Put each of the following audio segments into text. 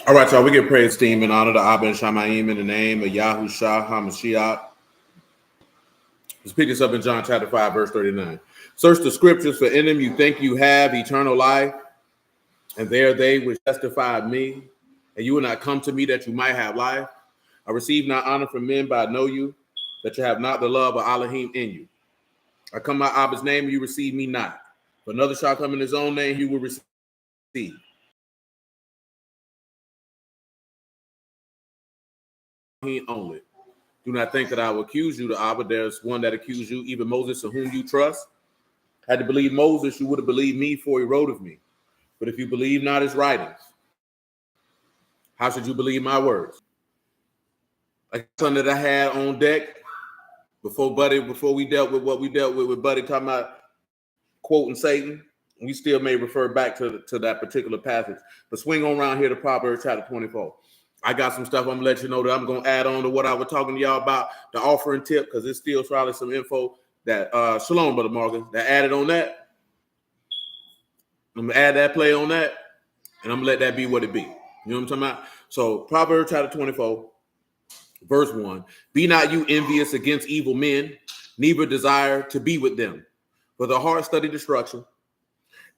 All right, y'all. We give praise, esteem, and honor to Abba and Shamayim in the name of Yahushua HaMashiach. Let's pick this up in John chapter 5, verse 39. Search the scriptures, for in them you think you have eternal life, and they are they which testify of me. And you will not come to me that you might have life. I receive not honor from men, but I know you, that you have not the love of Elohim in you. I come by Abba's name, and you receive me not. But another shall come in his own name, you will receive. He only. Do not think that I will accuse you to Abba. There's one that accused you, even Moses, in whom you trust. Had to believe Moses, you would have believed me, for he wrote of me. But if you believe not his writings, how should you believe my words? Like something that I had on deck before we dealt with what we dealt with Buddy talking about quoting Satan. We still may refer back to that particular passage. But swing on around here to Proverbs chapter 24. I got some stuff I'm gonna let you know that I'm gonna add on to what I was talking to y'all about the offering tip, because it's still probably some info that Shalom, Brother Morgan, that added on that. I'm gonna add that play on that, and I'm gonna let that be what it be. You know what I'm talking about? So Proverbs chapter 24, verse 1. Be not you envious against evil men, neither desire to be with them. For the heart study destruction,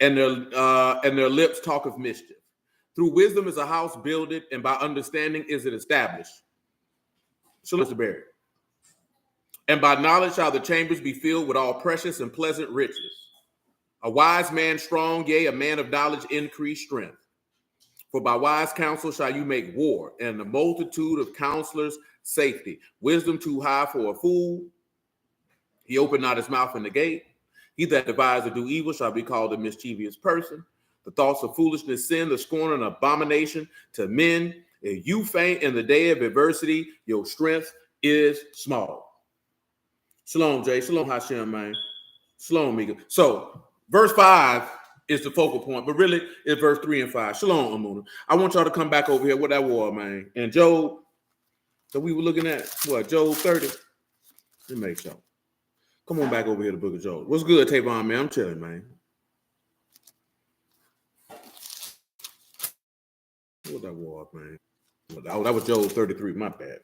and their lips talk of mischief. Through wisdom is a house builded, and by understanding is it established. So let's bury it. And by knowledge shall the chambers be filled with all precious and pleasant riches. A wise man strong, yea, a man of knowledge increase strength. For by wise counsel shall you make war, and the multitude of counselors safety. Wisdom too high for a fool. He opened not his mouth in the gate. He that devises to do evil shall be called a mischievous person. The thoughts of foolishness, sin, the scorn, and abomination to men. If you faint in the day of adversity, your strength is small. Shalom, Jay. Shalom, Hashem, man. Shalom, Mika. So, verse 5 is the focal point, but really it's verse 3 and 5. Shalom, Amuna. I want y'all to come back over here with that war, man. And Job, so we were looking at, what, Job 30? Let me make sure. Come on back over here to the book of Job. What's good, Tavon, man? I'm chilling, man. What that war, man? Oh, that was Job 33. My bad.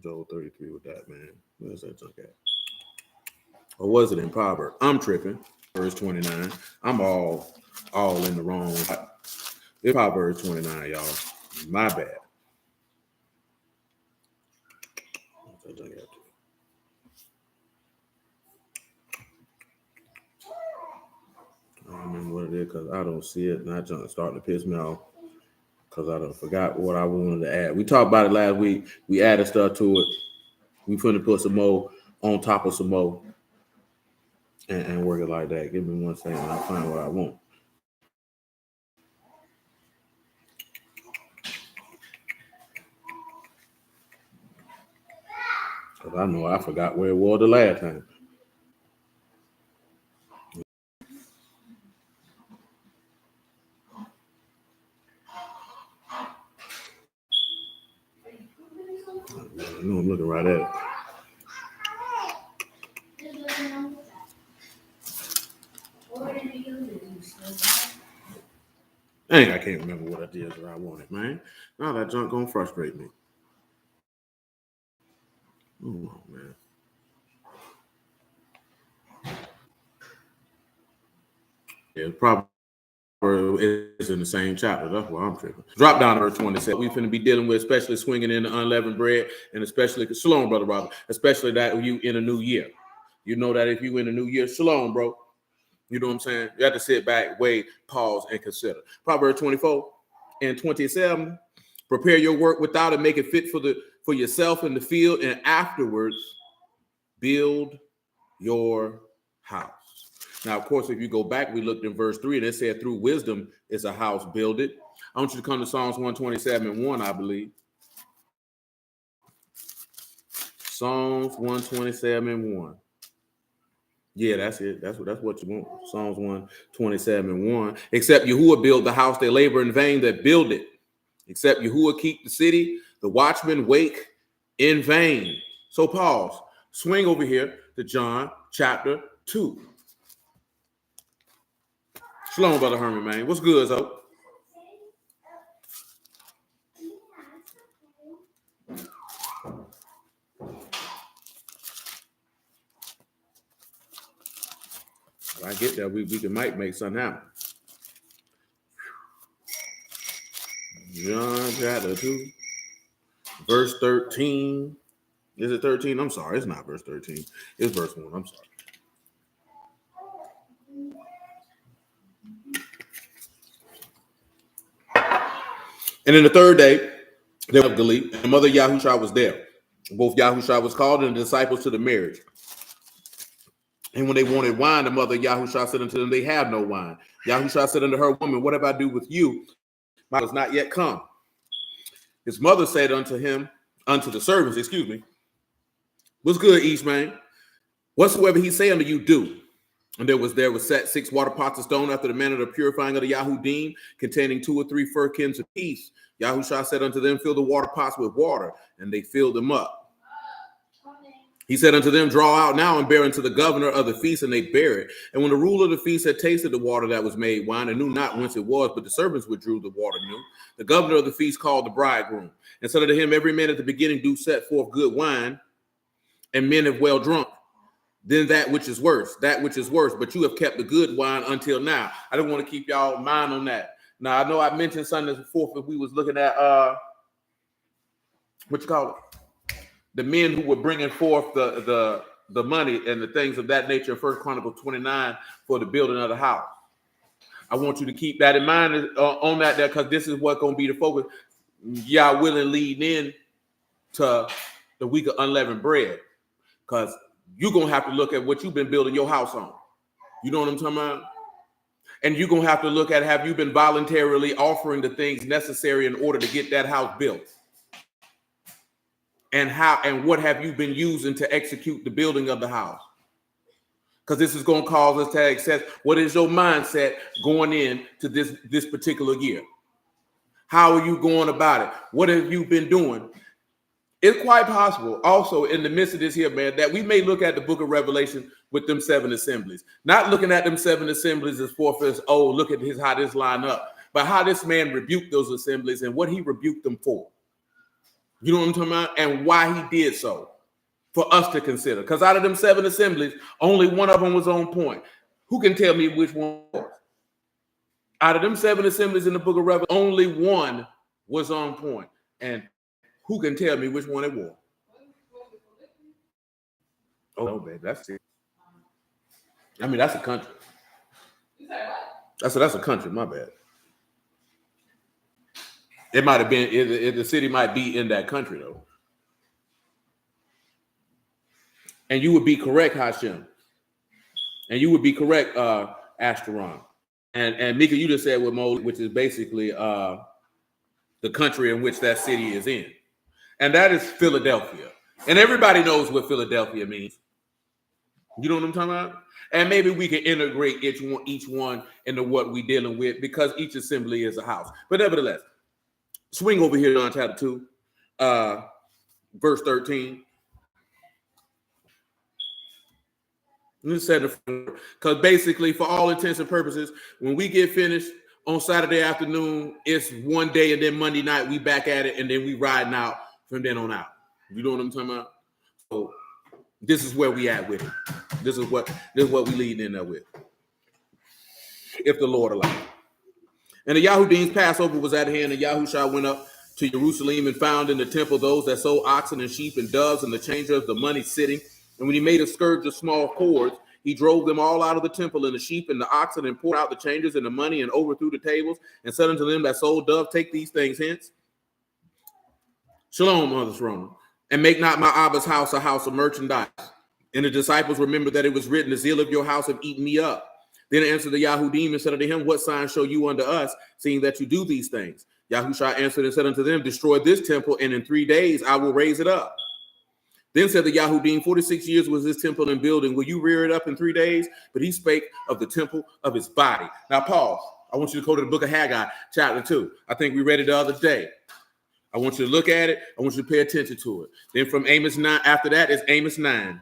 Job 33 with that, man. Where's that junk at? Or was it in Proverbs? I'm tripping. Verse 29. I'm all in the wrong. It's Proverbs 29, y'all. My bad. I don't remember what it is because I don't see it. And that's starting to piss me off because I done forgot what I wanted to add. We talked about it last week. We added stuff to it. We finna put some more on top of some more and work it like that. Give me 1 second. I'll find what I want. Because I know I forgot where it was the last time. I know I'm looking right at it. Dang, I can't remember what I did that I wanted, man. Now that junk gonna frustrate me. Oh, man. Yeah, probably is in the same chapter. That's why I'm tripping. Drop down to verse 27. We finna be dealing with, especially swinging in the unleavened bread, and especially shalom, brother Robert. Especially that you in a new year. You know that if you in a new year, shalom, bro. You know what I'm saying? You have to sit back, wait, pause, and consider. Proverbs 24 and 27. Prepare your work without it, make it fit for yourself in the field, and afterwards build your house. Now, of course, if you go back, we looked in verse 3, and it said, through wisdom is a house builded. I want you to come to Psalms 127 and 1, I believe. Psalms 127 and 1. Yeah, that's it. That's what you want. Psalms 127 and 1. Except Yahuwah build the house, they labor in vain that build it. Except Yahuwah keep the city, the watchmen wake in vain. So pause. Swing over here to John chapter 2. Shalom, Brother Herman, man. What's good, Zo? If I get there, we might make something happen. John chapter 2, verse 13. Is it 13? I'm sorry, it's not verse 13. It's verse 1. I'm sorry. And in the third day, they were of Galilee, and Mother Yahushua was there. Both Yahushua was called and the disciples to the marriage. And when they wanted wine, the mother Yahushua said unto them, they have no wine. Yahushua said unto her, woman, what have I do with you? My hour is not yet come. His mother said unto the servants, what's good, Eastman? Whatsoever he say unto you, do. And there was set 6 water pots of stone after the manner of the purifying of the Yahudim, containing 2 or 3 firkins apiece. Yahushua said unto them, fill the water pots with water, and they filled them up. He said unto them, draw out now and bear unto the governor of the feast, and they bare it. And when the ruler of the feast had tasted the water that was made wine, and knew not whence it was, but the servants withdrew the water new, the governor of the feast called the bridegroom, and said unto him, every man at the beginning do set forth good wine, and men have well drunk. Then that which is worse, but you have kept the good wine until now. I don't want to keep y'all mind on that. Now, I know I mentioned Sunday before, but we was looking at, the men who were bringing forth the money and the things of that nature in 1 Chronicles 29 for the building of the house. I want you to keep that in mind on that there, because this is what's going to be the focus. Y'all willing leading in to the week of unleavened bread, because you're going to have to look at what you've been building your house on. You know what I'm talking about? And you're going to have to look at, have you been voluntarily offering the things necessary in order to get that house built? And what have you been using to execute the building of the house? Because this is going to cause us to access what is your mindset going into this particular year. How are you going about it? What have you been doing? It's quite possible also in the midst of this here, man, that we may look at the book of Revelation with them 7 assemblies, not looking at them 7 assemblies as forth as, oh, look at how this line up, but how this man rebuked those assemblies and what he rebuked them for. You know what I'm talking about? And why he did so for us to consider. Because out of them 7 assemblies, only one of them was on point. Who can tell me which one was? Out of them 7 assemblies in the book of Revelation, only one was on point. And who can tell me which one it was? Oh, no, babe, that's it. I mean, that's a country. That's a country, my bad. It might have been, the city might be in that country, though. And you would be correct, Hashem. And you would be correct, Ashtaron. And Mika, you just said what mode, which is basically the country in which that city is in. And that is Philadelphia. And everybody knows what Philadelphia means. You know what I'm talking about? And maybe we can integrate each one into what we're dealing with, because each assembly is a house. But nevertheless, swing over here on chapter 2, verse 13. Because basically, for all intents and purposes, when we get finished on Saturday afternoon, it's one day, and then Monday night we back at it, and then we riding out from then on out. You know what I'm talking about? So this is where we at with it. This is what we leading in there with, if the Lord allows. And the Yahudim's Passover was at hand, and Yahushua went up to Jerusalem and found in the temple those that sold oxen and sheep and doves and the changer of the money sitting. And when he made a scourge of small cords, he drove them all out of the temple, and the sheep and the oxen, and poured out the changers and the money, and overthrew the tables, and said unto them that sold doves, take these things hence. Shalom, Mother Rona. And make not my Abba's house a house of merchandise. And the disciples remembered that it was written, the zeal of your house have eaten me up. Then answered the Yahudim and said unto him, what sign show you unto us, seeing that you do these things? Yahushua answered and said unto them, destroy this temple, and in 3 days I will raise it up. Then said the Yahudim, 46 years was this temple in building. Will you rear it up in 3 days? But he spake of the temple of his body. Now pause. I want you to go to the book of Haggai, chapter 2. I think we read it the other day. I want you to look at it. I want you to pay attention to it. Then from Amos 9, after that is Amos 9.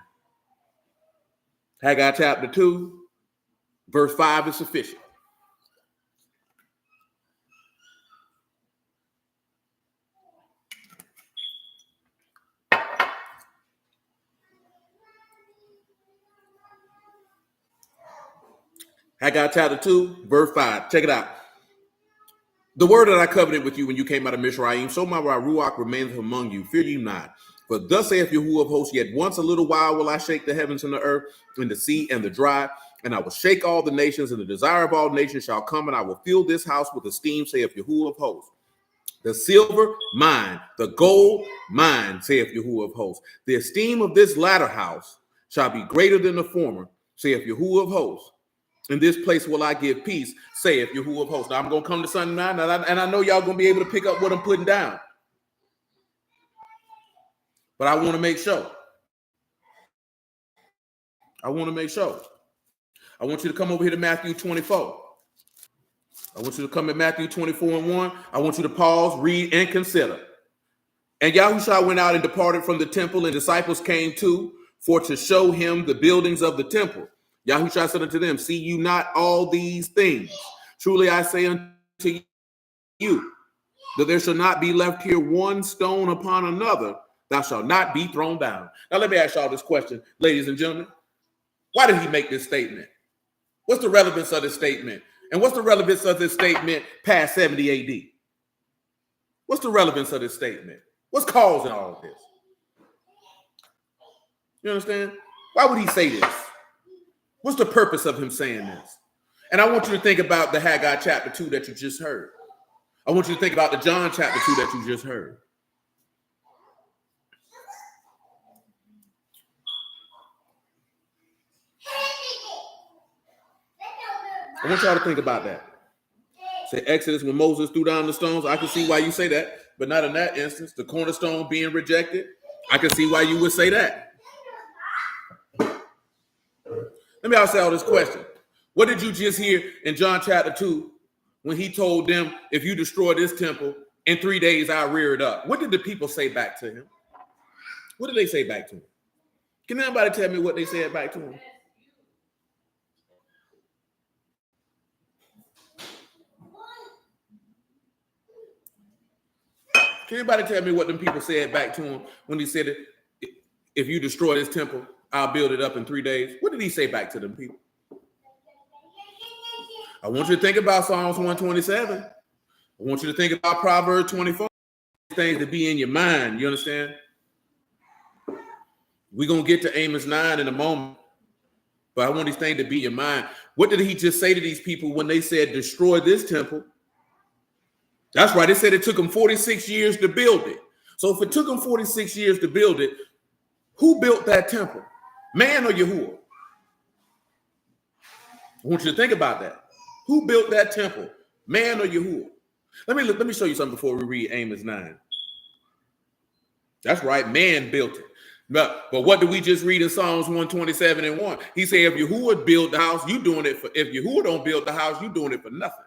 Haggai chapter 2, verse 5 is sufficient. Haggai chapter 2, verse 5. Check it out. The word that I covenanted with you when you came out of Mizraim, so my Ruach remaineth among you. Fear you not. For thus saith Yahuwah of hosts, yet once a little while will I shake the heavens and the earth and the sea and the dry, and I will shake all the nations, and the desire of all nations shall come, and I will fill this house with esteem, saith Yahuwah of hosts. The silver, mine. The gold, mine, saith Yahuwah of hosts. The esteem of this latter house shall be greater than the former, saith Yahuwah of hosts. In this place will I give peace, saith Yahuwah of hosts. Now I'm going to come to something now, and I know y'all going to be able to pick up what I'm putting down. But I want to make sure. I want to make sure. I want you to come over here to Matthew 24. I want you to come at Matthew 24:1. I want you to pause, read, and consider. And Yahushua went out and departed from the temple, and disciples came too, for to show him the buildings of the temple. Yahushua said unto them, see you not all these things? Truly I say unto you, that there shall not be left here one stone upon another, that shall not be thrown down. Now let me ask y'all this question, ladies and gentlemen. Why did he make this statement? What's the relevance of this statement? And what's the relevance of this statement past 70 AD? What's the relevance of this statement? What's causing all of this? You understand? Why would he say this? What's the purpose of him saying this? And I want you to think about the Haggai chapter 2 that you just heard. I want you to think about the John chapter 2 that you just heard. I want y'all to think about that. Say Exodus when Moses threw down the stones. I can see why you say that, but not in that instance. The cornerstone being rejected. I can see why you would say that. Let me ask you all this question. What did you just hear in John chapter 2 when he told them, if you destroy this temple, in 3 days I'll rear it up? What did the people say back to him? What did they say back to him? Can anybody tell me what they said back to him? Can anybody tell me what them people said back to him when he said, if you destroy this temple, I'll build it up in 3 days? What did he say back to them people? I want you to think about Psalms 127. I want you to think about Proverbs 24. Things to be in your mind. You understand? We're going to get to Amos 9 in a moment. But I want these things to be in your mind. What did he just say to these people when they said, destroy this temple? That's right. They said it took them 46 years to build it. So if it took them 46 years to build it, who built that temple? Man or Yahuwah? I want you to think about that. Who built that temple? Man or Yahuwah? Let me show you something before we read Amos 9. That's right. Man built it. But what did we just read in Psalms 127:1? He said, if Yahuwah build the house, you doing it for, if Yahuwah don't build the house, you doing it for nothing.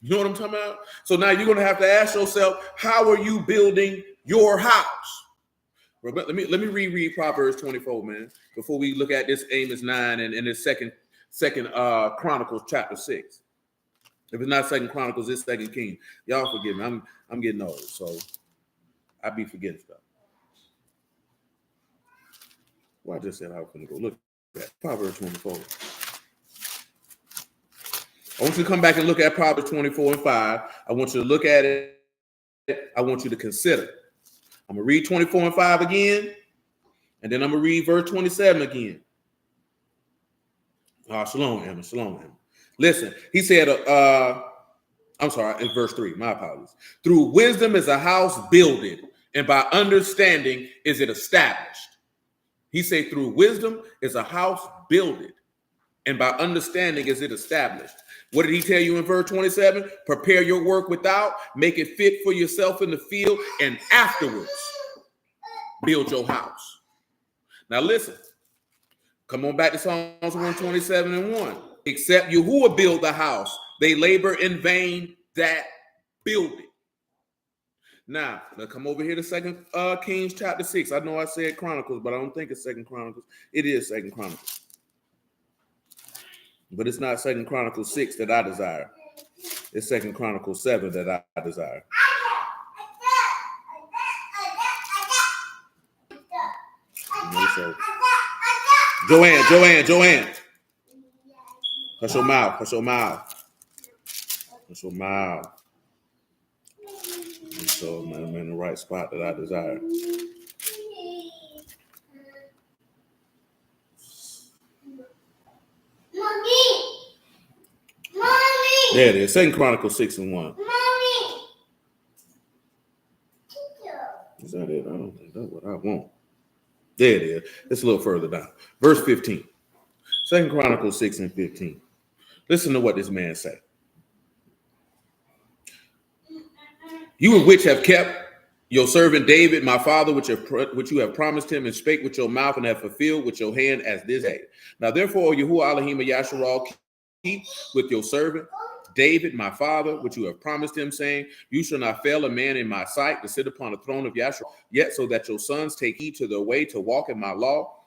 You know what I'm talking about? So now you're going to have to ask yourself, how are you building your house? Let me reread Proverbs 24, man, before we look at this Amos 9 and this second Chronicles chapter 6. If it's not Second Chronicles, it's Second King. Y'all forgive me. I'm getting old, so I be forgetting stuff. Well, I just said I was going to go look at Proverbs 24. I want you to come back and look at Proverbs 24:5. I want you to look at it. I want you to consider. I'm going to read 24:5 again, and then I'm going to read verse 27 again. Shalom, Emma. Shalom, Emma. Listen, he said, I'm sorry, it's verse 3. My apologies. Through wisdom is a house builded, and by understanding is it established. He said, through wisdom is a house builded, and by understanding is it established. What did he tell you in verse 27? Prepare your work without, make it fit for yourself in the field, and afterwards build your house. Now listen, come on back to Psalms 127:1. Except Yahuwah build the house, they labor in vain that build it. Now, let's come over here to Second Kings chapter 6. I know I said Chronicles, but I don't think it's Second Chronicles. It is Second Chronicles. But it's not Second Chronicles 6 that I desire. It's Second Chronicles 7 that I desire. So, Joanne. Hush your mouth. Hush your mouth. Hush your mouth. So I'm in the right spot that I desire. There it is. 2 Chronicles 6:1. Is that it? I don't think that's what I want. There it is. It's a little further down. Verse 15. 2 Chronicles 6:15. Listen to what this man said. You which have kept your servant David, my father, which you have promised him, and spake with your mouth, and have fulfilled with your hand as this day. Now therefore, Yahuwah Elohim Yasharal, keep with your servant David, my father, which you have promised him, saying, you shall not fail a man in my sight to sit upon the throne of Yasharal, yet so that your sons take heed to their way to walk in my law,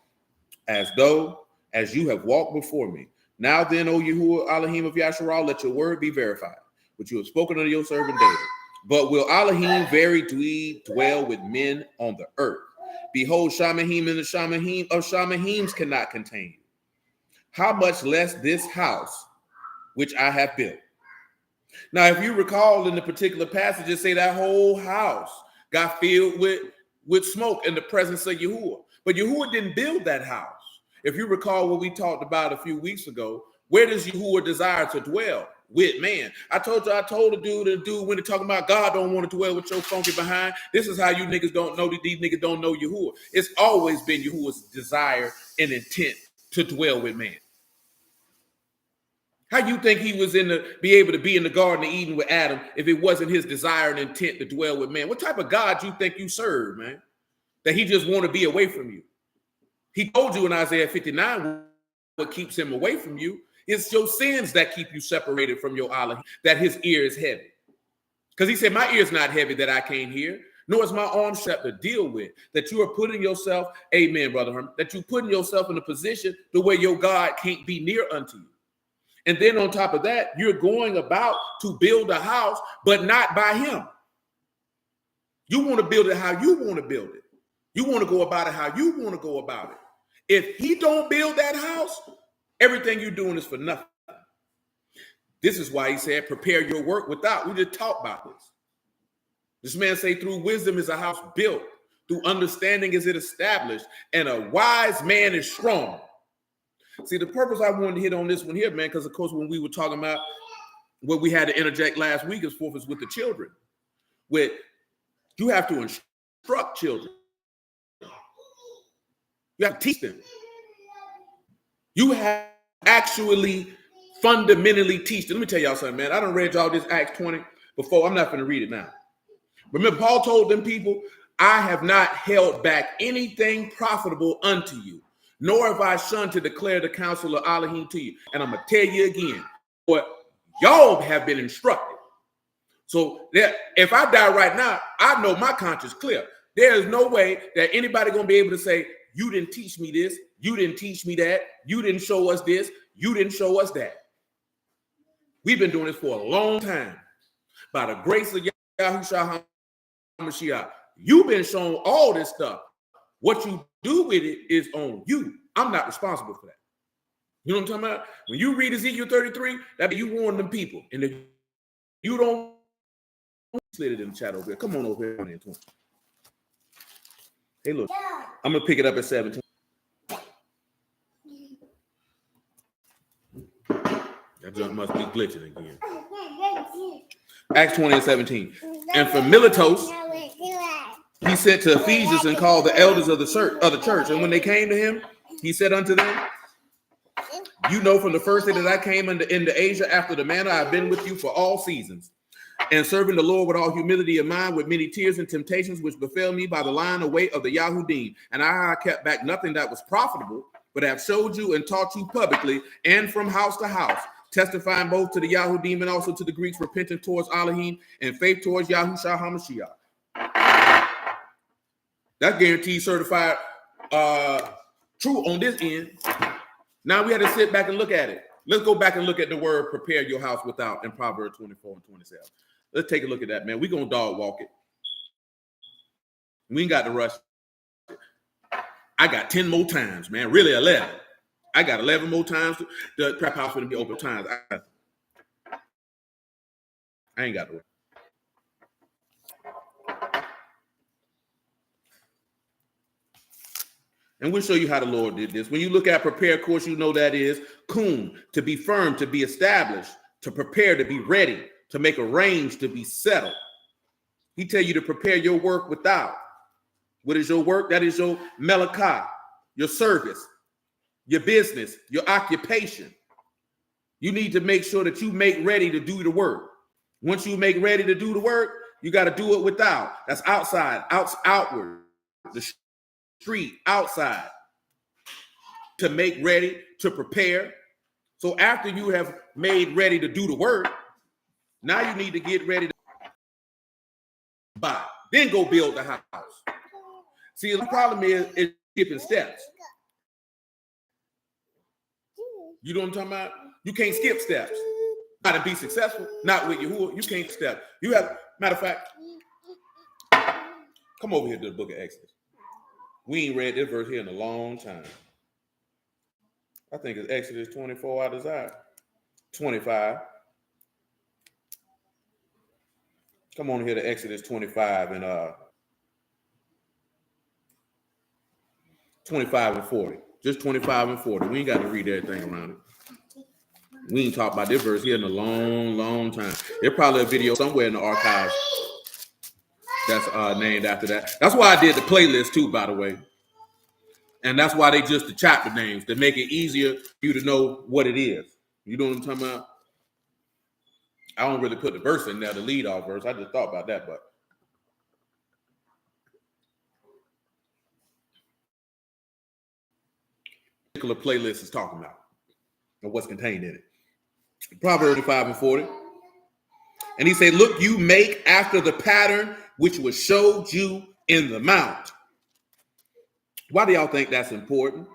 as you have walked before me. Now then, O Yahuwah Elohim of Yasharal, let your word be verified, which you have spoken unto your servant David. But will Elohim very dwell with men on the earth? Behold, Shamahim and the Shamahim of Shamahims cannot contain you. How much less this house which I have built? Now, if you recall in the particular passages, say that whole house got filled with smoke in the presence of Yahuwah. But Yahuwah didn't build that house. If you recall what we talked about a few weeks ago, where does Yahuwah desire to dwell? With man. I told the dude when they're talking about God don't want to dwell with your funky behind. This is how you niggas don't know that these niggas don't know Yahuwah. It's always been Yahuwah's desire and intent to dwell with man. How you think he was be able to be in the Garden of Eden with Adam if it wasn't his desire and intent to dwell with man? What type of God you think you serve, man? That he just want to be away from you. He told you in Isaiah 59 what keeps him away from you. It's your sins that keep you separated from your Allah, that his ear is heavy. Because he said, my ear is not heavy that I can't hear, nor is my arm shut to deal with. That you are putting yourself, amen, Brother Herman, that you're putting yourself in a position to where your God can't be near unto you. And then on top of that, you're going about to build a house, but not by him. You want to build it how you want to build it. You want to go about it how you want to go about it. If he don't build that house, everything you're doing is for nothing. This is why he said, prepare your work without. We just talked about this. This man say, through wisdom is a house built. Through understanding is it established. And a wise man is strong. See, the purpose I wanted to hit on this one here, man, because, of course, when we were talking about what we had to interject last week as far as with the children. You have to instruct children. You have to teach them. You have actually fundamentally teach them. Let me tell y'all something, man. I done read y'all this Acts 20 before. I'm not going to read it now. Remember, Paul told them people, I have not held back anything profitable unto you, nor have I shunned to declare the counsel of Elohim to you. And I'm going to tell you again, what y'all have been instructed. So if I die right now, I know my conscience clear. There is no way that anybody going to be able to say, you didn't teach me this. You didn't teach me that. You didn't show us this. You didn't show us that. We've been doing this for a long time. By the grace of Yahushua HaMashiach, you've been shown all this stuff. What you do with it is on you. I'm not responsible for that. You know what I'm talking about? When you read Ezekiel 33, that you warn them people. And if you don't slid it in the chat over here. Come on over here, Antoine. Hey, look, I'm going to pick it up at 17. That junk must be glitching again. Acts 20 and 17. And from Miletus, he sent to Ephesians and called the elders of the church. And when they came to him, he said unto them, you know from the first day that I came into Asia after the manner I have been with you for all seasons, and serving the Lord with all humility of mind, with many tears and temptations which befell me by the line of weight of the Yahudim. And I kept back nothing that was profitable, but have showed you and taught you publicly and from house to house, testifying both to the Yahudim and also to the Greeks, repenting towards Elohim and faith towards Yahushua HaMashiach. That guaranteed certified true on this end. Now we had to sit back and look at it. Let's go back and look at the word prepare your house without in Proverbs 24 and 27. Let's take a look at that, man. We're going to dog walk it. We ain't got to rush. I got 10 more times, man. Really 11. I got 11 more times. The trap house going to be open times. I ain't got to work. And we'll show you how the Lord did this. When you look at prepare course, you know that is kun, to be firm, to be established, to prepare, to be ready, to make arrange, to be settled. He tell you to prepare your work without. What is your work? That is your melakah, your service, your business, your occupation. You need to make sure that you make ready to do the work. Once you make ready to do the work, you got to do it without. That's outside, outward, the street, outside. To make ready, to prepare. So after you have made ready to do the work, now you need to get ready to buy. Then go build the house. See, the problem is skipping steps. You know what I'm talking about? You can't skip steps. Not to be successful, not with Yahuwah. You can't step. You have, matter of fact, come over here to the book of Exodus. We ain't read this verse here in a long time. I think it's Exodus 24 I desire. 25. Come on here to Exodus 25 and 25 and 40. Just 25 and 40. We ain't got to read everything around it. We ain't talked about this verse here in a long, long time. There's probably a video somewhere in the archives that's named after that. That's why I did the playlist too, by the way. And that's why they just the chapter names to make it easier for you to know what it is. You know what I'm talking about? I don't really put the verse in there, the lead off verse. I just thought about that, but particular playlist is talking about and what's contained in it. Proverbs 35 and 40. And he said, look, you make after the pattern which was showed you in the mount. Why do y'all think that's important?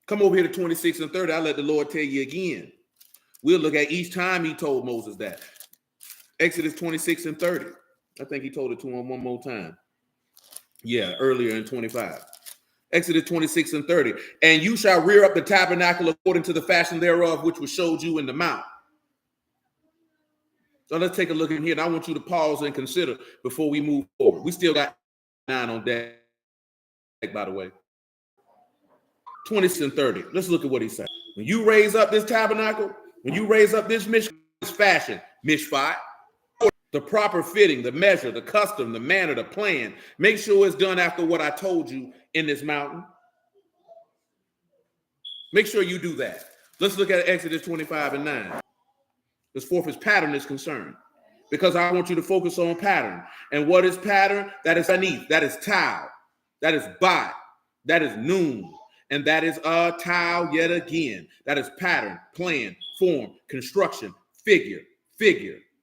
Come over here to 26 and 30. I'll let the Lord tell you again. We'll look at each time he told Moses that. Exodus 26 and 30. I think he told it to him one more time. Yeah, earlier in 25. Exodus 26 and 30. And you shall rear up the tabernacle according to the fashion thereof, which was showed you in the mount. So let's take a look in here. And I want you to pause and consider before we move forward. We still got 9 on deck, by the way. 26 and 30. Let's look at what he said. When you raise up this tabernacle, when you raise up this fashion, mishpat, the proper fitting, the measure, the custom, the manner, the plan, make sure it's done after what I told you in this mountain. Make sure you do that. Let's look at Exodus 25 and 9. As far as pattern is concerned, because I want you to focus on pattern. And what is pattern? That is anith, that is tau, that is bat, that is noon, and that is tau yet again. That is pattern, plan, form, construction, figure,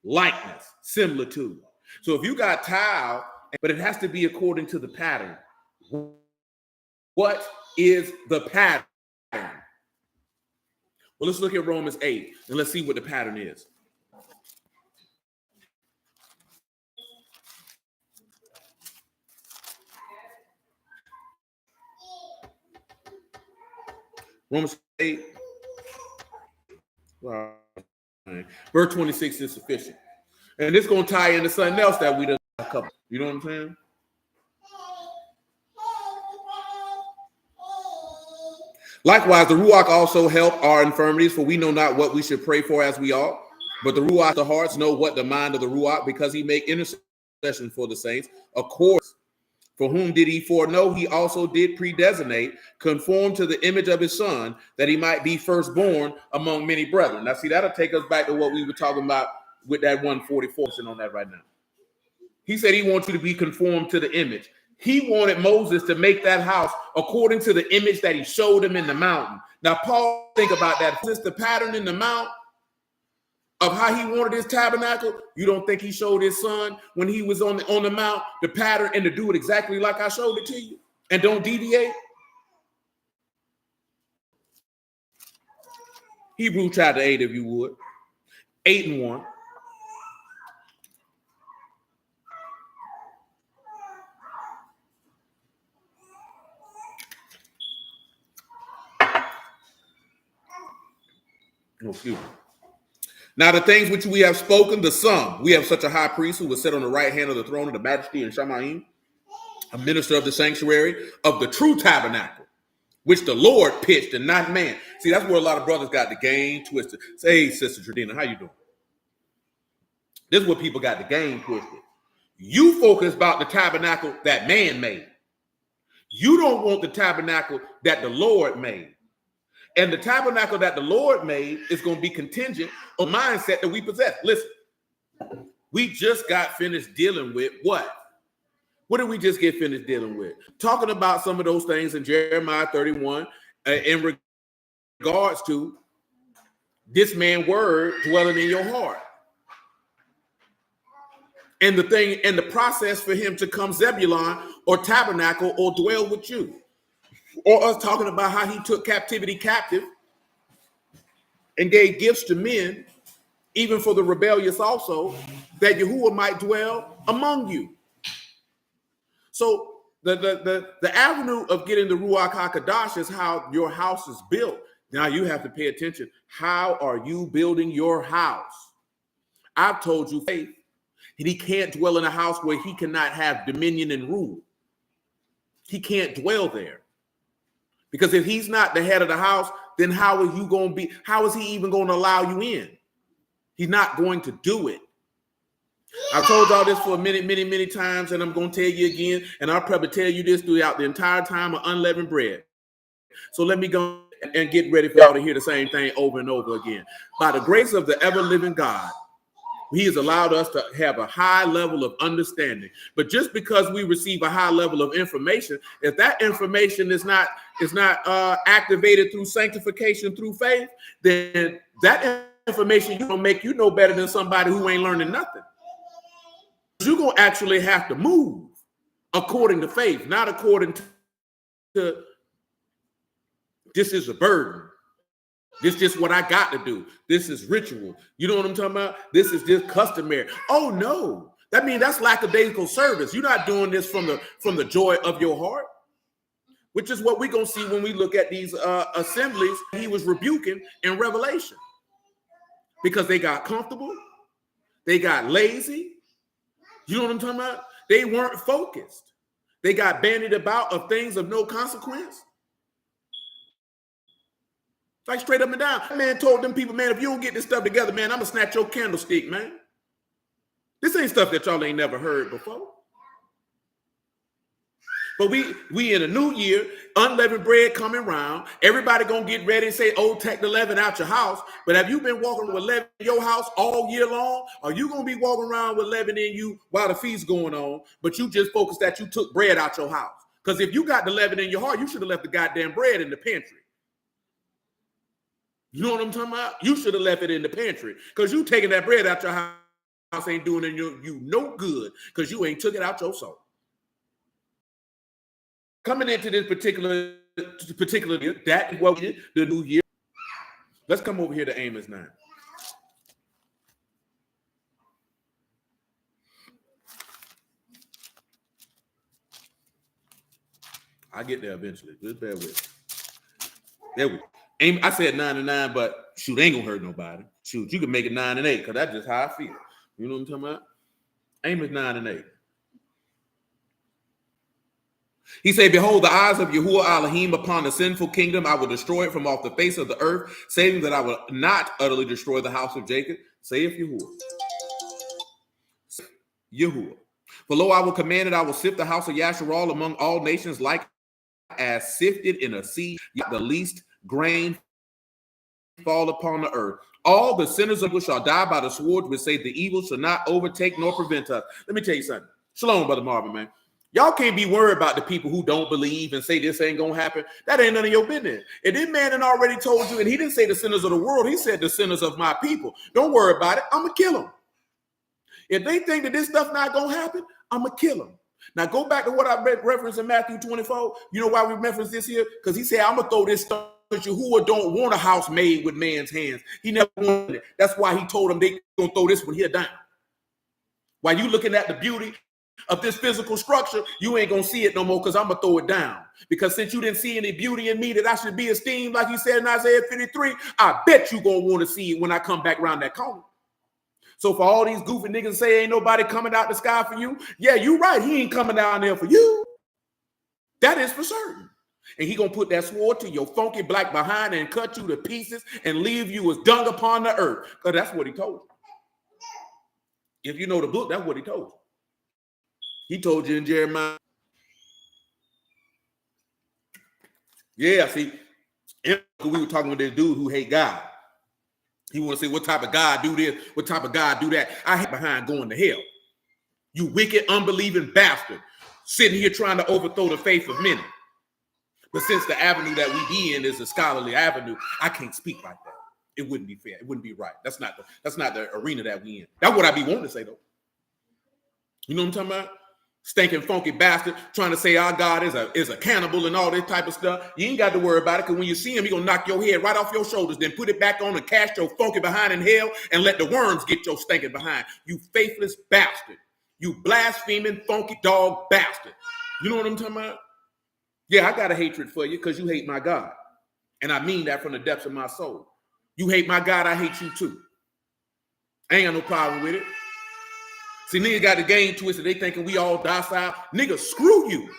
likeness, similar to. So if you got tau, but it has to be according to the pattern. What is the pattern? Well, let's look at Romans 8 and let's see what the pattern is. Romans 8, verse 26 is sufficient. And it's going to tie into something else that we done covered. You know what I'm saying? Likewise, the Ruach also help our infirmities, for we know not what we should pray for as we ought. But the Ruach, the hearts, know what the mind of the Ruach, because he make intercession for the saints. Of course, for whom did he foreknow? He also did predestinate, conform to the image of his son, that he might be firstborn among many brethren. Now, see, that'll take us back to what we were talking about with that 144 on that right now. He said he wants you to be conformed to the image. He wanted Moses to make that house according to the image that he showed him in the mountain. Now, Paul, think about that. Is this the pattern in the mount of how he wanted his tabernacle? You don't think he showed his son when he was on the mount, the pattern, and to do it exactly like I showed it to you? And don't deviate? Hebrews chapter 8, if you would. 8 and 1. Oh, excuse me. Now the things which we have spoken, the sum, we have such a high priest who was set on the right hand of the throne of the majesty in Shamaim, a minister of the sanctuary of the true tabernacle, which the Lord pitched and not man. See, that's where a lot of brothers got the game twisted. Say, hey, Sister Tradina, how you doing? This is where people got the game twisted. You focus about the tabernacle that man made. You don't want the tabernacle that the Lord made. And the tabernacle that the Lord made is going to be contingent on mindset that we possess. Listen, we just got finished dealing with what? What did we just get finished dealing with? Talking about some of those things in Jeremiah 31 in regards to this man's word dwelling in your heart. And the thing and the process for him to come Zebulon or tabernacle or dwell with you. Or us talking about how he took captivity captive and gave gifts to men, even for the rebellious also, that Yahuwah might dwell among you. So the avenue of getting the Ruach HaKadosh is how your house is built. Now you have to pay attention. How are you building your house? I've told you faith. He can't dwell in a house where he cannot have dominion and rule. He can't dwell there. Because if he's not the head of the house, then how are you going to be? How is he even going to allow you in? He's not going to do it. I've told y'all this for many times, and I'm going to tell you again, and I'll probably tell you this throughout the entire time of unleavened bread. So let me go and get ready for y'all to hear the same thing over and over again. By the grace of the ever-living God, he has allowed us to have a high level of understanding. But just because we receive a high level of information, if that information is not activated through sanctification, through faith, then that information you don't make you no better than somebody who ain't learning nothing. You're going to actually have to move according to faith, not according to this is a burden. This is just what I got to do. This is ritual. You know what I'm talking about? This is just customary. Oh, no. That means that's lackadaisical service. You're not doing this from the joy of your heart, which is what we're going to see when we look at these assemblies he was rebuking in Revelation. Because they got comfortable. They got lazy. You know what I'm talking about? They weren't focused. They got bandied about of things of no consequence. Like straight up and down. That man told them people, man, if you don't get this stuff together, man, I'm going to snatch your candlestick, man. This ain't stuff that y'all ain't never heard before. But we in a new year, unleavened bread coming around. Everybody going to get ready and say, oh, take the leaven out your house. But have you been walking with leaven in your house all year long? Or you going to be walking around with leaven in you while the feast's going on, but you just focused that you took bread out your house? Because if you got the leaven in your heart, you should have left the goddamn bread in the pantry. You know what I'm talking about? You should have left it in the pantry because you taking that bread out your house ain't doing you no good because you ain't took it out your soul. Coming into this particular year, that is what we did, the new year. Let's come over here to Amos 9. I'll get there eventually. Just bear with me. There we go. I said 9 and 9, but shoot, ain't gonna hurt nobody. Shoot, you can make it 9 and 8 because that's just how I feel. You know what I'm talking about? Amos 9 and 8. He said, behold, the eyes of Yahuwah Elohim upon the sinful kingdom, I will destroy it from off the face of the earth, saying that I will not utterly destroy the house of Jacob, saith Yahuwah. Yahuwah. For lo, I will command it, I will sift the house of Yasharal among all nations like as sifted in a sea, the least grain fall upon the earth. All the sinners of which shall die by the sword, which say the evil shall not overtake nor prevent us. Let me tell you something. Shalom, Brother Marvin, man. Y'all can't be worried about the people who don't believe and say this ain't gonna happen. That ain't none of your business. And this man had already told you, and he didn't say the sinners of the world, he said the sinners of my people. Don't worry about it. I'm gonna kill them. If they think that this stuff not gonna happen, I'm gonna kill them. Now go back to what I referenced in Matthew 24. You know why we reference this here? Because he said, I'm gonna throw this stuff. Yahuwah don't want a house made with man's hands. He never wanted it. That's why he told them they gonna throw this one here down. While you looking at the beauty of this physical structure, you ain't gonna see it no more because I'm gonna throw it down. Because since you didn't see any beauty in me that I should be esteemed, like he said in Isaiah 53, I bet you gonna want to see it when I come back around that corner. So for all these goofy niggas say ain't nobody coming out the sky for you, yeah, you right. He ain't coming down there for you. That is for certain. And he gonna put that sword to your funky black behind and cut you to pieces and leave you as dung upon the earth. Because that's what he told you. If you know the book, that's what he told you. He told you in Jeremiah. Yeah, see, we were talking with this dude who hate God. He want to say, what type of God do this? What type of God do that? I hate behind going to hell. You wicked, unbelieving bastard, sitting here trying to overthrow the faith of many. But since the avenue that we be in is a scholarly avenue, I can't speak like that. It wouldn't be fair. It wouldn't be right. That's not the arena that we in. That's what I be wanting to say, though. You know what I'm talking about? Stinking funky bastard trying to say our God is a cannibal and all this type of stuff. You ain't got to worry about it, because when you see him, he gonna knock your head right off your shoulders, then put it back on and cast your funky behind in hell and let the worms get your stinking behind. You faithless bastard. You blaspheming funky dog bastard. You know what I'm talking about? Yeah, I got a hatred for you because you hate my God. And I mean that from the depths of my soul. You hate my God, I hate you too. I ain't got no problem with it. See, niggas got the game twisted. They thinking we all docile. Nigga, screw you.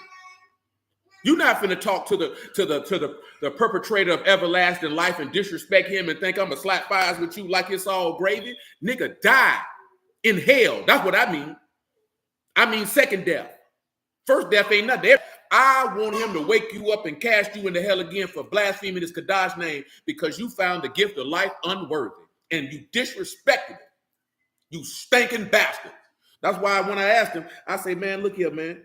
You're not finna talk to the perpetrator of everlasting life and disrespect him and think I'm gonna slap fires with you like it's all gravy. Nigga, die in hell. That's what I mean. I mean second death. First death ain't nothing. I want him to wake you up and cast you into hell again for blaspheming his Kadash name because you found the gift of life unworthy and you disrespected it. You stinking bastard. That's why when I asked him, I say, man, look here, man.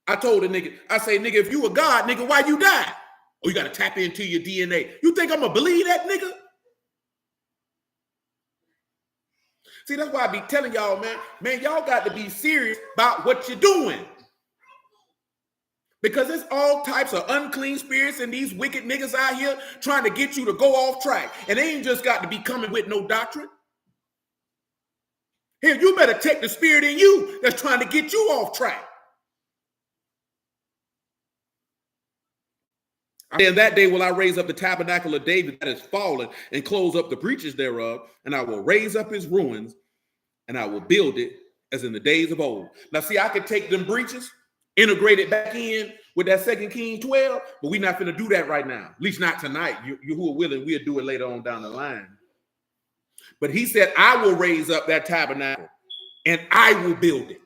I told the nigga, I say, nigga, if you a God, nigga, why you die? Oh, you got to tap into your DNA. You think I'm going to believe that, nigga? See, that's why I be telling y'all, man, y'all got to be serious about what you're doing. Because there's all types of unclean spirits and these wicked niggas out here trying to get you to go off track. And they ain't just got to be coming with no doctrine. Here, you better take the spirit in you that's trying to get you off track. And that day will I raise up the tabernacle of David that is fallen and close up the breaches thereof, and I will raise up his ruins, and I will build it as in the days of old. Now, see, I could take them breaches, integrate it back in with that 2 Kings 12, but we're not going to do that right now. At least not tonight. You who are willing, we'll do it later on down the line. But he said, I will raise up that tabernacle and I will build it.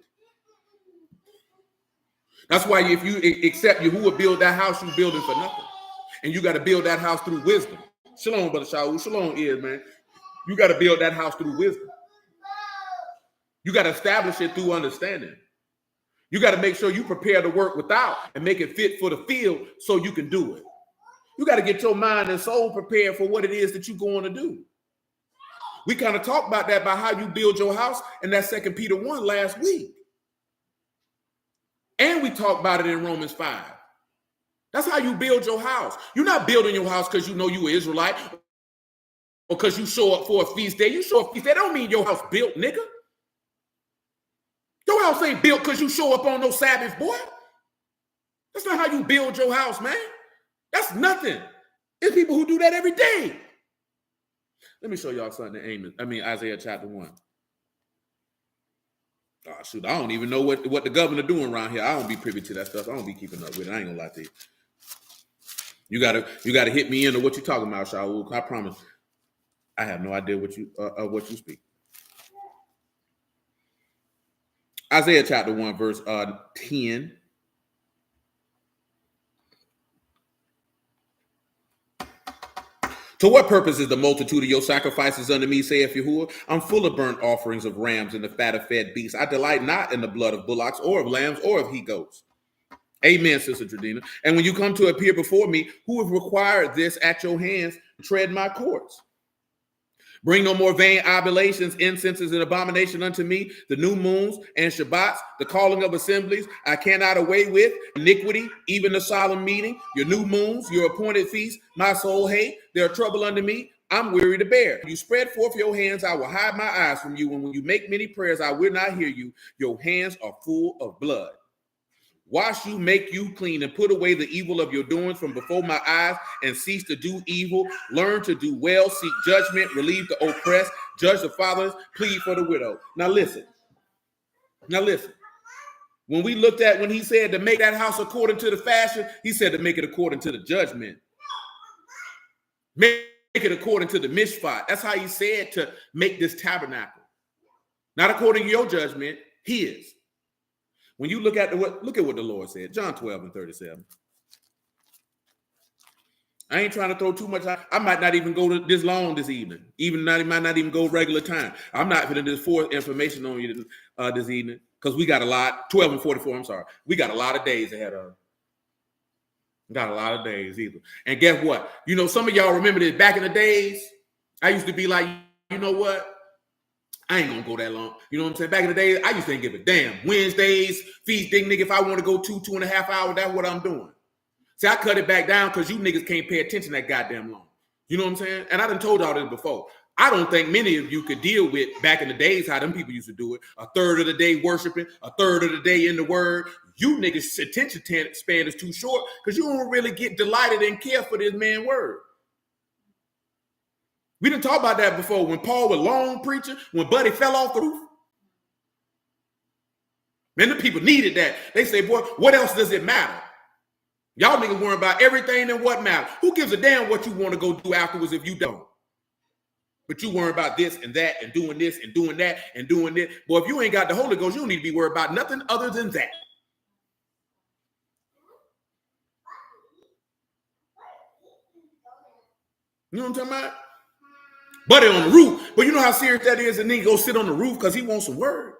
That's why if you accept you who will build that house, you building for nothing. And you got to build that house through wisdom. Shalom, Brother Shaul. Shalom is, man. You got to build that house through wisdom. You got to establish it through understanding. You got to make sure you prepare to work without and make it fit for the field so you can do it. You got to get your mind and soul prepared for what it is that you're going to do. We kind of talked about that, by how you build your house in that 2 Peter 1 last week. And we talked about it in Romans 5. That's how you build your house. You're not building your house because you know you're an Israelite or because you show up for a feast day. You show up for a feast day. That don't mean your house built, nigga. Your house ain't built because you show up on no Sabbath, boy. That's not how you build your house, man. That's nothing. There's people who do that every day. Let me show y'all something in Isaiah chapter 1. Oh, shoot, I don't even know what the governor doing around here. I don't be privy to that stuff. I don't be keeping up with it. I ain't gonna lie to you. You gotta hit me into what you talking about, Shaul. I promise. I have no idea what you speak. Isaiah chapter 1, verse 10. To what purpose is the multitude of your sacrifices unto me, saith Yahuwah? I'm full of burnt offerings of rams and the fat of fed beasts. I delight not in the blood of bullocks or of lambs or of he-goats. Amen, Sister Tradina. And when you come to appear before me, who have required this at your hands to tread my courts? Bring no more vain oblations, incenses, and abomination unto me, the new moons and Shabbats, the calling of assemblies. I cannot away with iniquity, even the solemn meeting, your new moons, your appointed feasts. My soul hate. They are trouble unto me. I'm weary to bear. You spread forth your hands, I will hide my eyes from you. And when you make many prayers, I will not hear you. Your hands are full of blood. Wash you, make you clean, and put away the evil of your doings from before my eyes, and cease to do evil. Learn to do well, seek judgment, relieve the oppressed, judge the fatherless, plead for the widow. Now listen. When we looked at, when he said to make that house according to the fashion, he said to make it according to the judgment. Make it according to the mishpat. That's how he said to make this tabernacle. Not according to your judgment, his. When you look at what the Lord said, John 12:37. I ain't trying to throw too much out. I might not even go this long this evening. Might not even go regular time. I'm not going to just force information on you this evening because we got a lot. 12:44. I'm sorry. We got a lot of days ahead of us. Got a lot of days either. And guess what? You know, some of y'all remember this back in the days. I used to be like, you know what? I ain't gonna go that long. You know what I'm saying? Back in the day, I used to give a damn. Wednesdays, feast day, nigga. If I want to go 2.5 hours, that's what I'm doing. See, I cut it back down because you niggas can't pay attention that goddamn long. You know what I'm saying? And I done told y'all this before. I don't think many of you could deal with back in the days how them people used to do it. A third of the day worshiping, a third of the day in the word. You niggas' attention span is too short because you don't really get delighted and care for this man's word. We didn't talk about that before when Paul was long preaching, when Buddy fell off the roof. Man, the people needed that. They say, boy, what else does it matter? Y'all niggas worry about everything and what matters. Who gives a damn what you want to go do afterwards if you don't? But you worry about this and that and doing this and doing that and doing this. Boy, if you ain't got the Holy Ghost, you don't need to be worried about nothing other than that. You know what I'm talking about? Buddy on the roof. But you know how serious that is? And then go sit on the roof because he wants some word.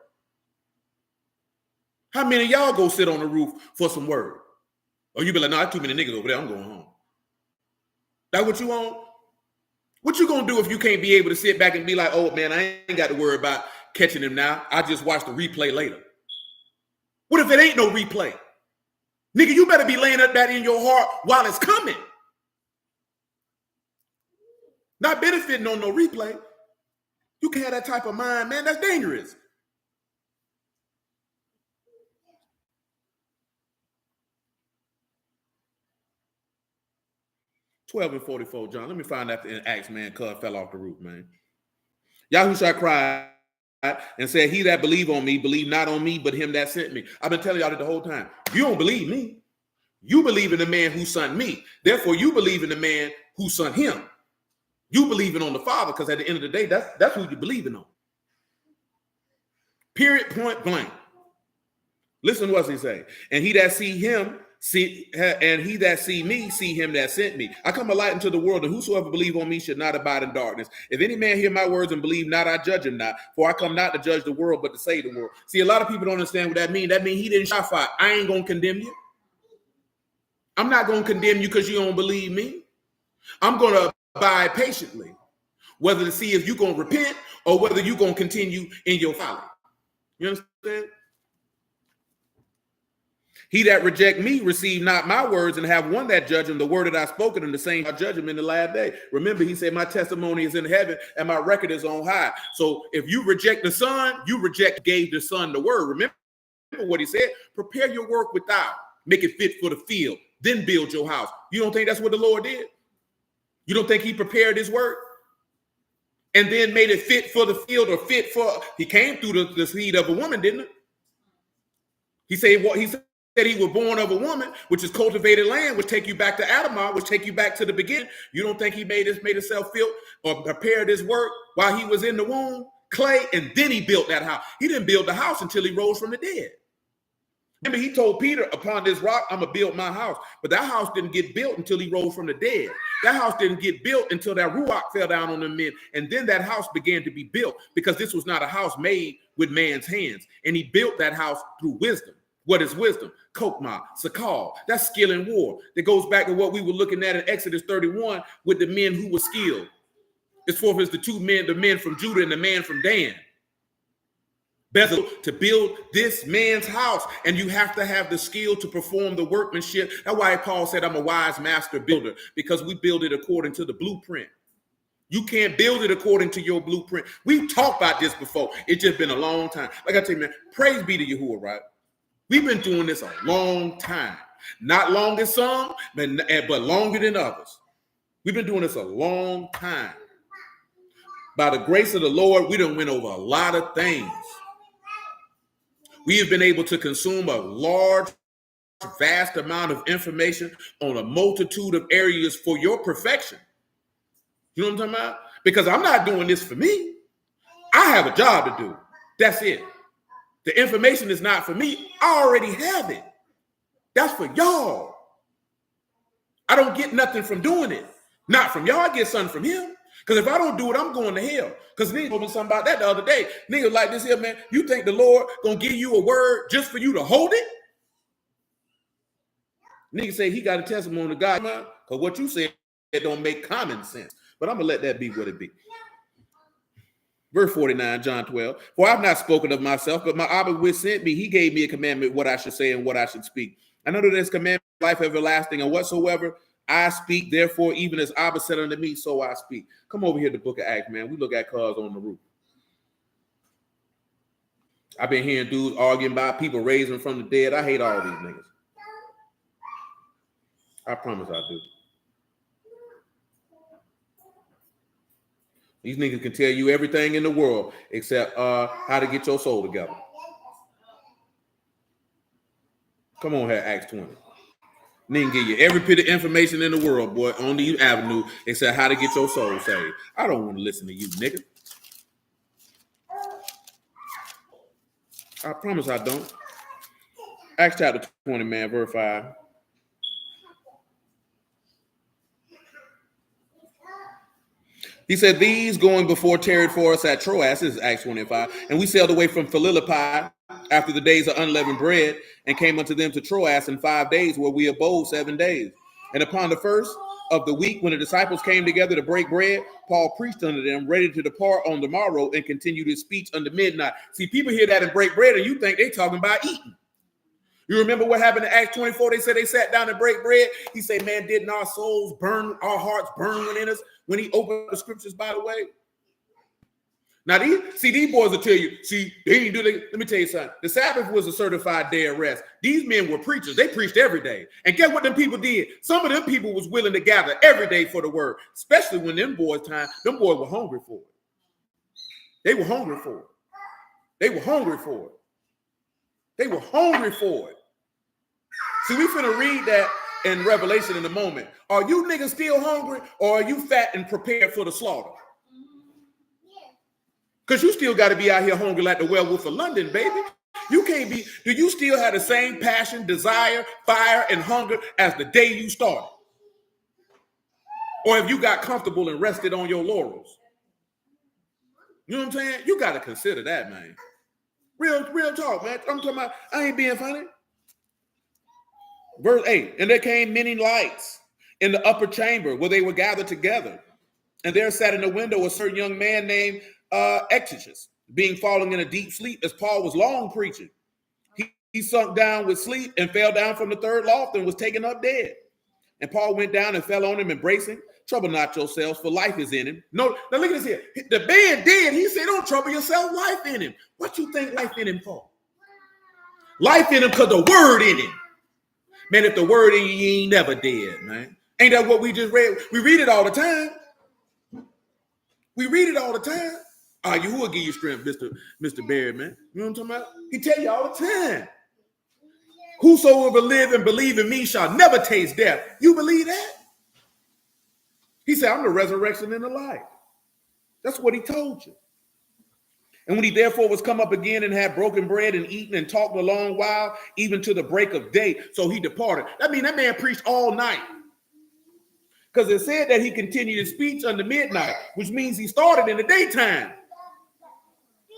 How many of y'all go sit on the roof for some word? Or you be like, no, too many niggas over there. I'm going home. That what you want? What you gonna do if you can't be able to sit back and be like, oh man, I ain't got to worry about catching him now. I just watch the replay later. What if it ain't no replay? Nigga, you better be laying up that in your heart while it's coming. Not benefiting on no replay. You can have that type of mind, man. That's dangerous. (12:44), John. Let me find out in Acts, man. Cuz fell off the roof, man. Yahushua cried and said, he that believe on me, believe not on me, but him that sent me. I've been telling y'all that the whole time. You don't believe me. You believe in the man who sent me. Therefore, you believe in the man who sent him. You believing on the Father, because at the end of the day, that's who you believing on. Period, point blank. Listen to what he say. And he that see him, and he that see me, see him that sent me. I come a light into the world, and whosoever believe on me should not abide in darkness. If any man hear my words and believe not, I judge him not. For I come not to judge the world, but to save the world. See, a lot of people don't understand what that means. That means he didn't shot fire. I ain't going to condemn you. I'm not going to condemn you because you don't believe me. I'm going to abide patiently, whether to see if you're going to repent or whether you're going to continue in your folly. You understand? He that reject me receive not my words, and have one that judge him. The word that I spoken in the same I judge him in the last day. Remember, he said, my testimony is in heaven and my record is on high. So if you reject the Son, you gave the Son the word. Remember what he said? Prepare your work without, make it fit for the field, then build your house. You don't think that's what the Lord did? You don't think he prepared his work and then made it fit for the field or fit for, he came through the seed of a woman, didn't it? He said he was born of a woman, which is cultivated land, which take you back to Adamah, which take you back to the beginning. You don't think he made himself feel or prepared his work while he was in the womb, clay, and then he built that house. He didn't build the house until he rose from the dead. Remember, he told Peter, upon this rock, I'm going to build my house. But that house didn't get built until he rose from the dead. That house didn't get built until that ruach fell down on the men. And then that house began to be built, because this was not a house made with man's hands. And he built that house through wisdom. What is wisdom? Kokmah, Sakal. That's skill in war. That goes back to what we were looking at in Exodus 31 with the men who were skilled. It's for the two men, the men from Judah and the man from Dan. To build this man's house, and you have to have the skill to perform the workmanship. That's why Paul said, I'm a wise master builder, because we build it according to the blueprint. You can't build it according to your blueprint. We've talked about this before. It's just been a long time. Like I tell you, man, praise be to Yahuwah, right? We've been doing this a long time. Not long as some, but longer than others. We've been doing this a long time. By the grace of the Lord, we done went over a lot of things. We have been able to consume a large, vast amount of information on a multitude of areas for your perfection. You know what I'm talking about? Because I'm not doing this for me. I have a job to do. That's it. The information is not for me. I already have it. That's for y'all. I don't get nothing from doing it. Not from y'all. I get something from him. Because if I don't do it, I'm going to hell. Because nigga told me something about that the other day. Nigga like this here, man. You think the Lord gonna give you a word just for you to hold it? Nigga say he got a testimony to God, man. Because what you said don't make common sense. But I'm going to let that be what it be. Verse 49, John 12. For I've not spoken of myself, but my Abba which sent me, he gave me a commandment what I should say and what I should speak. I know that this commandment life everlasting, and whatsoever I speak, therefore, even as Abba said unto me, so I speak. Come over here to the book of Acts, man. We look at cars on the roof. I've been hearing dudes arguing about people raising from the dead. I hate all these niggas. I promise I do. These niggas can tell you everything in the world except how to get your soul together. Come on here, Acts 20. Nigga give you every bit of information in the world, boy, on the avenue except how to get your soul saved. I don't want to listen to you, nigga. I promise I don't. Acts chapter 20, man, verse 5. He said, these going before tarried for us at Troas, this is Acts 25, and we sailed away from Philippi after the days of unleavened bread, and came unto them to Troas in 5 days, where we abode 7 days. And upon the first of the week, when the disciples came together to break bread, Paul preached unto them, ready to depart on the morrow, and continued his speech unto midnight. See, people hear that and break bread, and you think they talking about eating. You remember what happened in Acts 24? They said they sat down and break bread. He said, man, didn't our souls burn, our hearts burn within us when he opened the scriptures, by the way? Now, these boys will tell you, see, they didn't do that. Let me tell you something. The Sabbath was a certified day of rest. These men were preachers. They preached every day. And guess what them people did? Some of them people was willing to gather every day for the word, especially when them boys were hungry for it. They were hungry for it. They were hungry for it. They were hungry for it. See, we finna read that in Revelation in a moment. Are you niggas still hungry, or are you fat and prepared for the slaughter? Because you still got to be out here hungry like the werewolf of London, baby. You can't be. Do you still have the same passion, desire, fire, and hunger as the day you started? Or have you got comfortable and rested on your laurels? You know what I'm saying? You got to consider that, man. Real talk, man. I'm talking about, I ain't being funny. Verse 8, and there came many lights in the upper chamber where they were gathered together. And there sat in the window a certain young man named Eutychus, being fallen in a deep sleep as Paul was long preaching. He sunk down with sleep and fell down from the third loft and was taken up dead. And Paul went down and fell on him, embracing. Trouble not yourselves, for life is in him. No, now look at this here. The man dead. He said, don't trouble yourself, life in him. What you think life in him for? Life in him because the word in him. Man, if the word in you ain't never dead, man. Ain't that what we just read? We read it all the time. We read it all the time. You will give you strength, Mr. Barry, man. You know what I'm talking about? He tell you all the time. Whosoever live and believe in me shall never taste death. You believe that? He said, I'm the resurrection and the life. That's what he told you. And when he therefore was come up again and had broken bread and eaten and talked a long while, even to the break of day, so he departed. That means that man preached all night. Because it said that he continued his speech unto midnight, which means he started in the daytime.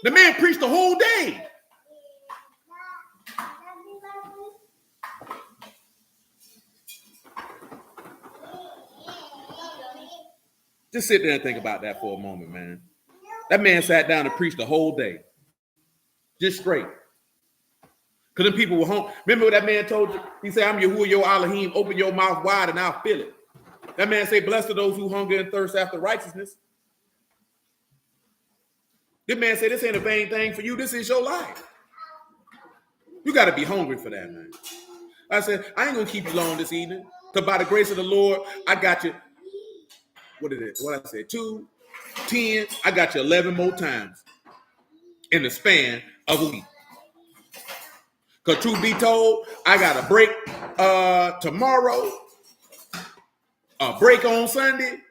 The man preached the whole day. Just sit there and think about that for a moment, man. That man sat down and preached the whole day. Just straight. Because them people were home. Remember what that man told you? He said, I'm Yahuwah, your Elohim. Open your mouth wide and I'll fill it. That man said, blessed are those who hunger and thirst after righteousness. This man said, this ain't a vain thing for you. This is your life. You got to be hungry for that, man. I said, I ain't going to keep you long this evening. Because by the grace of the Lord, I got you. What is it? What I said? 2, 10. I got you 11 more times in the span of a week. Because truth be told, I got a break tomorrow, a break on Sunday,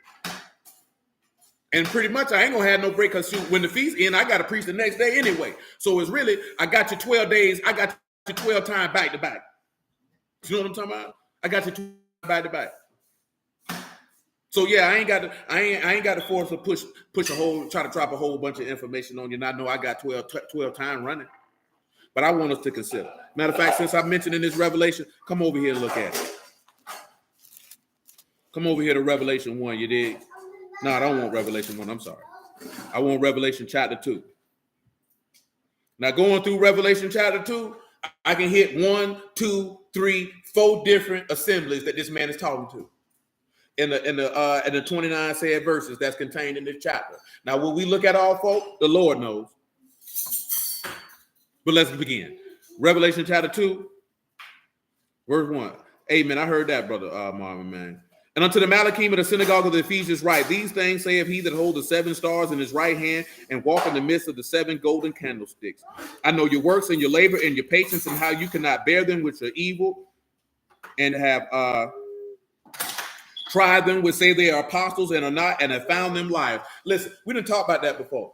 and pretty much I ain't going to have no break because when the feast end, I got to preach the next day anyway. So it's really, I got you 12 days. I got you 12 times back to back. You know what I'm talking about? I got you 12 back to back. So yeah, I ain't got to force or push try to drop a whole bunch of information on you. And I know I got 12 times running. But I want us to consider. Matter of fact, since I mentioned in this Revelation, come over here and look at it. Come over here to Revelation 1, you dig? No, I don't want Revelation 1, I'm sorry. I want Revelation chapter 2. Now going through Revelation chapter 2, I can hit 1, 2, 3, 4 different assemblies that this man is talking to. In the 29 said verses that's contained in this chapter. Now, will we look at all 4? The Lord knows. But let's begin. Revelation chapter 2, verse 1. Amen. I heard that, brother Marvin, man. And unto the Malachim of the synagogue of the Ephesians write, these things saith he that holds the 7 stars in his right hand and walk in the midst of the 7 golden candlesticks. I know your works and your labor and your patience and how you cannot bear them which are evil, and have tried them which say they are apostles and are not, and have found them liars. Listen, we didn't talk about that before.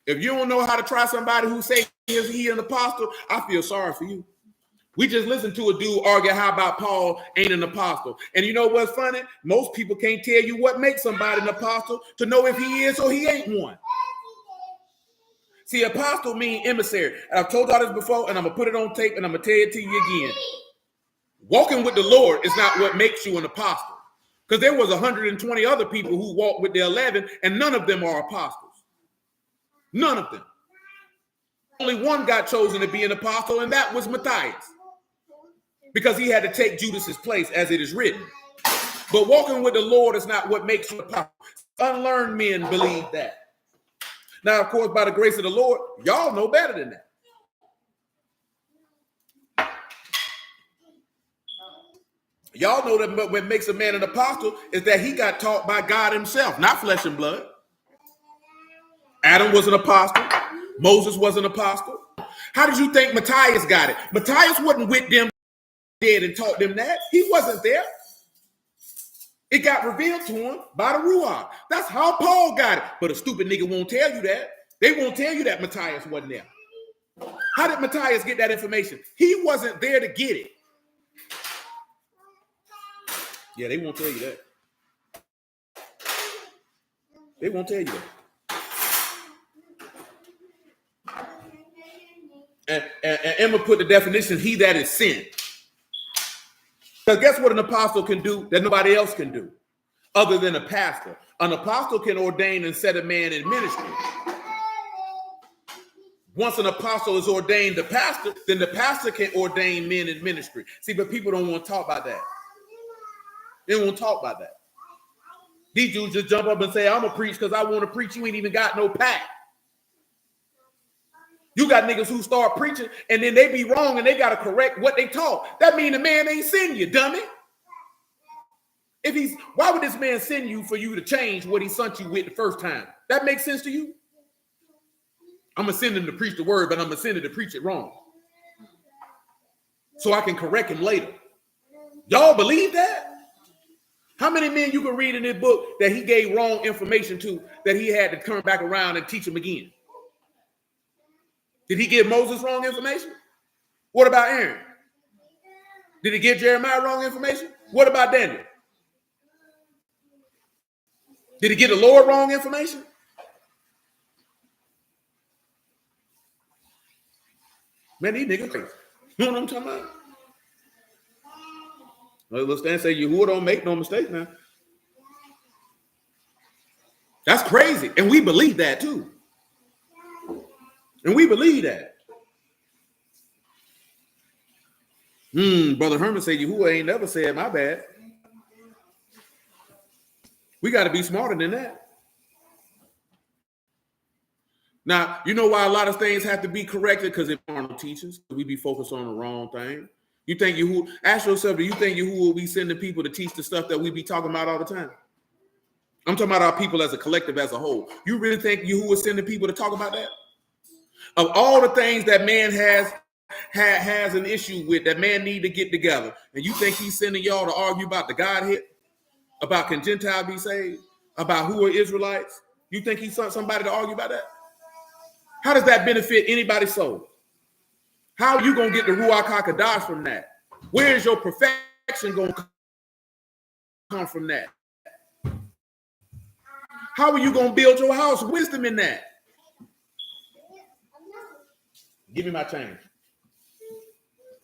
If you don't know how to try somebody who say he an apostle, I feel sorry for you. We just listened to a dude argue how about Paul ain't an apostle. And you know what's funny? Most people can't tell you what makes somebody an apostle to know if he is or he ain't one. See, apostle means emissary. And I've told y'all this before, and I'm going to put it on tape, and I'm going to tell it to you again. Walking with the Lord is not what makes you an apostle. Because there was 120 other people who walked with the 11, and none of them are apostles. None of them. Only one got chosen to be an apostle, and that was Matthias. Because he had to take Judas's place, as it is written. But walking with the Lord is not what makes you an apostle. Unlearned men believe that. Now, of course, by the grace of the Lord, y'all know better than that. Y'all know that what makes a man an apostle is that he got taught by God himself, not flesh and blood. Adam was an apostle. Moses was an apostle. How did you think Matthias got it? Matthias wasn't with them dead and taught them that. He wasn't there. It got revealed to him by the Ruach. That's how Paul got it. But a stupid nigga won't tell you that. They won't tell you that Matthias wasn't there. How did Matthias get that information? He wasn't there to get it. Yeah, they won't tell you that. They won't tell you that. And Emma put the definition, he that is sent. Because guess what an apostle can do that nobody else can do other than a pastor? An apostle can ordain and set a man in ministry. Once an apostle is ordained the pastor, then the pastor can ordain men in ministry. See, but people don't want to talk about that. They don't want to talk about that. These dudes just jump up and say, I'm going to preach because I want to preach. You ain't even got no pack. You got niggas who start preaching and then they be wrong and they got to correct what they taught. That mean the man ain't sending you, dummy. Why would this man send you for you to change what he sent you with the first time? That makes sense to you? I'm going to send him to preach the word, but I'm going to send him to preach it wrong. So I can correct him later. Y'all believe that? How many men you can read in this book that he gave wrong information to that he had to turn back around and teach him again? Did he give Moses wrong information? What about Aaron? Did he give Jeremiah wrong information? What about Daniel? Did he give the Lord wrong information? Man, these niggas crazy. You know what I'm talking about? Let's stand and say, Yahuwah don't make no mistake now. That's crazy. And we believe that too. And we believe that. Brother Herman said, Yahuwah ain't never said my bad. We got to be smarter than that. Now, you know why a lot of things have to be corrected? Because if Arnold teaches, we be focused on the wrong thing. You think Yahuwah, ask yourself, do you think Yahuwah will be sending people to teach the stuff that we be talking about all the time? I'm talking about our people as a collective, as a whole. You really think Yahuwah is sending people to talk about that? Of all the things that man has an issue with, that man need to get together, and you think he's sending y'all to argue about the Godhead, about can Gentiles be saved, about who are Israelites? You think he sent somebody to argue about that? How does that benefit anybody's soul? How are you going to get the Ruach HaKodesh from that? Where is your perfection going to come from that? How are you going to build your house? Wisdom in that. Give me my change.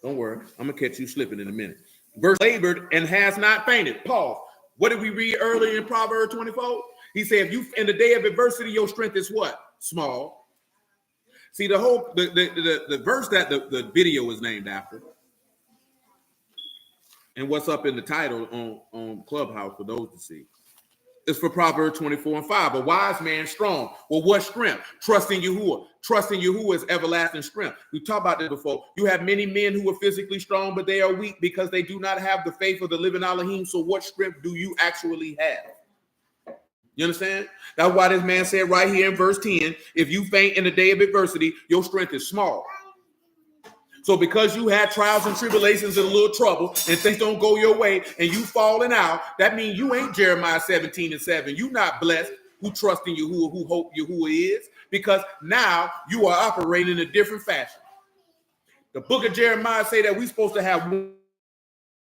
Don't worry. I'm going to catch you slipping in a minute. Verse labored and has not fainted. Pause. What did we read earlier in Proverbs 24? He said, if you in the day of adversity, your strength is what? Small. See, the whole the verse that the video is named after, and what's up in the title on Clubhouse for those to see, is for Proverbs 24:5. A wise man strong. Well, what strength? Trust in Yahuwah. Trust in Yahuwah is everlasting strength. We talked about this before. You have many men who are physically strong, but they are weak because they do not have the faith of the living Elohim. So what strength do you actually have? You understand? That's why this man said right here in verse 10, if you faint in the day of adversity, your strength is small. So because you had trials and tribulations and a little trouble and things don't go your way and you falling out, that means you ain't Jeremiah 17:7. You not blessed who trust in Yahuwah, who hope Yahuwah is, because now you are operating in a different fashion. The book of Jeremiah say that we're supposed to have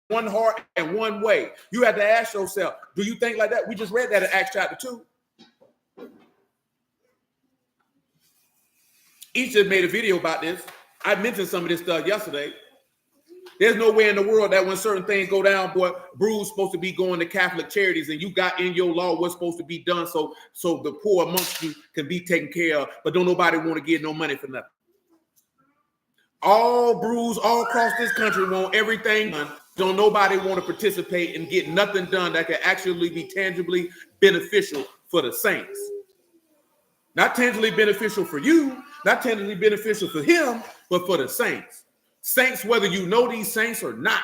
one heart and one way. You have to ask yourself, do you think like that? We just read that in Acts chapter 2. Each just made a video about this. I mentioned some of this stuff yesterday. There's no way in the world that when certain things go down, boy, Bruce supposed to be going to Catholic charities and you got in your law what's supposed to be done so the poor amongst you can be taken care of, but don't nobody want to give no money for nothing. All Bruce all across this country want everything done. Don't nobody want to participate and get nothing done that can actually be tangibly beneficial for the saints. Not tangibly beneficial for you, not tangibly beneficial for him, but for the saints. Saints, whether you know these saints or not.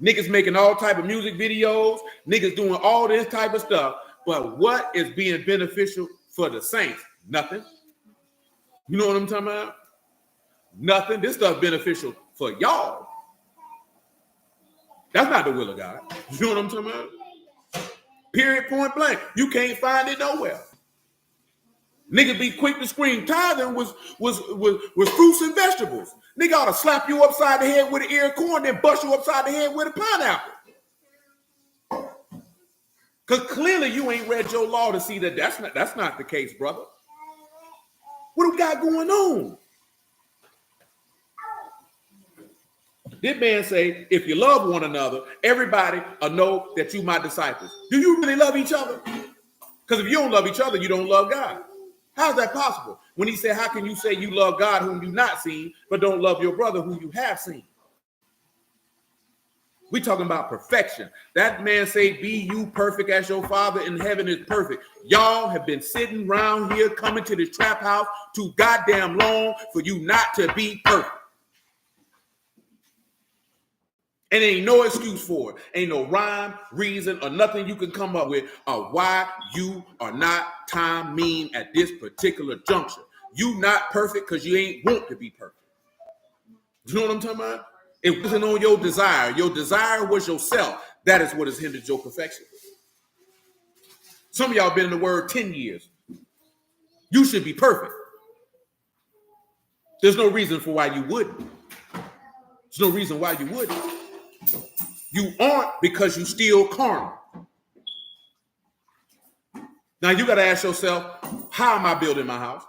Niggas making all type of music videos, niggas doing all this type of stuff. But what is being beneficial for the saints? Nothing. You know what I'm talking about? Nothing. This stuff beneficial for y'all. That's not the will of God. You know what I'm talking about? Period, point blank. You can't find it nowhere. Niggas be quick to scream. Tithing was fruits and vegetables. Nigga ought to slap you upside the head with an ear of corn, then bust you upside the head with a pineapple. Because clearly you ain't read your law to see that that's not the case, brother. What do we got going on? This man say, if you love one another, everybody will know that you my disciples. Do you really love each other? Because if you don't love each other, you don't love God. How is that possible? When he said, how can you say you love God whom you not seen, but don't love your brother who you have seen? We talking about perfection. That man say, be you perfect as your Father in heaven is perfect. Y'all have been sitting around here coming to this trap house too goddamn long for you not to be perfect. And ain't no excuse for it. Ain't no rhyme, reason, or nothing you can come up with of why you are not time mean at this particular juncture. You not perfect because you ain't want to be perfect. You know what I'm talking about? It wasn't on your desire. Your desire was yourself. That is what has hindered your perfection. Some of y'all been in the word 10 years. You should be perfect. There's no reason for why you wouldn't. There's no reason why you wouldn't. You aren't because you still carnal. Now you got to ask yourself, how am I building my house?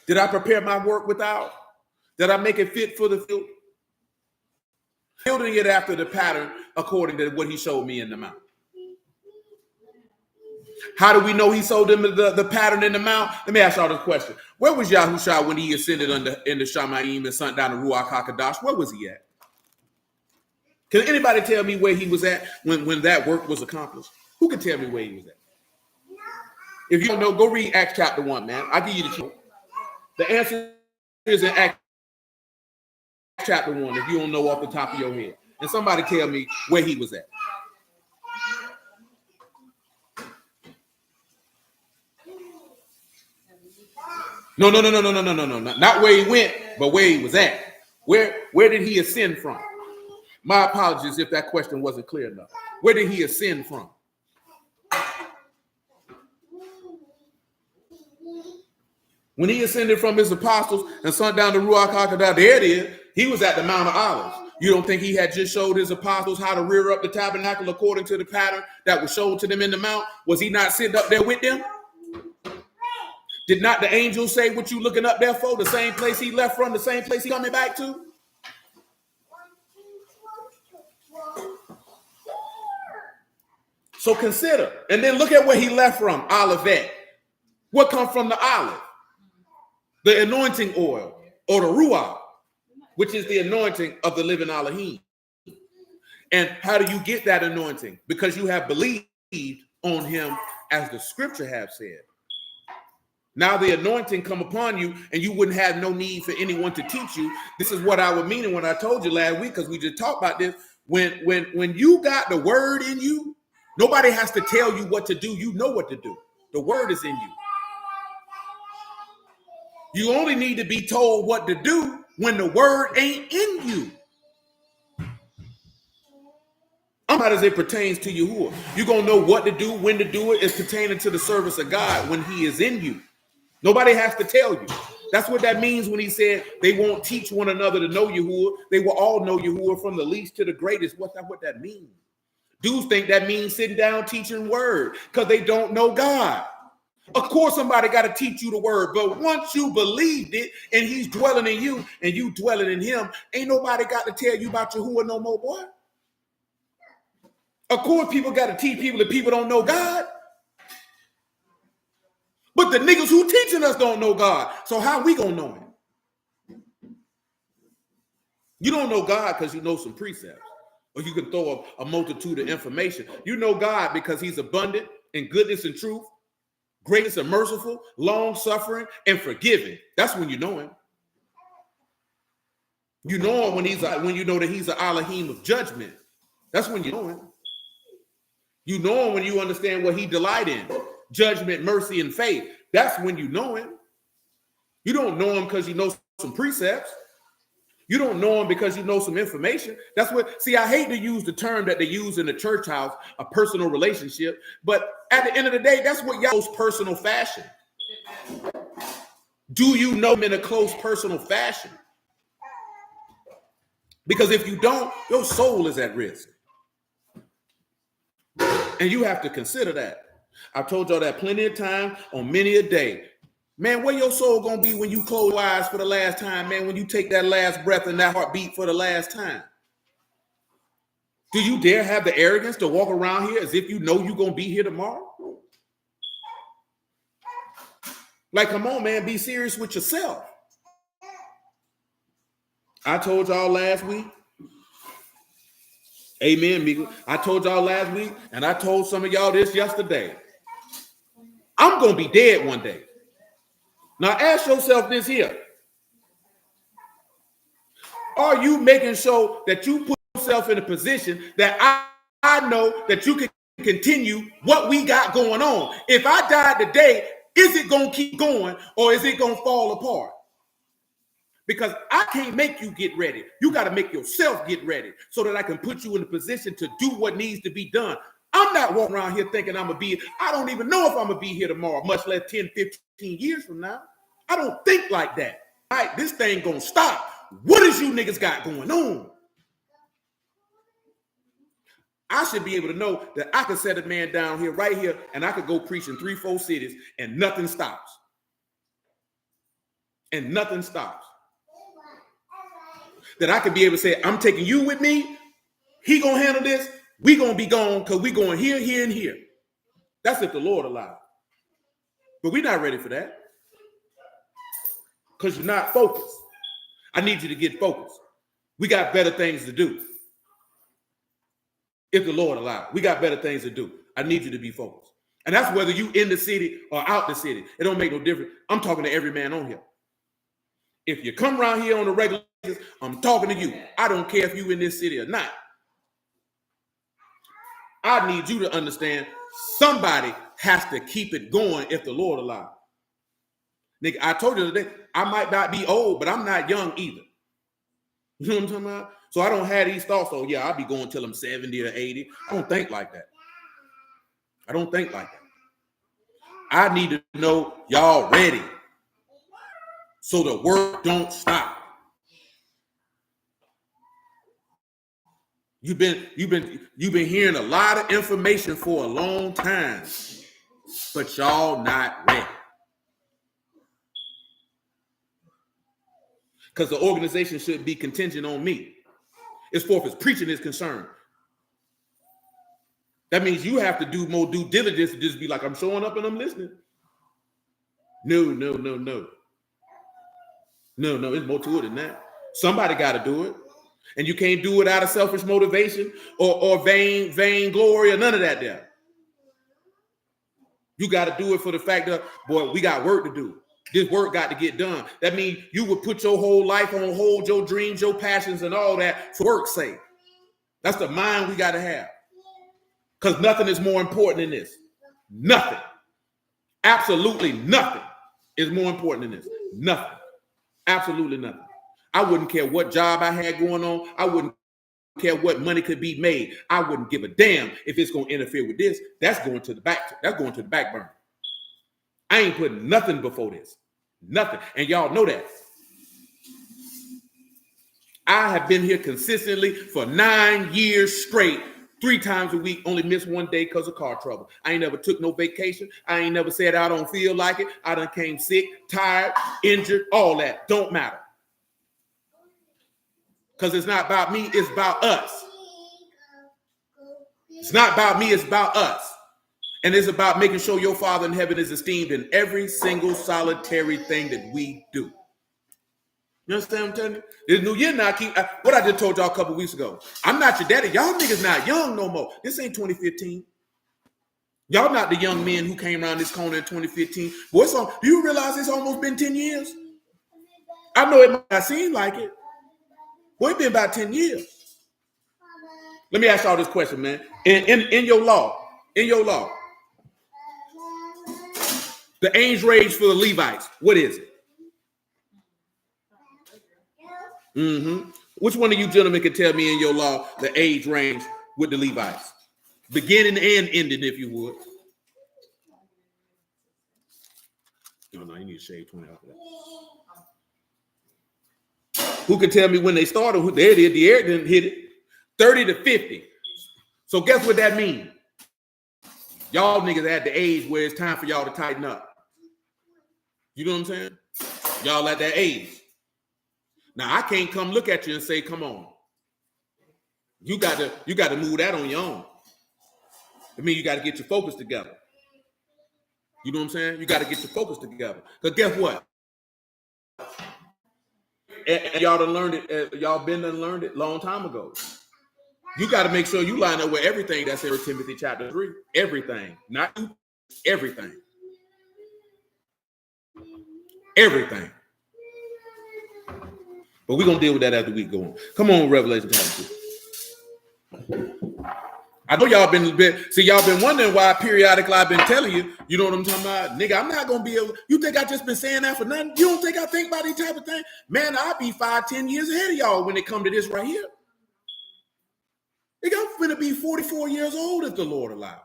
Did I prepare my work without? Did I make it fit for the field? Building it after the pattern according to what he showed me in the mount. How do we know he showed them the pattern in the mount? Let me ask y'all this question. Where was Yahushua when he ascended into Shamayim and sent down the Ruach HaKodesh? Where was he at? Can anybody tell me where he was at when that work was accomplished? Who can tell me where he was at? If you don't know, go read Acts chapter 1, man. I'll give you the truth. The answer is in Acts chapter 1, if you don't know off the top of your head. And somebody tell me where he was at. No. Not where he went, but where he was at. Where did he ascend from? My apologies if that question wasn't clear enough. Where did he ascend from? When he ascended from his apostles and sent down the Ruach HaKodesh, there it is. He was at the Mount of Olives. You don't think he had just showed his apostles how to rear up the tabernacle according to the pattern that was shown to them in the mount? Was he not sitting up there with them? Did not the angel say, what you looking up there for? The same place he left from, the same place he coming back to? So consider, and then look at where he left from, Olivet. What comes from the olive? The anointing oil, or the Ruach, which is the anointing of the living Elohim. And how do you get that anointing? Because you have believed on him as the scripture have said. Now the anointing come upon you and you wouldn't have no need for anyone to teach you. This is what I was meaning when I told you last week, because we just talked about this. When you got the word in you, nobody has to tell you what to do. You know what to do. The word is in you. You only need to be told what to do when the word ain't in you. Not as it pertains to Yahuwah. You're going to know what to do, when to do it. It's pertaining to the service of God when he is in you. Nobody has to tell you. That's what that means when he said they won't teach one another to know Yahuwah. They will all know Yahuwah from the least to the greatest. What's that? What that means? Dudes think that means sitting down teaching word because they don't know God. Of course, somebody got to teach you the word, but once you believed it and he's dwelling in you and you dwelling in him, ain't nobody got to tell you about Yahuwah no more, boy. Of course, people got to teach people that people don't know God. But the niggas who teaching us don't know God. So how we gonna know him? You don't know God because you know some precepts. Or you can throw a multitude of information. You know God because he's abundant in goodness and truth, gracious and merciful, long-suffering, and forgiving. That's when you know him. You know him when you know that he's an Elohim of judgment. That's when you know him. You know him when you understand what he delight in. Judgment, mercy, and faith. That's when you know him. You don't know him because you know some precepts. You don't know him because you know some information. That's what, see, I hate to use the term that they use in the church house, a personal relationship, but at the end of the day, that's what y'all's personal fashion. Do you know him in a close personal fashion? Because if you don't, your soul is at risk. And you have to consider that. I've told y'all that plenty of times on many a day. Man, where your soul gonna be when you close your eyes for the last time, man, when you take that last breath and that heartbeat for the last time? Do you dare have the arrogance to walk around here as if you know you're gonna be here tomorrow? Like, come on, man, be serious with yourself. I told y'all last week. Amen, Miguel. I told y'all last week, and I told some of y'all this yesterday. I'm going to be dead one day. Now ask yourself this here. Are you making sure that you put yourself in a position that I know that you can continue what we got going on? If I died today, is it going to keep going or is it going to fall apart? Because I can't make you get ready. You got to make yourself get ready so that I can put you in a position to do what needs to be done. I'm not walking around here thinking I'm going to be, I don't even know if I'm going to be here tomorrow, much less 10, 15 years from now. I don't think like that. All right, this thing going to stop. What is you niggas got going on? I should be able to know that I can set a man down here, right here, and I could go preach in 3-4 cities and nothing stops. And nothing stops. That I could be able to say, I'm taking you with me. He gonna handle this. We gonna be gone because we going here, here, and here. That's if the Lord allows. But we're not ready for that. Because you're not focused. I need you to get focused. We got better things to do. If the Lord allows. We got better things to do. I need you to be focused. And that's whether you in the city or out the city. It don't make no difference. I'm talking to every man on here. If you come around here on a regular basis, I'm talking to you. I don't care if you in this city or not. I need you to understand somebody has to keep it going if the Lord allows. Nigga, I told you today, I might not be old, but I'm not young either. You know what I'm talking about? So I don't have these thoughts, oh yeah, I'll be going till I'm 70 or 80. I don't think like that. I don't think like that. I need to know y'all ready so the work don't stop. You've been hearing a lot of information for a long time, but y'all not ready. Because the organization should be contingent on me. As far as preaching is concerned. That means you have to do more due diligence to just be like, I'm showing up and I'm listening. No. No, there's more to it than that. Somebody got to do it. And you can't do it out of selfish motivation or vain glory or none of that there. You got to do it for the fact that, boy, we got work to do. This work got to get done. That means you would put your whole life on hold, your dreams, your passions, and all that for work's sake. That's the mind we got to have. Because nothing is more important than this. Nothing. Absolutely nothing is more important than this. Nothing. Absolutely nothing. I wouldn't care what job I had going on. I wouldn't care what money could be made. I wouldn't give a damn if it's going to interfere with this. That's going to the back. That's going to the back burner. I ain't putting nothing before this. Nothing. And y'all know that. I have been here consistently for 9 years straight, 3 times a week, only missed one day because of car trouble. I ain't never took no vacation. I ain't never said I don't feel like it. I done came sick, tired, injured, all that. Don't matter. Because it's not about me, it's about us. It's not about me, it's about us. And it's about making sure your Father in heaven is esteemed in every single solitary thing that we do. You understand what I'm telling you? This new year now, what I just told y'all a couple weeks ago. I'm not your daddy. Y'all niggas not young no more. This ain't 2015. Y'all not the young men who came around this corner in 2015. Boy, do you realize it's almost been 10 years? I know it might not seem like it. Boy, it's been about 10 years. Let me ask y'all this question, man. In your law, the age range for the Levites, what is it? Mm-hmm. Which one of you gentlemen can tell me in your law the age range with the Levites? Beginning and ending, if you would. No, you need to shave 20 off of that. Who can tell me when they started? There it is. The air didn't hit it. 30 to 50. So guess what that means? Y'all niggas at the age where it's time for y'all to tighten up. You know what I'm saying? Y'all at that age. Now I can't come look at you and say, come on. You got to move that on your own. I mean, you got to get your focus together. You know what I'm saying? You got to get your focus together. Because guess what? And y'all done learned it. Y'all been done learned it a long time ago. You got to make sure you line up with everything that's in 1 Timothy chapter 3. Everything. Not everything. Everything. But we're going to deal with that as the week go on. Come on, Revelation chapter 2. I know y'all been wondering why periodically I've been telling you, you know what I'm talking about? Nigga, I'm not going to be able, you think I just been saying that for nothing? You don't think I think about these type of things? Man, I'll be 5-10 years ahead of y'all when it come to this right here. Nigga, I'm finna be 44 years old if the Lord allow.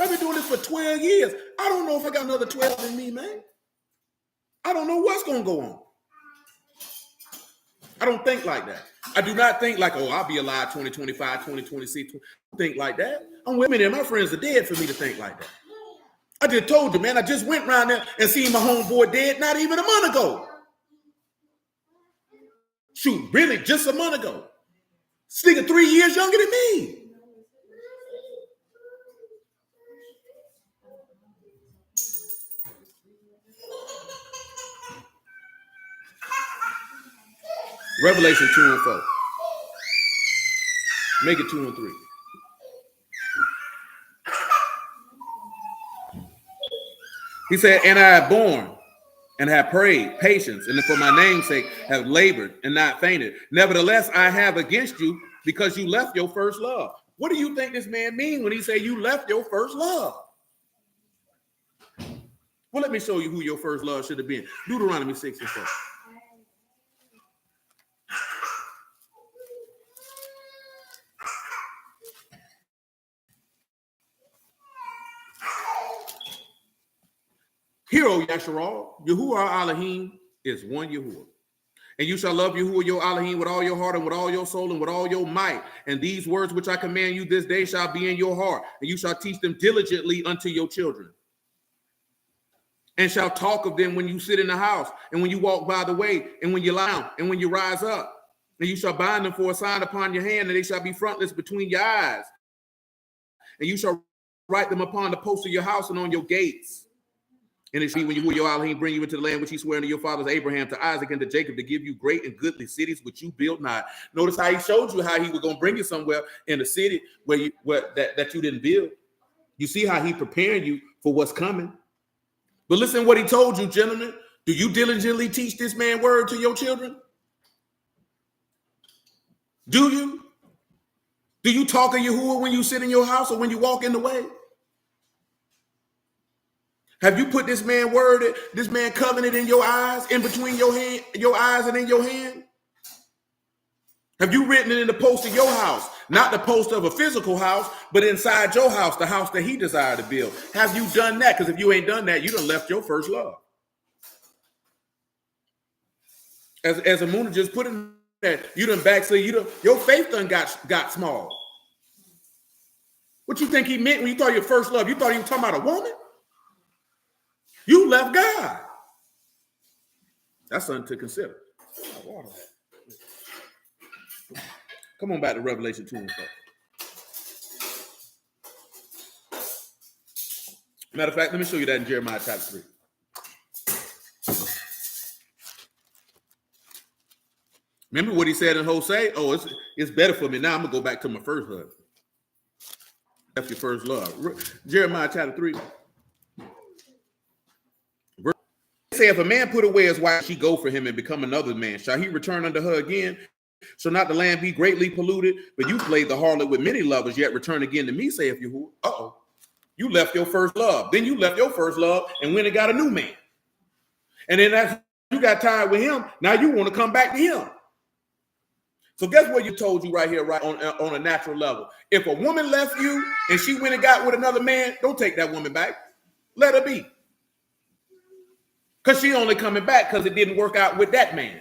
I've been doing this for 12 years. I don't know if I got another 12 in me, man. I don't know what's going to go on. I don't think like that. I do not think like, oh, I'll be alive 2025, 2026. I don't think like that. I'm with me there. My friends are dead for me to think like that. I just told you, man, I just went around there and seen my homeboy dead not even a month ago. Shoot, really, just a month ago. This nigga 3 years younger than me. Revelation 2 and 4. Make it 2 and 3. He said, and I have borne and have prayed patience, and for my name's sake have labored and not fainted. Nevertheless, I have against you because you left your first love. What do you think this man mean when he say you left your first love? Well, let me show you who your first love should have been. Deuteronomy 6 and 4. Hear, O Yasharal, Yahuwah Elohim is one Yahuwah. And you shall love Yahuwah your Elohim with all your heart and with all your soul and with all your might. And these words which I command you this day shall be in your heart, and you shall teach them diligently unto your children. And shall talk of them when you sit in the house, and when you walk by the way, and when you lie down, and when you rise up. And you shall bind them for a sign upon your hand, and they shall be frontlets between your eyes. And you shall write them upon the posts of your house and on your gates. And it shall be when Yahuwah your Elohim bring you into the land which he swore unto your fathers Abraham, to Isaac, and to Jacob, to give you great and goodly cities which you built not. Notice how he showed you how he was going to bring you somewhere in the city where you that you didn't build. You see how he preparing you for what's coming. But listen what he told you, gentlemen. Do you diligently teach this man word to your children? Do you? Do you talk of Yahuwah when you sit in your house or when you walk in the way? Have you put this man word, this man covenant in your eyes, in between your eyes and in your hand? Have you written it in the post of your house? Not the post of a physical house, but inside your house, the house that he desired to build. Have you done that? Because if you ain't done that, you done left your first love. As Amuna just put in that, you done backslid, your faith done got small. What you think he meant when you thought your first love? You thought he was talking about a woman? You left God. That's something to consider. Come on back to Revelation 2 and 4. Matter of fact, let me show you that in Jeremiah chapter 3. Remember what he said in Hosea? Oh, it's better for me now. I'm going to go back to my first husband. That's your first love. Jeremiah chapter 3. Say, if a man put away his wife, she go for him and become another man. Shall he return unto her again? Shall not the land be greatly polluted? But you played the harlot with many lovers, yet return again to me, saith Yahuwah. Uh-oh. You left your first love. Then you left your first love and went and got a new man. And then after you got tired with him, now you want to come back to him. So guess what you told you right here, right on a natural level. If a woman left you and she went and got with another man, don't take that woman back. Let her be. Because she only coming back because it didn't work out with that man.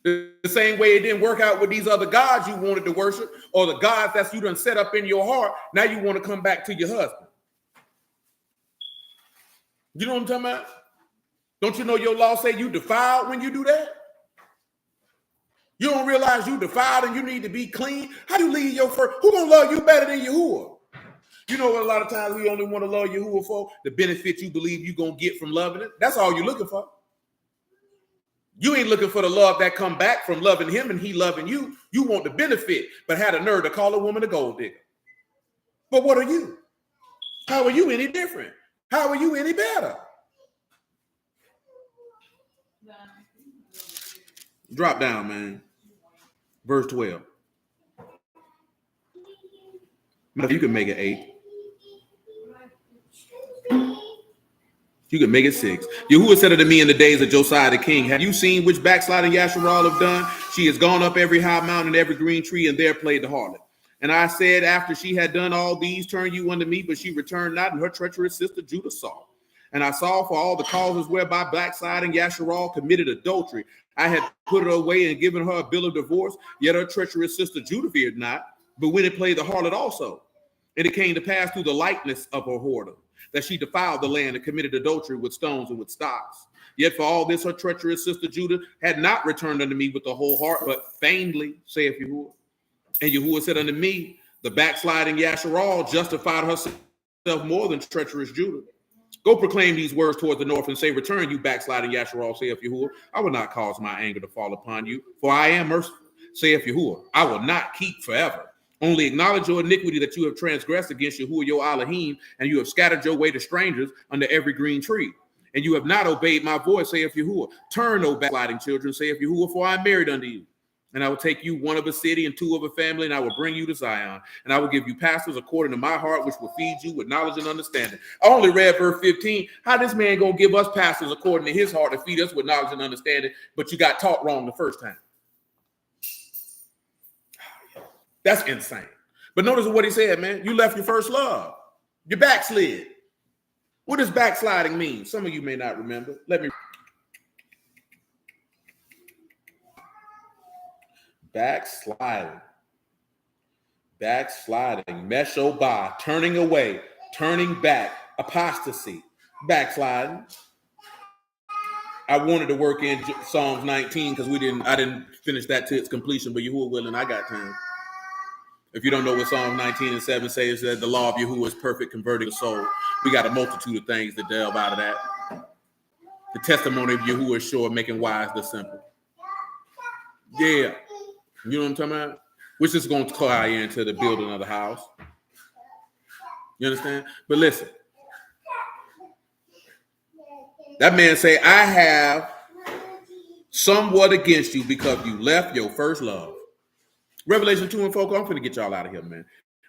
The same way it didn't work out with these other gods you wanted to worship, or the gods that you done set up in your heart. Now you want to come back to your husband. You know what I'm talking about? Don't you know your law say you defiled when you do that? You don't realize you defiled and you need to be clean? How do you leave your first? Who gonna love you better than Yahuwah? You know what a lot of times we only want to love Yahuwah for? The benefit you believe you're going to get from loving it. That's all you're looking for. You ain't looking for the love that come back from loving him and he loving you. You want the benefit, but had a nerve to call a woman a gold digger. But what are you? How are you any different? How are you any better? Drop down, man. Verse 12. You can make it 8. You can make it 6. Yahuwah said unto me in the days of Josiah the king, have you seen which backsliding Yasharal have done? She has gone up every high mountain and every green tree, and there played the harlot. And I said, after she had done all these, turn you unto me, but she returned not, and her treacherous sister Judah saw. And I saw for all the causes whereby backsliding Yasharal committed adultery, I had put her away and given her a bill of divorce, yet her treacherous sister Judah feared not, but when it played the harlot also. And it came to pass through the likeness of her whoredom, that she defiled the land and committed adultery with stones and with stocks. Yet for all this, her treacherous sister Judah had not returned unto me with the whole heart, but feignedly, saith Yahuwah. And Yahuwah said unto me, the backsliding Yasharal justified herself more than treacherous Judah. Go proclaim these words toward the north and say, return, you backsliding Yasharal, saith Yahuwah. I will not cause my anger to fall upon you, for I am merciful, saith Yahuwah. I will not keep forever. Only acknowledge your iniquity that you have transgressed against Yahuwah your Elohim, and you have scattered your way to strangers under every green tree. and you have not obeyed my voice, saith Yahuwah. Turn, O backsliding children, saith Yahuwah, for I am married unto you. And I will take you one of a city and two of a family, and I will bring you to Zion. And I will give you pastors according to my heart, which will feed you with knowledge and understanding. I only read verse 15. How this man gonna give us pastors according to his heart to feed us with knowledge and understanding, but you got taught wrong the first time? That's insane. But notice what he said, man. You left your first love. You backslid. What does backsliding mean? Some of you may not remember. Let me. Backsliding. Meshobah, turning away, turning back, apostasy, backsliding. I wanted to work in Psalms 19 because I didn't finish that to its completion, but Yahuwah willing, I got time. If you don't know what Psalms 19 and 7 says, that the law of Yahuwah is perfect, converting the soul. We got a multitude of things to delve out of that. The testimony of Yahuwah is sure, making wise the simple. Yeah. You know what I'm talking about? Which is going to tie into the building of the house. You understand? But listen. That man say, I have somewhat against you because you left your first love. Revelation 2 and 4. I'm going to get y'all out of here, man.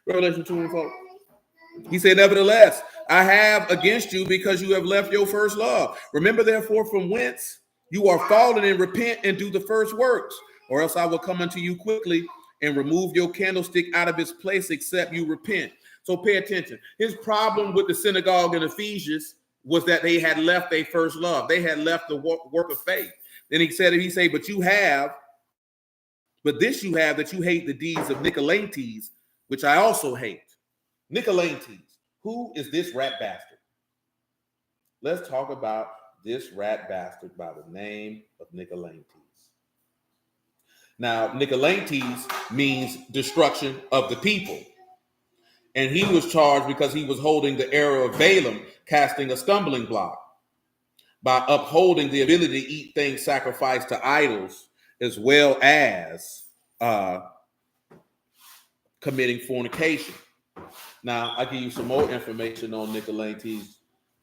Revelation 2 and 4. He said, nevertheless, I have against you because you have left your first love. Remember, therefore, from whence you are fallen, and repent and do the first works, or else I will come unto you quickly and remove your candlestick out of its place, except you repent. So pay attention. His problem with the synagogue in Ephesians was that they had left their first love. They had left the work of faith. Then he said, but this you have, that you hate the deeds of Nicolaitans, which I also hate. Nicolaitans. Who is this rat bastard? Let's talk about this rat bastard by the name of Nicolaitans. Now, Nicolaitans means destruction of the people. And he was charged because he was holding the error of Balaam, casting a stumbling block by upholding the ability to eat things sacrificed to idols, as well as committing fornication. Now, I give you some more information on Nicolaitans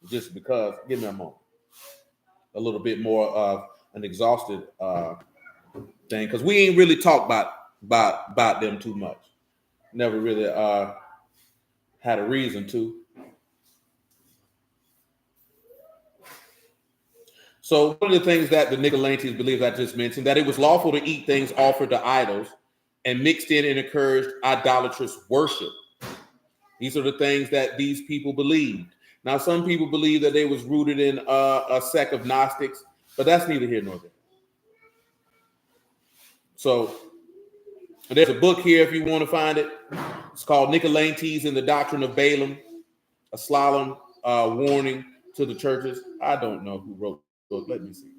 just because. Give me a moment. A little bit more of an exhausted thing, because we ain't really talked about them too much. Never really had a reason to. So one of the things that the Nicolaitans believed, I just mentioned, that it was lawful to eat things offered to idols and mixed in and encouraged idolatrous worship. These are the things that these people believed. Now, some people believe that they was rooted in a sect of Gnostics, but that's neither here nor there. So there's a book here if you want to find it. It's called Nicolaitans and the Doctrine of Balaam, a solemn warning to the churches. I don't know who wrote the book. Let me see.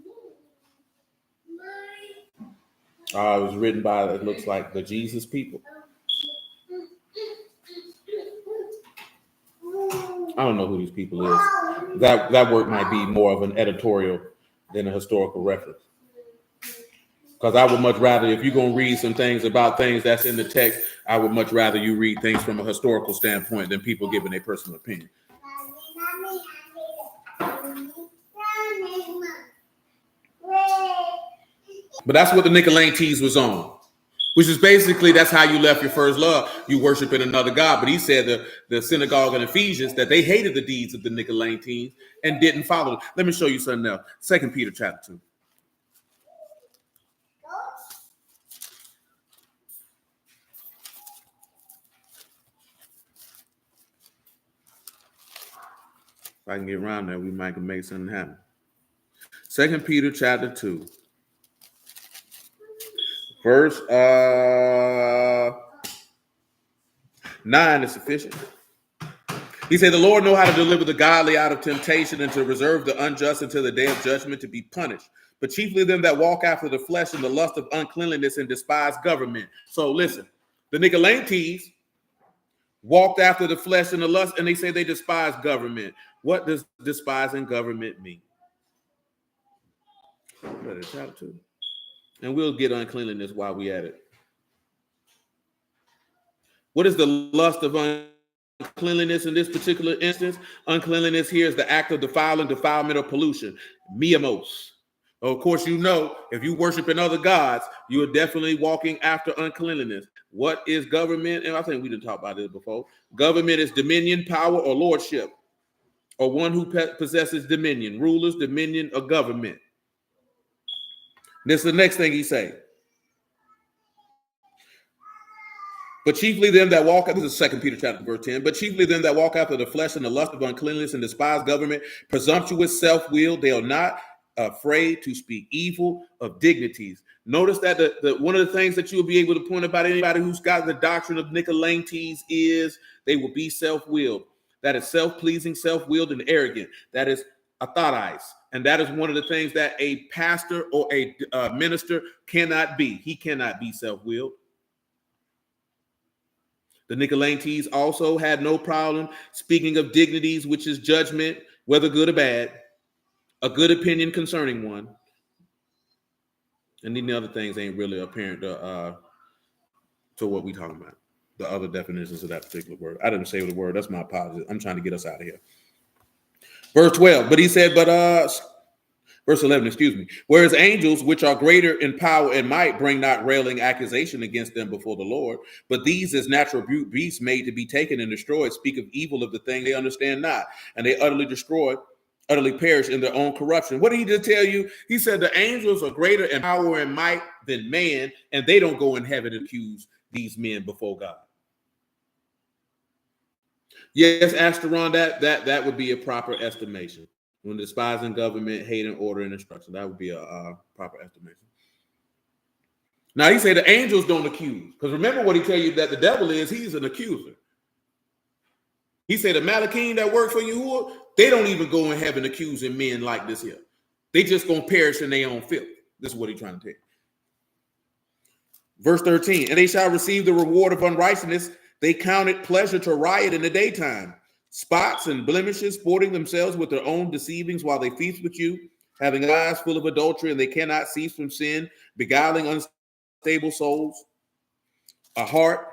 It was written by, it looks like, the Jesus People. I don't know who these people is. That work might be more of an editorial than a historical reference. Because I would much rather, if you're going to read some things about things that's in the text, I would much rather you read things from a historical standpoint than people giving their personal opinion. But that's what the Nicolaitans was on, which is basically, that's how you left your first love. You worshiping another God. But he said the synagogue in Ephesians that they hated the deeds of the Nicolaitans and didn't follow them. Let me show you something else. 2 Peter chapter 2. If I can get around there, we might can make something happen. 2 Peter chapter 2. Verse 9 is sufficient. He said, the Lord know how to deliver the godly out of temptation and to reserve the unjust until the day of judgment to be punished. But chiefly them that walk after the flesh and the lust of uncleanliness and despise government. So listen, the Nicolaitans walked after the flesh and the lust, and they say they despise government. What does despising government mean? Chapter 2. And we'll get uncleanliness while we at it. What is the lust of uncleanliness in this particular instance. Uncleanliness here is the act of defilement or pollution. Miamos. Of course, you know, if you worshiping other gods, you are definitely walking after uncleanliness. What is government? And I think we didn't talk about this before. Government is dominion, power, or lordship, or one who possesses dominion. Rulers, dominion, or government. This is the next thing he say. But chiefly them that walk, this is 2 Peter chapter verse 10, but chiefly them that walk after the flesh and the lust of uncleanness and despise government, presumptuous, self-willed, they are not afraid to speak evil of dignities. Notice that the one of the things that you'll be able to point about anybody who's got the doctrine of Nicolaitanes is they will be self-willed. That is self-pleasing, self-willed, and arrogant. That is atharize. And that is one of the things that a pastor or a minister cannot be. He cannot be self-willed. The Nicolaitanes also had no problem speaking of dignities, which is judgment, whether good or bad, a good opinion concerning one. And the other things ain't really apparent to what we talking about. The other definitions of that particular word. I didn't say the word. That's my apology. I'm trying to get us out of here. Verse 12. But he said, verse 11, excuse me. Whereas angels, which are greater in power and might, bring not railing accusation against them before the Lord. But these, as natural beasts made to be taken and destroyed, speak of evil of the thing they understand not. And they utterly perish in their own corruption. What did he just tell you? He said the angels are greater in power and might than man, and they don't go in heaven and accuse these men before God. Yes, Asteron, that would be a proper estimation. When despising government, hating order and instruction, that would be a proper estimation. Now he said the angels don't accuse, because remember what he tell you that the devil is, he's an accuser. He said the Malachim that work for Yahuwah, they don't even go in heaven accusing men like this here. They just gonna perish in their own filth. This is what he's trying to tell you. Verse 13, and they shall receive the reward of unrighteousness. They count it pleasure to riot in the daytime, spots and blemishes, sporting themselves with their own deceivings while they feast with you, having eyes full of adultery, and they cannot cease from sin, beguiling unstable souls. A heart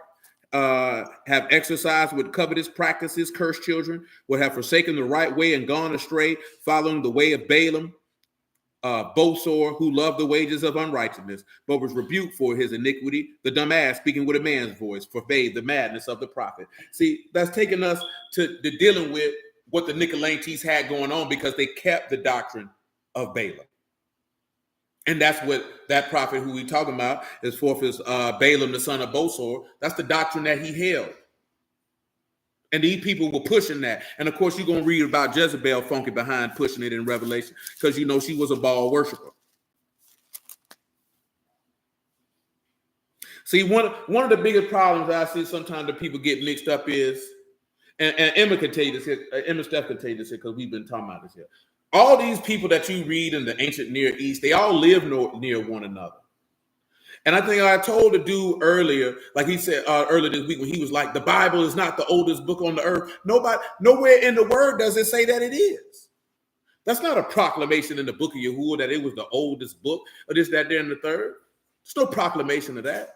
have exercised with covetous practices, cursed children, would have forsaken the right way and gone astray, following the way of Balaam, Bosor, who loved the wages of unrighteousness, but was rebuked for his iniquity. The dumb ass, speaking with a man's voice, forbade the madness of the prophet. See, that's taking us to dealing with what the Nicolaitanes had going on, because they kept the doctrine of Balaam. And that's what that prophet who we talking about is forth is Balaam, the son of Bosor. That's the doctrine that he held. And these people were pushing that. And of course, you're going to read about Jezebel funky behind pushing it in Revelation, because you know she was a Baal worshiper. See, one of the biggest problems that I see sometimes that people get mixed up is, and Emma can tell you this here, Emma Steph can tell you this here, because we've been talking about this here. All these people that you read in the ancient Near East, they all live near one another. And I think I told the dude earlier, like he said earlier this week, when he was like, the Bible is not the oldest book on the earth. Nowhere in the word does it say that it is. That's not a proclamation in the book of Yahuwah that it was the oldest book, or this, that, there, and the third. There's no proclamation of that.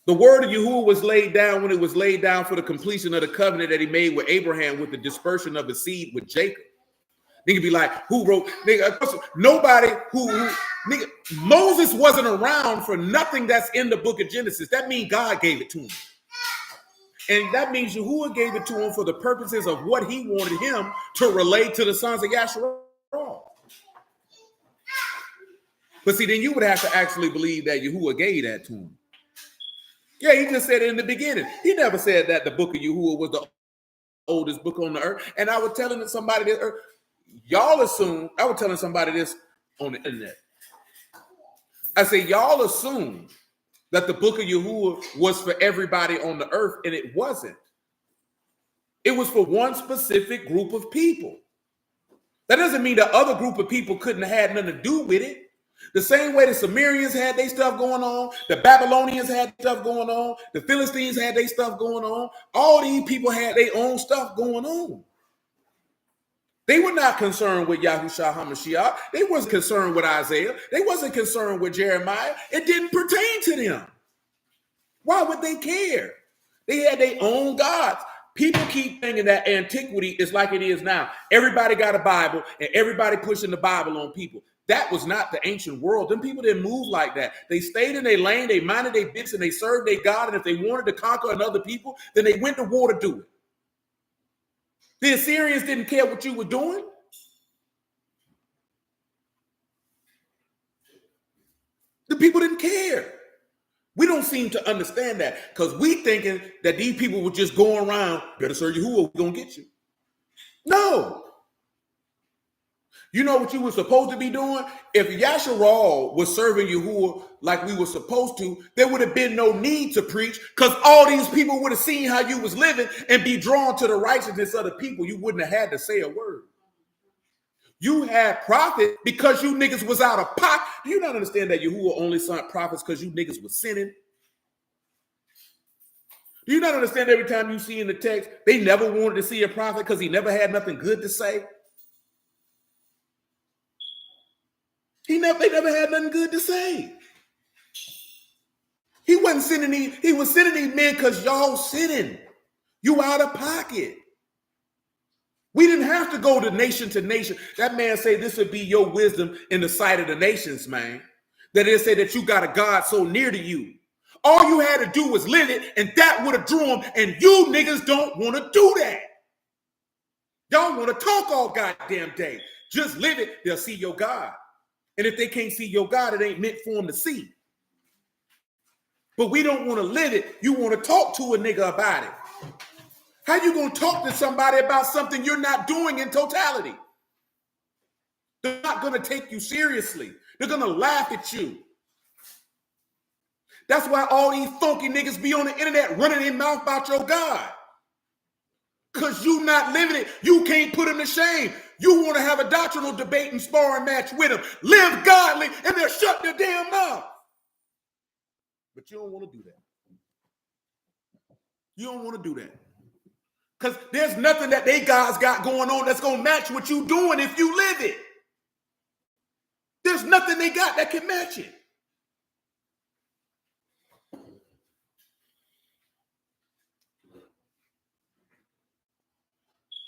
The word of Yahuwah was laid down when it was laid down for the completion of the covenant that he made with Abraham, with the dispersion of his seed with Jacob. Nigga be like, who wrote? Nigga, nobody nigga, Moses wasn't around for nothing that's in the book of Genesis. That means God gave it to him. And that means Yahuwah gave it to him for the purposes of what he wanted him to relate to the sons of Yasharal. But see, then you would have to actually believe that Yahuwah gave that to him. Yeah, he just said it in the beginning. He never said that the book of Yahuwah was the oldest book on the earth. And I was telling somebody this, y'all assume, I was telling somebody this on the internet. I say, y'all assume that the book of Yahuwah was for everybody on the earth, and it wasn't. It was for one specific group of people. That doesn't mean the other group of people couldn't have had nothing to do with it. The same way the Sumerians had their stuff going on, the Babylonians had stuff going on, the Philistines had their stuff going on. All these people had their own stuff going on. They were not concerned with Yahushua HaMashiach. They wasn't concerned with Isaiah. They wasn't concerned with Jeremiah. It didn't pertain to them. Why would they care? They had their own gods. People keep thinking that antiquity is like it is now. Everybody got a Bible and everybody pushing the Bible on people. That was not the ancient world. Them people didn't move like that. They stayed in their lane, they minded their bits, and they served their God. And if they wanted to conquer another people, then they went to war to do it. The Assyrians didn't care what you were doing. The people didn't care. We don't seem to understand that because we thinking that these people were just going around, better serve Yahuwah, we're going to get you. No. You know what you were supposed to be doing? If Yasharal was serving Yahuwah like we were supposed to, there would have been no need to preach because all these people would have seen how you was living and be drawn to the righteousness of the people. You wouldn't have had to say a word. You had prophets because you niggas was out of pocket. Do you not understand that Yahuwah only sent prophets because you niggas was sinning? Do you not understand every time you see in the text, they never wanted to see a prophet because he never had nothing good to say? They never had nothing good to say. He wasn't sending these, he was sending these men because y'all sinning. You out of pocket. We didn't have to go to nation. That man say this would be your wisdom in the sight of the nations, man. That it say that you got a God so near to you. All you had to do was live it, and that would have drew them, and you niggas don't want to do that. Y'all want to talk all goddamn day. Just live it, they'll see your God. And if they can't see your God, it ain't meant for them to see. But we don't want to live it. You want to talk to a nigga about it. How you going to talk to somebody about something you're not doing in totality? They're not going to take you seriously. They're going to laugh at you. That's why all these funky niggas be on the internet running their mouth about your God. Because you not living it. You can't put him to shame. You want to have a doctrinal debate and sparring match with him. Live godly and they'll shut their damn mouth. But you don't want to do that. You don't want to do that. Because there's nothing that they guys got going on that's going to match what you doing if you live it. There's nothing they got that can match it.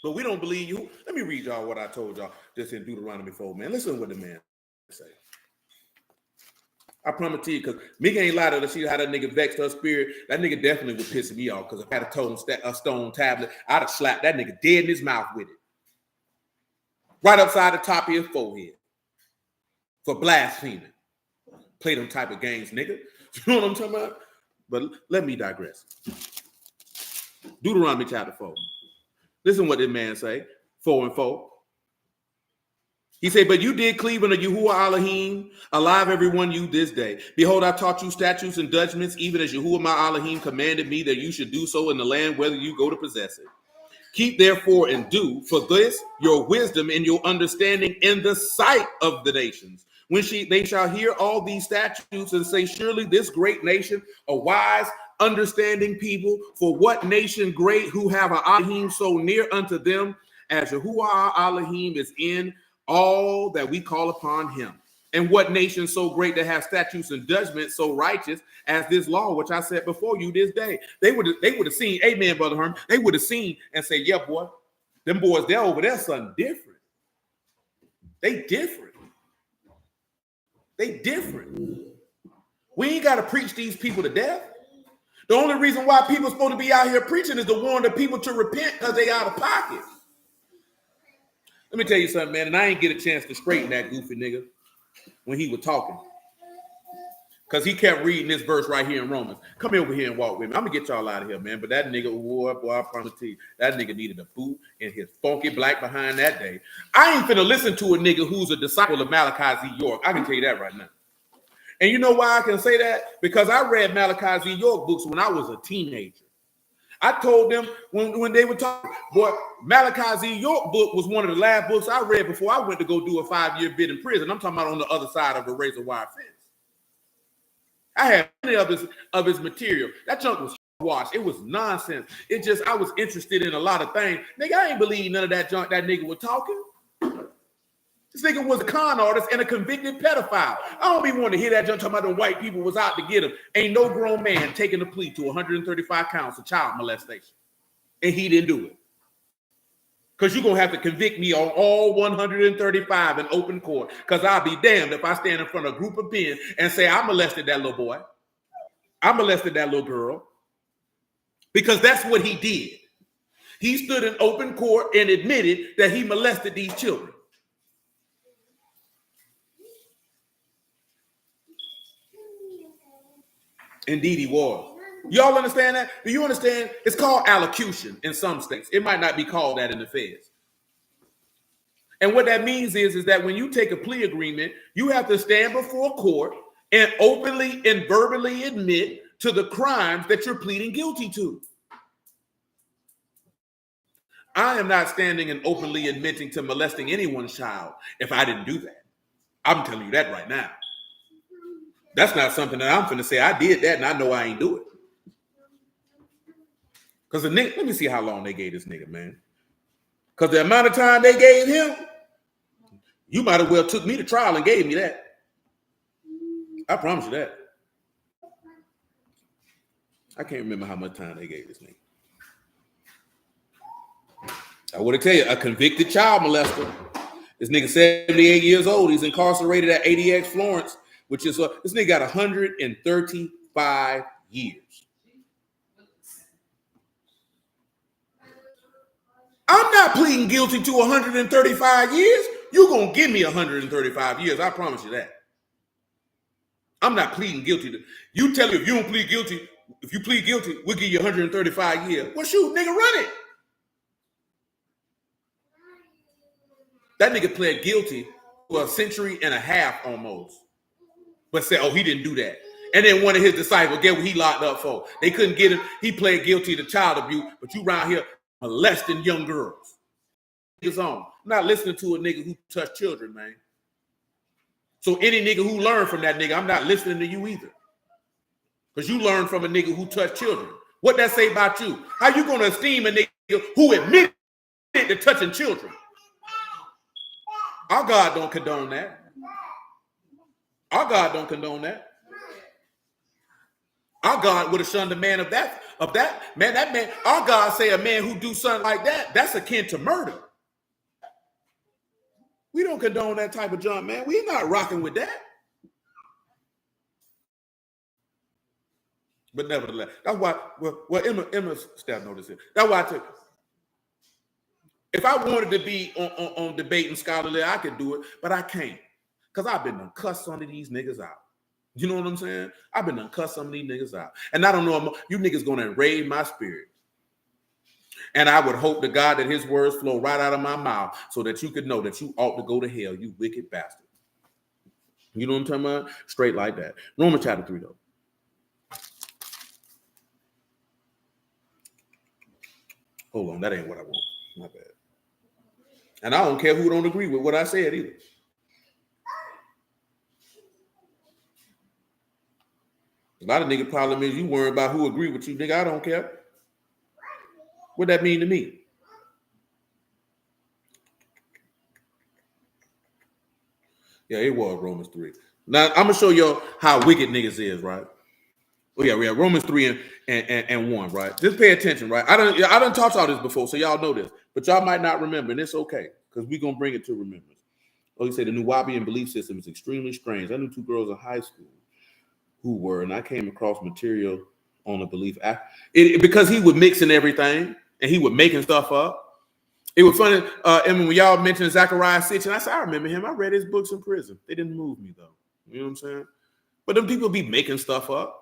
But we don't believe you. Let me read y'all what I told y'all just in Deuteronomy 4, man. Listen to what the man say. I promise you, because Mika ain't lied to her. See how that nigga vexed her spirit. That nigga definitely would piss me off because if I had a stone tablet, I'd have slapped that nigga dead in his mouth with it. Right upside the top of his forehead. For blaspheming. Play them type of games, nigga. You know what I'm talking about? But let me digress. Deuteronomy chapter 4. Listen what this man say. 4 and 4. He said, but you did cleave unto Yahuwah Elohim, alive everyone you this day. Behold, I taught you statutes and judgments, even as Yahuwah my Elohim commanded me that you should do so in the land whether you go to possess it. Keep therefore and do for this your wisdom and your understanding in the sight of the nations. When they shall hear all these statutes and say, surely this great nation, a wise, understanding people, for what nation great who have an Elohim so near unto them as Yahuwah Elohim is in all that we call upon him. And what nation so great to have statutes and judgments so righteous as this law, which I said before you this day. They would have seen, amen, Brother Herm. They would have seen and say, yeah, boy, them boys, they're over there, something different. They different. They different. We ain't got to preach these people to death. The only reason why people are supposed to be out here preaching is to warn the people to repent because they out of pocket. Let me tell you something, man, and I ain't get a chance to straighten that goofy nigga when he was talking. Because he kept reading this verse right here in Romans. Come over here and walk with me. I'm going to get y'all out of here, man. But that nigga, boy, I promise to you, that nigga needed a boot in his funky black behind that day. I ain't finna listen to a nigga who's a disciple of Malachi Z. York. I can tell you that right now. And you know why I can say that? Because I read Malachi Z. York books when I was a teenager. I told them when they were talking, boy, Malachi Z. York book was one of the last books I read before I went to go do a 5-year bid in prison. I'm talking about on the other side of a razor wire fence. I had plenty of his material. That junk was washed. It was nonsense. It just, I was interested in a lot of things. Nigga, I ain't believe none of that junk that nigga was talking. This nigga was a con artist and a convicted pedophile. I don't be wanting to hear that junk talking about the white people was out to get him. Ain't no grown man taking a plea to 135 counts of child molestation. and he didn't do it. Because you're going to have to convict me on all 135 in open court. Because I'll be damned if I stand in front of a group of men and say, I molested that little boy. I molested that little girl. Because that's what he did. He stood in open court and admitted that he molested these children. Indeed, he was. Y'all understand that? Do you understand? It's called allocution in some states. It might not be called that in the feds. And what that means is that when you take a plea agreement, you have to stand before court and openly and verbally admit to the crimes that you're pleading guilty to. I am not standing and openly admitting to molesting anyone's child if I didn't do that. I'm telling you that right now. That's not something that I'm finna say. I did that and I know I ain't do it. Because the nigga, let me see how long they gave this nigga, man. Because the amount of time they gave him, you might have well took me to trial and gave me that. I promise you that. I can't remember how much time they gave this nigga. I would tell you, a convicted child molester. This nigga 78 years old. He's incarcerated at ADX Florence, which is this nigga got 135 years. I'm not pleading guilty to 135 years. You're going to give me 135 years. I promise you that. I'm not pleading guilty. You tell me if you don't plead guilty, if you plead guilty, we'll give you 135 years. Well, shoot, nigga, run it. That nigga pled guilty for a century and a half almost. But said, oh, he didn't do that. And then one of his disciples, guess what he locked up for? They couldn't get him. He pled guilty to child abuse, but you around here molesting young girls. Niggas on. I'm not listening to a nigga who touched children, man. So any nigga who learned from that nigga, I'm not listening to you either. Because you learned from a nigga who touched children. What that say about you? How you going to esteem a nigga who admitted to touching children? Our God don't condone that. Our God don't condone that. Our God would have shunned a man of that man. That man, our God say a man who do something like that, that's akin to murder. We don't condone that type of junk, man. We're not rocking with that. But nevertheless, that's why. Well, Emma staff noticed it. That's why I took. If I wanted to be on debate and scholarly, I could do it, but I can't, because I've been done cuss some of these niggas out. You know what I'm saying? I've been done cuss some of these niggas out, and I don't know. You niggas gonna enrage my spirit. And I would hope to God that his words flow right out of my mouth so that you could know that you ought to go to hell, you wicked bastard. You know what I'm talking about? Straight like that. Romans chapter 3, though. Hold on, that ain't what I want. My bad. And I don't care who don't agree with what I said either. A lot of nigga problem is you worry about who agree with you, nigga. I don't care. What that mean to me? Yeah, it was Romans 3. Now I'm gonna show y'all how wicked niggas is, right? Oh yeah, we have Romans 3 and 1, right? Just pay attention, right? I done talked all this before, so y'all know this, but y'all might not remember, and it's okay because we're gonna bring it to remembrance. Oh, you say the Nuwabian belief system is extremely strange. I knew 2 girls in high school who were, and I came across material on the belief because he would mix in everything and he would making stuff up. It was funny, and when y'all mentioned Zechariah 6, and I said, I remember him. I read his books in prison. They didn't move me though. You know what I'm saying? But them people be making stuff up.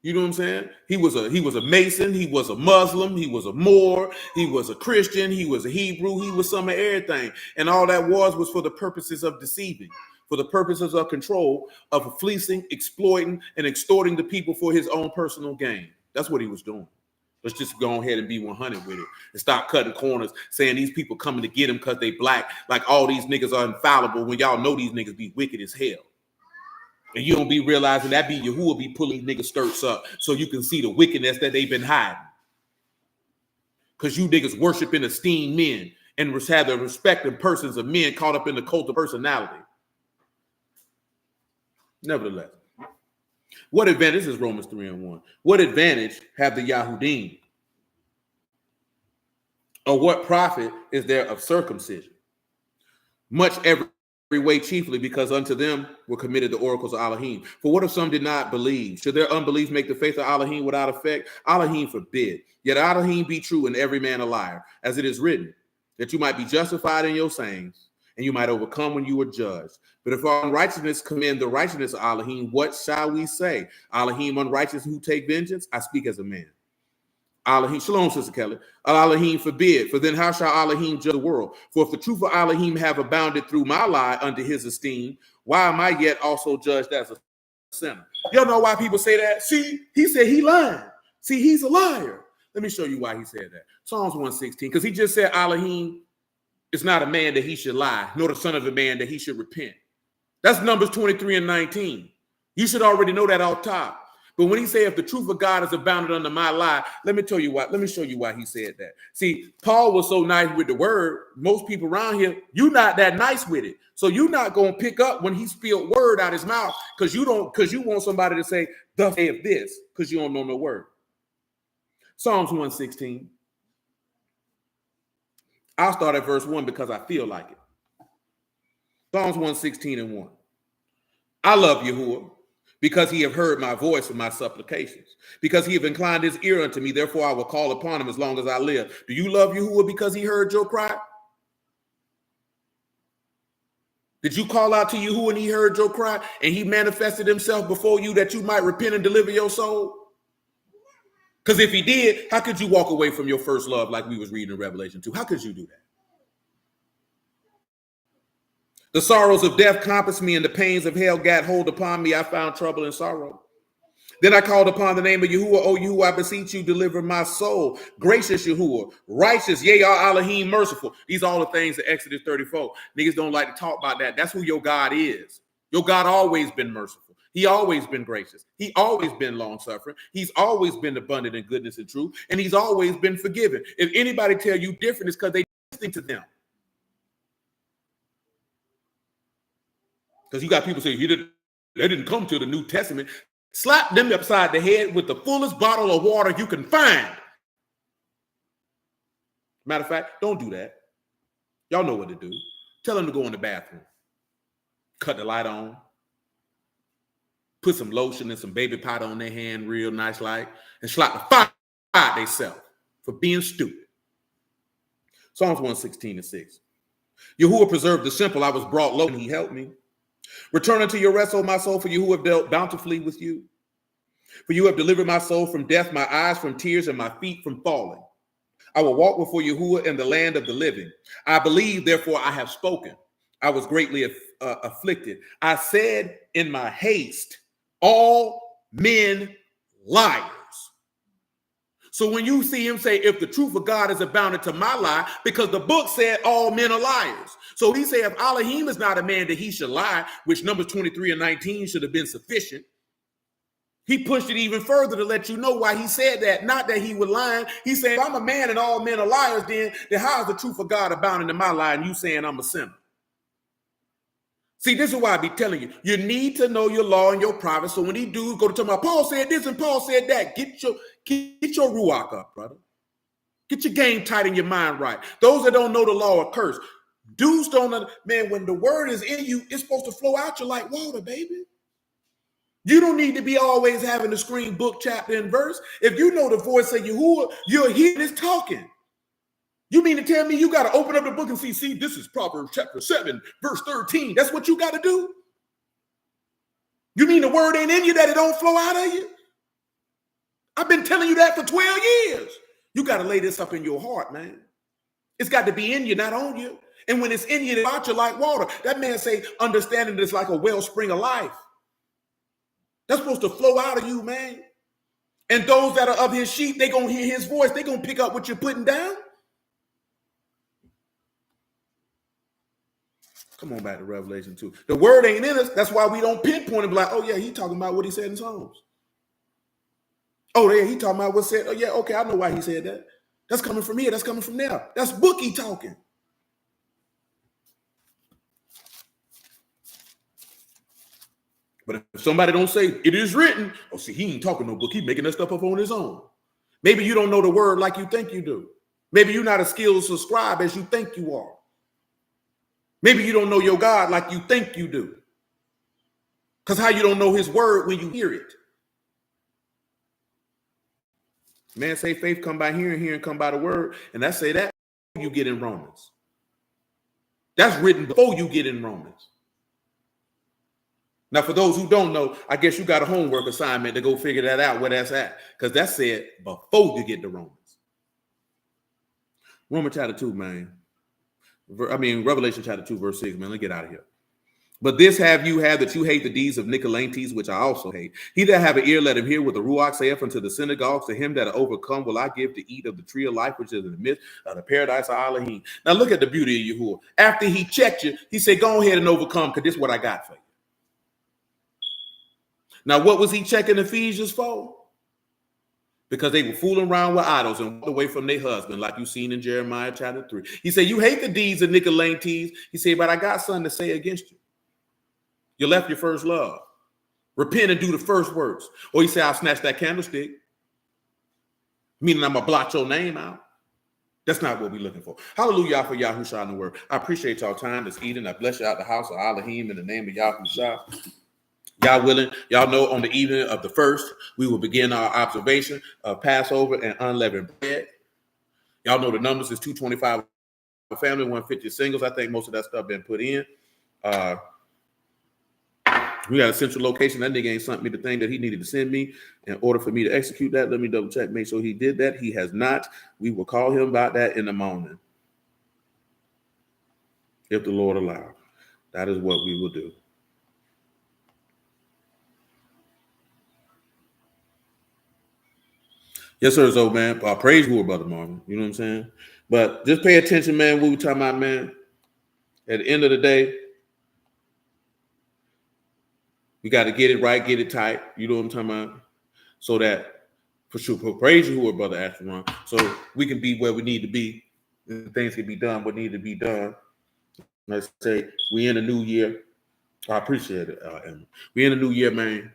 You know what I'm saying? He was a Mason, he was a Muslim, he was a Moor, he was a Christian, he was a Hebrew, he was some of everything. And all that was for the purposes of deceiving, for the purposes of control, of fleecing, exploiting, and extorting the people for his own personal gain. That's what he was doing. Let's just go ahead and be 100 with it and stop cutting corners, saying these people coming to get him because they black, like all these niggas are infallible when y'all know these niggas be wicked as hell. And you don't be realizing that be Yahuwah be pulling niggas skirts up so you can see the wickedness that they've been hiding. Because you niggas worship and esteem men and have the respect and persons of men caught up in the cult of personality. Nevertheless, what advantage, this is Romans 3 and 1. What advantage have the Yahudim? Or what profit is there of circumcision? Much every way chiefly because unto them were committed the oracles of Elohim. For what if some did not believe? Should their unbelief make the faith of Elohim without effect? Elohim forbid. Yet Elohim be true and every man a liar, as it is written, that you might be justified in your sayings and you might overcome when you are judged. But if our unrighteousness commend the righteousness of Elohim, what shall we say? Elohim unrighteous who take vengeance? I speak as a man. Elohim, shalom, Sister Kelly. Elohim forbid, for then how shall Elohim judge the world? For if the truth of Elohim have abounded through my lie unto his esteem, why am I yet also judged as a sinner? You know why people say that? See, he said he lied. See, he's a liar. Let me show you why he said that. Psalms 116, because he just said Elohim is not a man that he should lie, nor the son of a man that he should repent. That's Numbers 23 and 19. You should already know that off top. But when he said, if the truth of God is abounded under my lie, let me tell you why. Let me show you why he said that. See, Paul was so nice with the word. Most people around here, you're not that nice with it. So you're not going to pick up when he spilled word out his mouth because you want somebody to say, thus saith this, because you don't know no word. Psalms 116. I'll start at verse 1 because I feel like it. Psalms 116 and 1. I love Yahuwah, because he have heard my voice and my supplications, because he have inclined his ear unto me, therefore I will call upon him as long as I live. Do you love Yahuwah because he heard your cry? Did you call out to Yahuwah and he heard your cry and he manifested himself before you that you might repent and deliver your soul? Because if he did, how could you walk away from your first love like we was reading in Revelation 2? How could you do that? The sorrows of death compassed me and the pains of hell gat hold upon me. I found trouble and sorrow. Then I called upon the name of Yahuwah. O Yahuwah, I beseech you, deliver my soul. Gracious Yahuwah, righteous, yea, Elohim, merciful. These are all the things in Exodus 34. Niggas don't like to talk about that. That's who your God is. Your God always been merciful. He always been gracious. He always been long-suffering. He's always been abundant in goodness and truth. And he's always been forgiving. If anybody tell you different, it's because they listening to them. Because you got people say they didn't come to the New Testament. Slap them upside the head with the fullest bottle of water you can find. Matter of fact, don't do that. Y'all know what to do. Tell them to go in the bathroom. Cut the light on. Put some lotion and some baby powder on their hand real nice like. And slap the fire out themselves for being stupid. Psalms 116 and 6. Yahuwah preserved the simple. I was brought low and he helped me. Return unto your rest, O my soul, for you who have dealt bountifully with you. For you have delivered my soul from death, my eyes from tears, and my feet from falling. I will walk before Yahuwah in the land of the living. I believe, therefore I have spoken. I was greatly afflicted. I said in my haste, all men liars. So when you see him say, if the truth of God is abounded to my lie, because the book said all men are liars. So he said, if Elohim is not a man that he should lie, which Numbers 23 and 19 should have been sufficient. He pushed it even further to let you know why he said that. Not that he was lying. He said, if I'm a man and all men are liars, then how is the truth of God abounding in my lie and you saying I'm a sinner? See, this is why I be telling you, you need to know your law and your prophets. So when these dudes go to tell me, Paul said this and Paul said that, get your ruach up, brother. Get your game tight and your mind right. Those that don't know the law are cursed. Dudes don't know, man, when the word is in you, it's supposed to flow out you like water, baby. You don't need to be always having to scream book, chapter, and verse. If you know the voice of Yahuwah, you'll hear this talking. You mean to tell me you got to open up the book and see, this is Proverbs chapter 7, verse 13. That's what you got to do? You mean the word ain't in you that it don't flow out of you? I've been telling you that for 12 years. You got to lay this up in your heart, man. It's got to be in you, not on you. And when it's in you, it's out you like water. That man say, understanding is like a wellspring of life. That's supposed to flow out of you, man. And those that are of his sheep, they're going to hear his voice. They're going to pick up what you're putting down. Come on back to Revelation 2. The word ain't in us. That's why we don't pinpoint it like, oh, yeah, he talking about what he said in Psalms. Oh, yeah, he talking about what said. Oh, yeah, okay, I know why he said that. That's coming from here. That's coming from there. That's Bookie talking. But if somebody don't say it is written, see, he ain't talking no book. He making that stuff up on his own. Maybe you don't know the word like you think you do. Maybe you're not a skilled subscriber as you think you are. Maybe you don't know your God like you think you do. Because how you don't know his word when you hear it? Man, say faith come by hearing, hearing come by the word. And I say that you get in Romans. That's written before you get in Romans. Now, for those who don't know, I guess you got a homework assignment to go figure that out, where that's at. Because that's said before you get to Romans. Romans chapter 2, man. Revelation chapter 2, verse 6, man. Let's get out of here. But this have you had, that you hate the deeds of Nicolaitans, which I also hate. He that have an ear, let him hear what the Ruach saith unto the synagogues. To him that overcome will I give to eat of the tree of life, which is in the midst of the paradise of Elohim. Now look at the beauty of Yahuwah. After he checked you, he said, go ahead and overcome, because this is what I got for you. Now, what was he checking Ephesians for? Because they were fooling around with idols and walked away from their husband, like you seen in Jeremiah chapter 3. He said, you hate the deeds of Nicolaitans. He said, but I got something to say against you. You left your first love. Repent and do the first works. Or he said, I'll snatch that candlestick. Meaning I'm going to blot your name out. That's not what we're looking for. Hallelujah for Yahushua in the word. I appreciate y'all time this evening. I bless you out the house of Elohim in the name of Yahushua. Y'all willing, y'all know on the evening of the first, we will begin our observation of Passover and unleavened bread. Y'all know the numbers is 225 family, 150 singles. I think most of that stuff been put in. We got a central location. That nigga ain't sent me the thing that he needed to send me in order for me to execute that. Let me double check, make sure he did that. He has not. We will call him about that in the morning, if the Lord allows. That is what we will do. Yes, sir, so man. Praise you, Brother Marvin. You know what I'm saying? But just pay attention, man. What we talking about, man. At the end of the day, we got to get it right, get it tight. You know what I'm talking about? So that, for sure, praise you, Brother Ashton, so we can be where we need to be. And things can be done what need to be done. Let's say we in a new year. I appreciate it, Emma. We in a new year, man.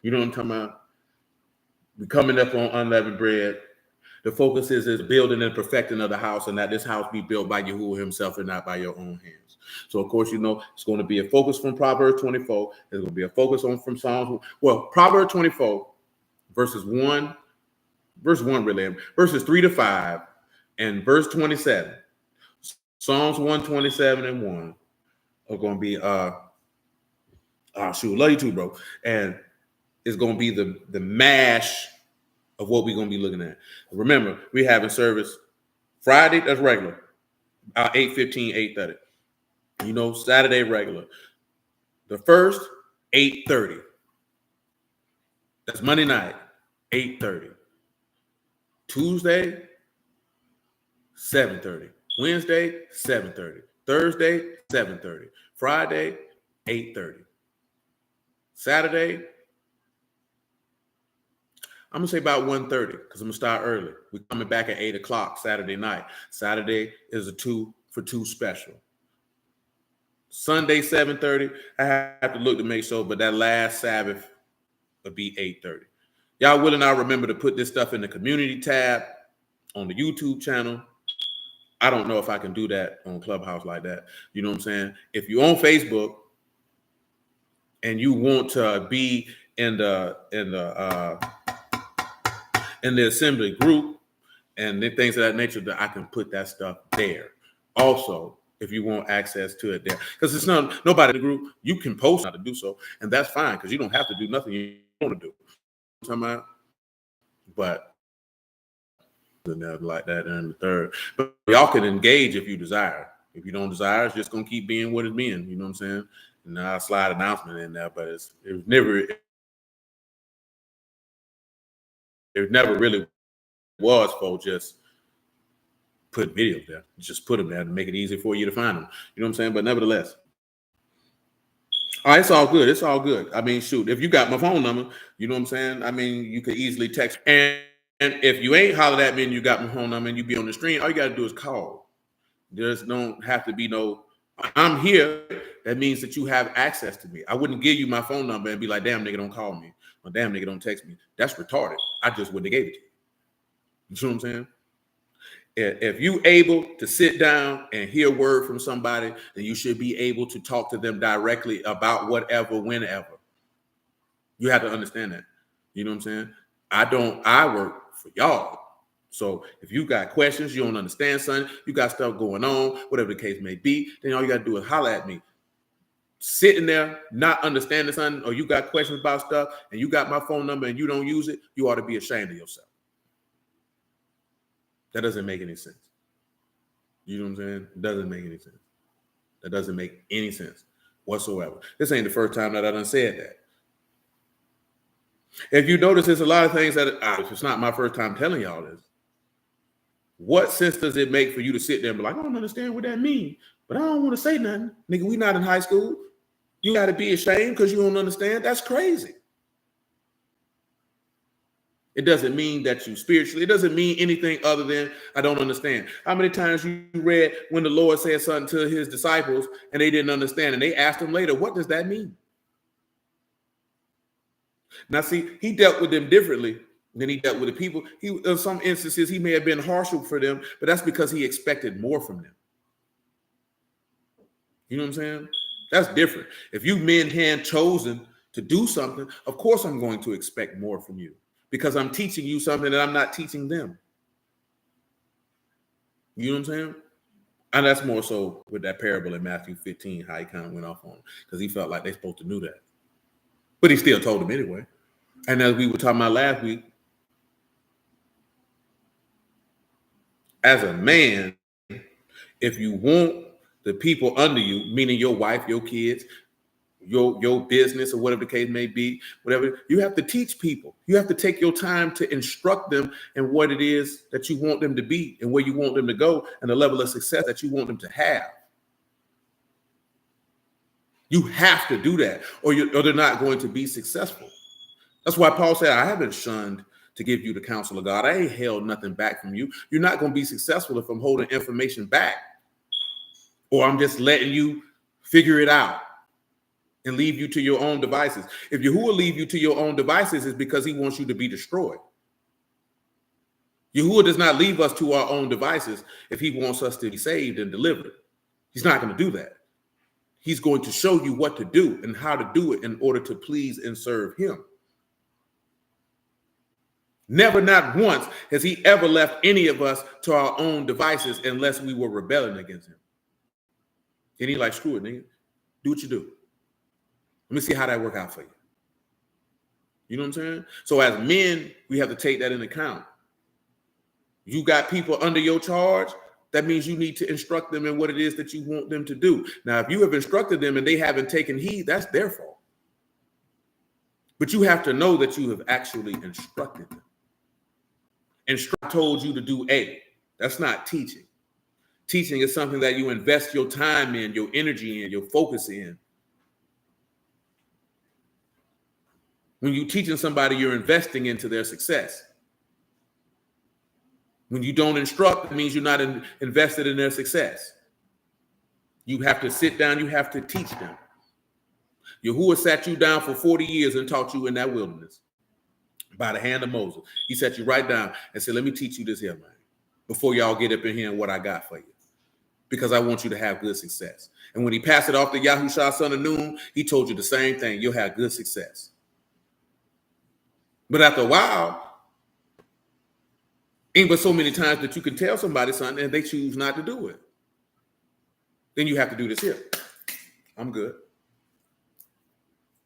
You know what I'm talking about? We coming up on unleavened bread. The focus is building and perfecting of the house, and that this house be built by Yahuwah himself and not by your own hands. So, of course, you know, it's going to be a focus from Proverbs 24. There's going to be a focus from Psalms. Well, Proverbs 24, verses 1, really, verses 3 to 5, and verse 27. Psalms 127 and 1 are going to be, shoot, love you too, bro. And it's going to be the mash of what we're going to be looking at. Remember, we're having service Friday, that's regular, 8:15, 8:30. You know, Saturday, regular. The first, 8:30. That's Monday night, 8:30. Tuesday, 7:30. Wednesday, 7:30. Thursday, 7:30. Friday, 8:30. Saturday, I'm going to say about 1:30 because I'm going to start early. We're coming back at 8 o'clock Saturday night. Saturday is a 2 for 2 special. Sunday, 7:30. I have to look to make sure, but that last Sabbath will be 8:30. Y'all will not remember to put this stuff in the community tab on the YouTube channel. I don't know if I can do that on Clubhouse like that. You know what I'm saying? If you're on Facebook and you want to be in the assembly group and things of that nature, that I can put that stuff there. Also, if you want access to it there, because it's not nobody in the group, you can post how to do so, and that's fine because you don't have to do nothing you want to do. But like that and the third, but y'all can engage if you desire. If you don't desire, it's just gonna keep being what it's being. You know what I'm saying? And I'll slide announcement in there, but it never really was for just put videos there. Just put them there to make it easy for you to find them. You know what I'm saying? But nevertheless, all right, it's all good. It's all good. I mean, shoot, if you got my phone number, you know what I'm saying? I mean, you could easily text. And if you ain't hollered at me and you got my phone number and you be on the stream, all you got to do is call. There's don't have to be no, I'm here. That means that you have access to me. I wouldn't give you my phone number and be like, damn, nigga, don't call me. Or damn, nigga, don't text me. That's retarded. I just wouldn't have gave it to you. You see what I'm saying? If you able to sit down and hear a word from somebody, then you should be able to talk to them directly about whatever, whenever. You have to understand that. You know what I'm saying? I work for y'all. So if you got questions, you don't understand something, you got stuff going on, whatever the case may be, then all you got to do is holler at me. Sitting there, not understanding something, or you got questions about stuff, and you got my phone number and you don't use it, you ought to be ashamed of yourself. That doesn't make any sense. You know what I'm saying? It doesn't make any sense. That doesn't make any sense whatsoever. This ain't the first time that I done said that. If you notice, there's a lot of things that it's not my first time telling y'all this. What sense does it make for you to sit there and be like, I don't understand what that means, but I don't want to say nothing. Nigga, we not in high school. You got to be ashamed because you don't understand. That's crazy. It doesn't mean that you spiritually, it doesn't mean anything other than I don't understand. How many times you read when the Lord said something to his disciples and they didn't understand, and they asked him later, what does that mean? Now, see, he dealt with them differently than he dealt with the people. In some instances, he may have been harsher for them, but that's because he expected more from them. You know what I'm saying? That's different. If you men hand chosen to do something, of course I'm going to expect more from you because I'm teaching you something that I'm not teaching them. You know what I'm saying? And that's more so with that parable in Matthew 15, how he kind of went off on because he felt like they're supposed to know that. But he still told them anyway. And as we were talking about last week, as a man, if you want the people under you, meaning your wife, your kids, your business, or whatever the case may be, whatever, you have to teach people. You have to take your time to instruct them in what it is that you want them to be and where you want them to go and the level of success that you want them to have. You have to do that, or they're not going to be successful. That's why Paul said, I haven't shunned to give you the counsel of God. I ain't held nothing back from you. You're not going to be successful if I'm holding information back, or I'm just letting you figure it out and leave you to your own devices. If Yahuwah leave you to your own devices, it's because he wants you to be destroyed. Yahuwah does not leave us to our own devices if he wants us to be saved and delivered. He's not going to do that. He's going to show you what to do and how to do it in order to please and serve him. Never, not once, has he ever left any of us to our own devices unless we were rebelling against him. And he like, screw it, nigga. Do what you do. Let me see how that work out for you. You know what I'm saying? So as men, we have to take that into account. You got people under your charge, that means you need to instruct them in what it is that you want them to do. Now, if you have instructed them and they haven't taken heed, that's their fault. But you have to know that you have actually instructed them. Instruct told you to do A. That's not teaching. Teaching is something that you invest your time in, your energy in, your focus in. When you're teaching somebody, you're investing into their success. When you don't instruct, it means you're not invested in their success. You have to sit down, you have to teach them. Yahuwah sat you down for 40 years and taught you in that wilderness by the hand of Moses. He sat you right down and said, let me teach you this here, man, before y'all get up in here and what I got for you, because I want you to have good success. And when he passed it off to Yahushua, son of Nun, he told you the same thing. You'll have good success. But after a while, ain't but so many times that you can tell somebody something and they choose not to do it. Then you have to do this here. I'm good.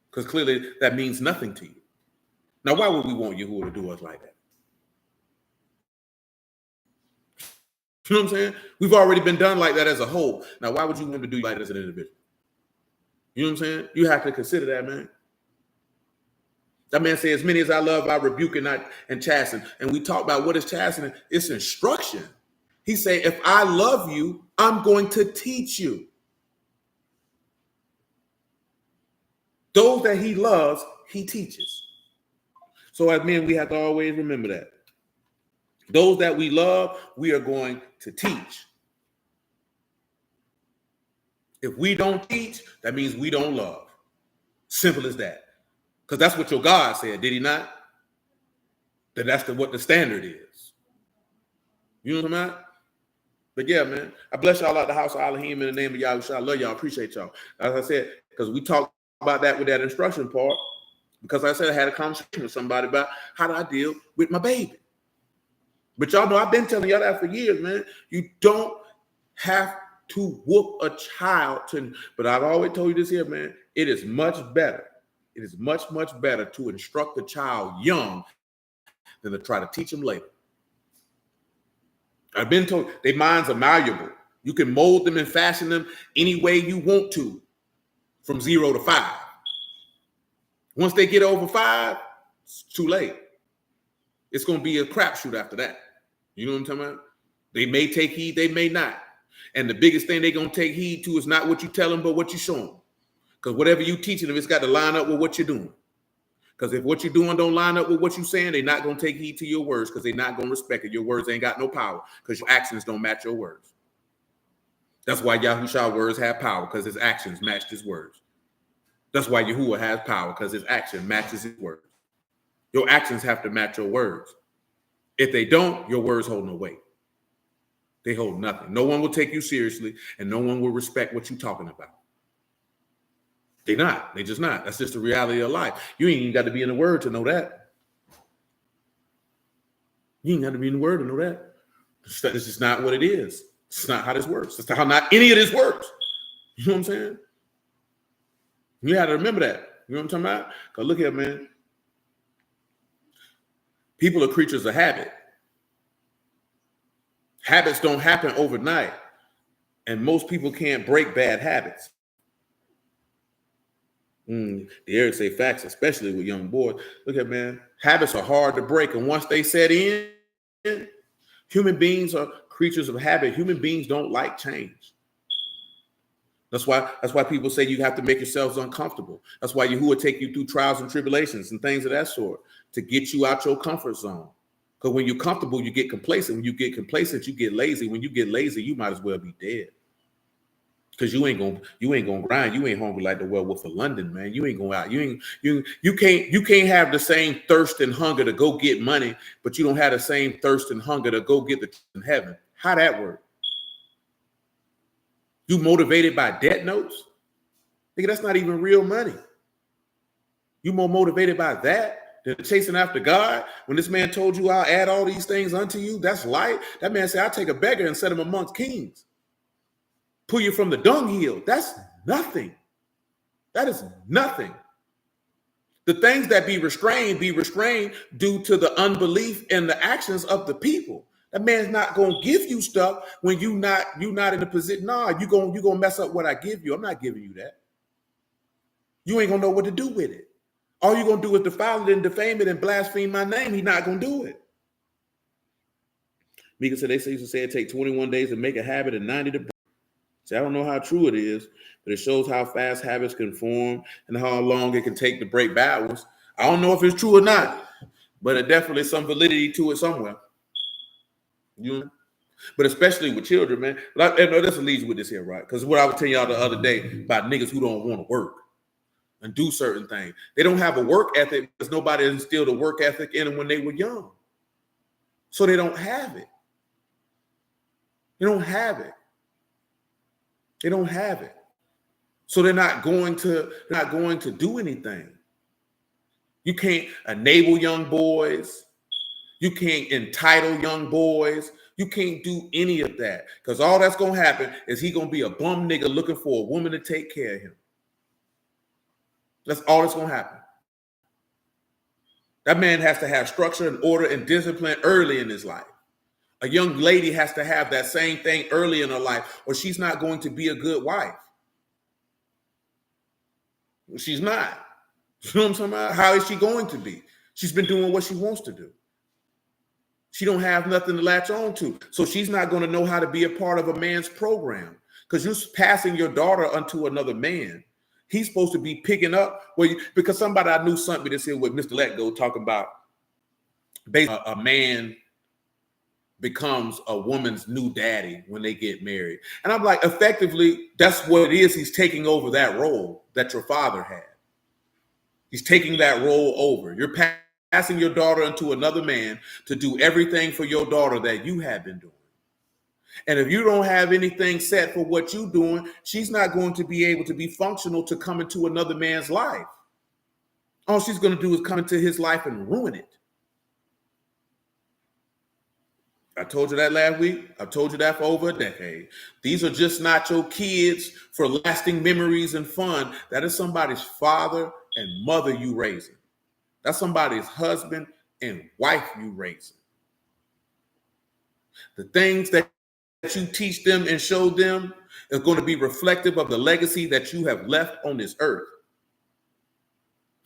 Because clearly that means nothing to you. Now, why would we want Yahuwah to do us like that? You know what I'm saying? We've already been done like that as a whole. Now, why would you want him to do you like that as an individual? You know what I'm saying? You have to consider that, man. That man says, as many as I love, I rebuke and chasten. And we talk about what is chastening. It's instruction. He say, if I love you, I'm going to teach you. Those that he loves, he teaches. So as men, we have to always remember that. Those that we love, we are going to teach. If we don't teach, that means we don't love. Simple as that. Because that's what your God said, did he not? That's what the standard is. You know what I'm saying? But yeah, man, I bless y'all out the house of Elohim in the name of Yahushua. I love y'all. Appreciate y'all. As I said, because we talked about that with that instruction part. Because like I said, I had a conversation with somebody about how do I deal with my baby. But y'all know I've been telling y'all that for years, man. You don't have to whoop a child but I've always told you this here, man. It is much better. It is much, much better to instruct a child young than to try to teach them later. I've been told their minds are malleable. You can mold them and fashion them any way you want to from 0 to 5. Once they get over 5, it's too late. It's going to be a crapshoot after that. You know what I'm talking about? They may take heed, they may not. And the biggest thing they're going to take heed to is not what you tell them, but what you show them. Because whatever you teaching them, it's got to line up with what you're doing. Because if what you're doing don't line up with what you're saying, they're not going to take heed to your words because they're not going to respect it. Your words ain't got no power because your actions don't match your words. That's why Yahushua's words have power because his actions matched his words. That's why Yahuwah has power because his action matches his words. Your actions have to match your words. If they don't, your words hold no weight. They hold nothing. No one will take you seriously and no one will respect what you're talking about. They're not. They're just not. That's just the reality of life. You ain't even got to be in the word to know that. You ain't got to be in the word to know that. This is not what it is. It's not how this works. It's how not any of this works. You know what I'm saying? You got to remember that. You know what I'm talking about? Because look here, man. People are creatures of habit. Habits don't happen overnight. And most people can't break bad habits. The Eric say facts, especially with young boys. Look at, man, habits are hard to break. And once they set in, human beings are creatures of habit. Human beings don't like change. That's why people say you have to make yourselves uncomfortable. That's why Yahuwah take you through trials and tribulations and things of that sort to get you out your comfort zone. Because when you're comfortable, you get complacent. When you get complacent, you get lazy. When you get lazy, you might as well be dead. Because you ain't gonna grind. You ain't hungry like the werewolf of London, man. You ain't going out. You can't have the same thirst and hunger to go get money, but you don't have the same thirst and hunger to go get the in heaven. How that work? You motivated by debt notes? Nigga, that's not even real money. You more motivated by that than chasing after God? When this man told you, I'll add all these things unto you, that's light. That man said, I'll take a beggar and set him amongst kings. Pull you from the dunghill. That's nothing. That is nothing. The things that be restrained due to the unbelief and the actions of the people. That man's not gonna give you stuff when you not in a position. Nah, you gonna mess up what I give you. I'm not giving you that. You ain't gonna know what to do with it. All you're gonna do is defile it and defame it and blaspheme my name. He's not gonna do it. Mika said they used to say it take 21 days to make a habit and 90 to break. See, I don't know how true it is, but it shows how fast habits can form and how long it can take to break bad ones. I don't know if it's true or not, but it definitely is some validity to it somewhere. You know? But especially with children, man. This leads with this here, right? Because what I was telling y'all the other day about niggas who don't want to work and do certain things. They don't have a work ethic because nobody instilled a work ethic in them when they were young. So they don't have it. They don't have it. They don't have it. So they're not going to do anything. You can't enable young boys. You can't entitle young boys. You can't do any of that. Because all that's going to happen is he going to be a bum nigga looking for a woman to take care of him. That's all that's going to happen. That man has to have structure and order and discipline early in his life. A young lady has to have that same thing early in her life, or she's not going to be a good wife. She's not. You know what I'm talking about? How is she going to be? She's been doing what she wants to do. She don't have nothing to latch on to. So she's not going to know how to be a part of a man's program because you're passing your daughter unto another man. He's supposed to be picking up because somebody I knew something this here with Mr. Let Go talking about basically a man becomes a woman's new daddy when they get married. And I'm like, effectively, that's what it is. He's taking over that role that your father had. He's taking that role over. You're passing your daughter into another man to do everything for your daughter that you have been doing. And if you don't have anything set for what you're doing, she's not going to be able to be functional to come into another man's life. All she's going to do is come into his life and ruin it. I told you that last week. I've told you that for over a decade. These are just not your kids for lasting memories and fun. That is somebody's father and mother you raising. That's somebody's husband and wife you raising. The things that you teach them and show them is going to be reflective of the legacy that you have left on this earth.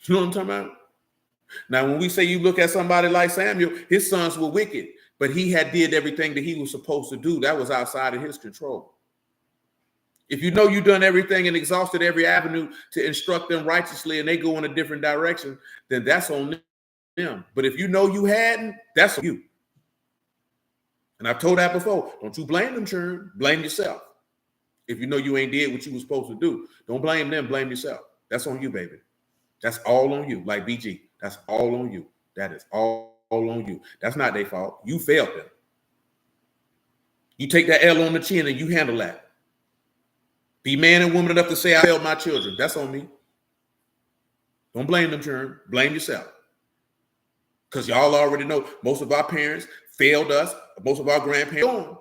You know what I'm talking about? Now, when we say you look at somebody like Samuel, his sons were wicked, but he had did everything that he was supposed to do. That was outside of his control. If you know you've done everything and exhausted every avenue to instruct them righteously and they go in a different direction, then that's on them. But if you know you hadn't, that's on you. And I've told that before. Don't you blame them, children. Blame yourself. If you know you ain't did what you were supposed to do, don't blame them. Blame yourself. That's on you, baby. That's all on you. Like BG. That's all on you. That is all on you. That's not their fault. You failed them. You take that L on the chin and you handle that. Be man and woman enough to say, I failed my children. That's on me. Don't blame them, children. Blame yourself. Because y'all already know most of our parents failed us. Most of our grandparents.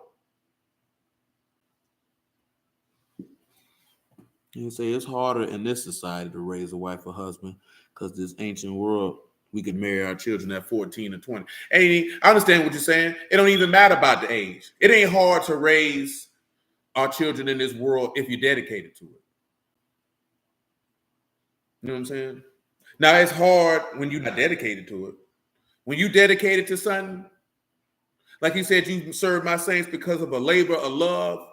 You say it's harder in this society to raise a wife or husband because this ancient world, we could marry our children at 14 and 20. Hey, I understand what you're saying. It don't even matter about the age. It ain't hard to raise our children in this world if you're dedicated to it. You know what I'm saying? Now, it's hard when you're not dedicated to it. When you dedicated to something, like you said, you serve my saints because of a labor of love.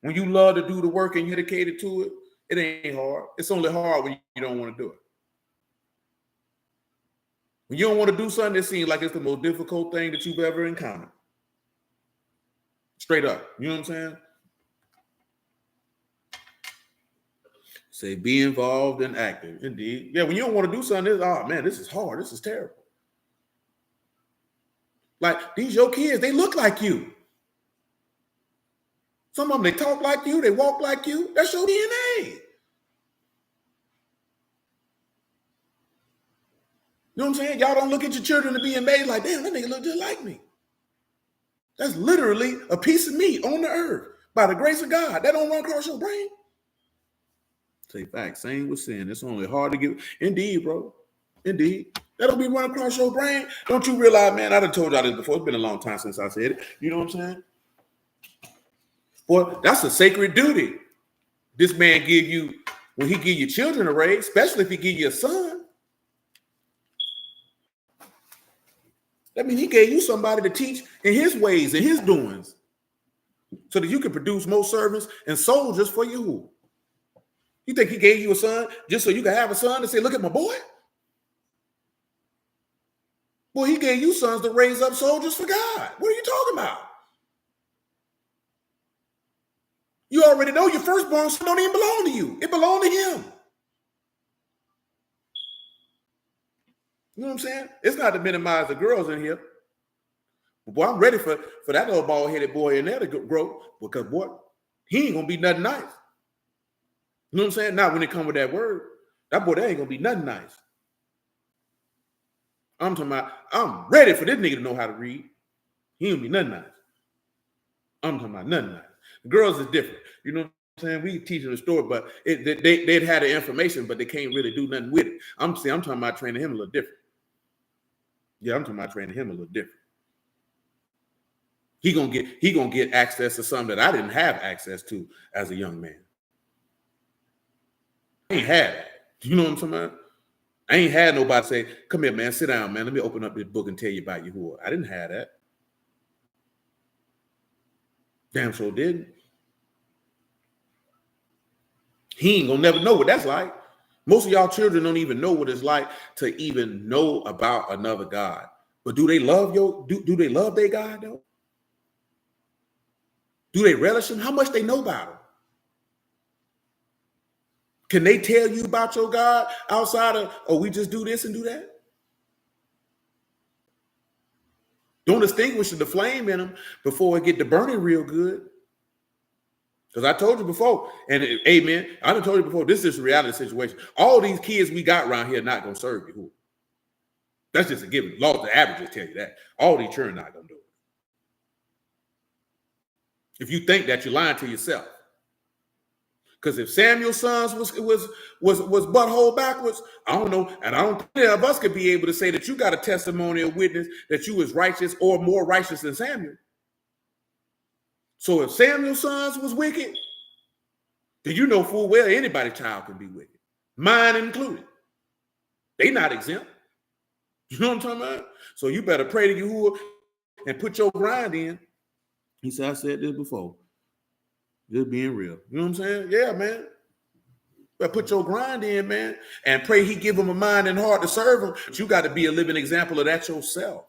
When you love to do the work and you're dedicated to it, it ain't hard. It's only hard when you don't want to do it. When you don't want to do something, it seems like it's the most difficult thing that you've ever encountered. Straight up. You know what I'm saying? Say be involved and active. Indeed. Yeah, when you don't want to do something, it's, oh man, this is hard. This is terrible. Like these your kids, they look like you. Some of them, they talk like you, they walk like you. That's your DNA. You know what I'm saying? Y'all don't look at your children to be amazed like, damn, that nigga look just like me. That's literally a piece of meat on the earth by the grace of God. That don't run across your brain. Say facts. Same with sin. It's only hard to get. Indeed, bro. Indeed. That don't be running across your brain. Don't you realize, man, I done told y'all this before. It's been a long time since I said it. You know what I'm saying? Boy, that's a sacred duty. This man give you, when he give you children to raise, especially if he give you a son. That means he gave you somebody to teach in his ways and his doings so that you can produce more servants and soldiers for you. You think he gave you a son just so you can have a son and say, look at my boy? Boy, he gave you sons to raise up soldiers for God. What are you talking about? You already know your firstborn son don't even belong to you. It belonged to him. You know what I'm saying? It's not to minimize the girls in here. But boy, I'm ready for that little bald-headed boy in there to grow because, boy, he ain't going to be nothing nice. You know what I'm saying? Now, when it comes with that word, that boy, that ain't going to be nothing nice. I'm talking about, I'm ready for this nigga to know how to read. He ain't going to be nothing nice. I'm talking about nothing nice. The girls is different. You know what I'm saying? We teach them the story, but they'd had the information, but they can't really do nothing with it. I'm talking about training him a little different. Yeah, I'm talking about training him a little different. He gonna get access to something that I didn't have access to as a young man. I ain't had it. You know what I'm talking about? I ain't had nobody say, come here, man, sit down, man. Let me open up this book and tell you about Yahuwah. I didn't have that. Damn sure didn't. He ain't gonna never know what that's like. Most of y'all children don't even know what it's like to even know about another God. But do they love do they love their God though? Do they relish him? How much they know about him? Can they tell you about your God outside of, oh, we just do this and do that? Don't extinguish the flame in them before it get to burning real good. Because I told you before, and amen, I done told you before, this is a reality situation. All these kids we got around here are not going to serve you. That's just a given. Law of the averages tell you that. All these children not going to do it. If you think that, you're lying to yourself. Because if Samuel's sons was butthole backwards, I don't know, and I don't think any of us could be able to say that you got a testimonial witness that you was righteous or more righteous than Samuel. So if Samuel's sons was wicked, then you know full well anybody's child can be wicked, mine included. They not exempt. You know what I'm talking about? So you better pray to Yahuwah and put your grind in. He said, I said this before. Just being real. You know what I'm saying? Yeah, man. But put your grind in, man, and pray he give them a mind and heart to serve him. But you got to be a living example of that yourself.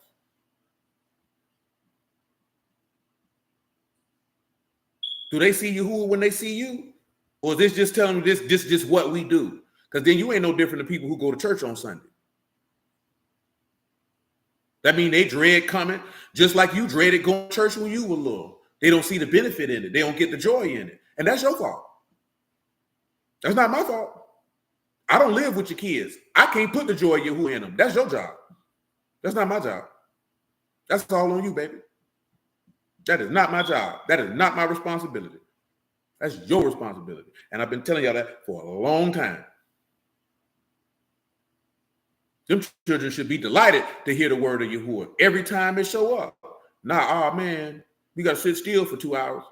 Do they see Yahuwah when they see you? Or is this just telling them this just what we do? Because then you ain't no different than people who go to church on Sunday. That means they dread coming, just like you dreaded going to church when you were little. They don't see the benefit in it. They don't get the joy in it. And that's your fault. That's not my fault. I don't live with your kids. I can't put the joy of Yahuwah in them. That's your job. That's not my job. That's all on you, baby. That is not my job. That is not my responsibility. That's your responsibility. And I've been telling y'all that for a long time. Them children should be delighted to hear the word of Yahuwah every time it show up. Nah, oh man, we got to sit still for 2 hours.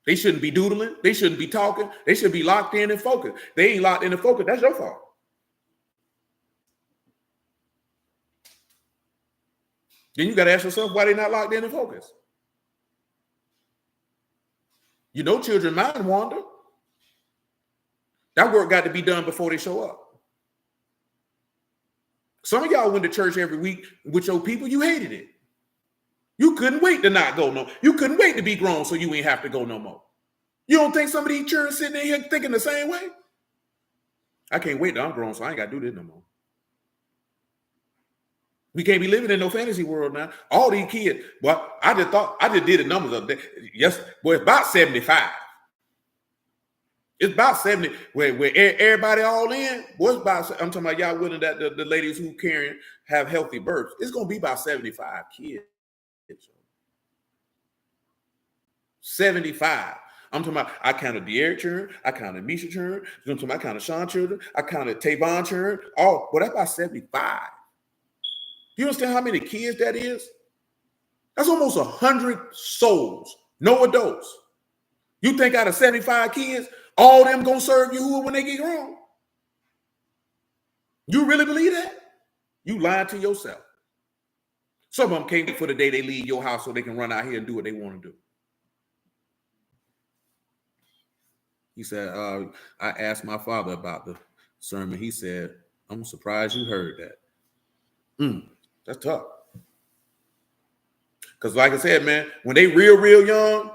They shouldn't be doodling. They shouldn't be talking. They should be locked in and focused. They ain't locked in and focused. That's your fault. Then you got to ask yourself why they not locked in and focused. You know children mind wander. That work got to be done before they show up. Some of y'all went to church every week with your people. You hated it. You couldn't wait to not go no. You couldn't wait to be grown so you ain't have to go no more. You don't think some of these children sitting in here thinking the same way? I can't wait till I'm grown, so I ain't got to do this no more. We can't be living in no fantasy world now. All these kids, well, I just did the numbers of that. Yes, well, it's about 75. It's about 70 where everybody all in. What's about? I'm talking about y'all willing that the ladies who carrying have healthy births. It's gonna be about 75 kids. 75. I'm talking about. I counted De'Aaron children. I counted Misha children. I'm talking about I counted Sean children. I counted Tavon children. Oh, well, that's about 75. You understand how many kids that is? That's almost 100 souls, no adults. You think out of 75 kids, all them gonna serve Yahuwah when they get grown? You really believe that? You lying to yourself. Some of them can't wait for the day they leave your house so they can run out here and do what they want to do. He said, I asked my father about the sermon. He said, I'm surprised you heard that. That's tough. Because like I said, man, when they real young,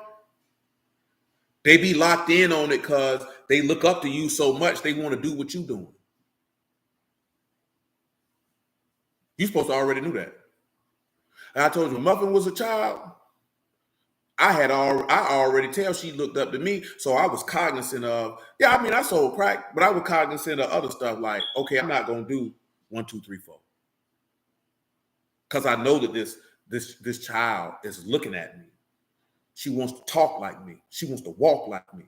they be locked in on it because they look up to you so much they want to do what you doing. You supposed to already knew that. And I told you, Muffin was a child. I already tell she looked up to me, so I was cognizant of, I sold crack, but I was cognizant of other stuff like, okay, I'm not gonna do 1, 2, 3, 4. Because I know that this child is looking at me. She wants to talk like me. She wants to walk like me.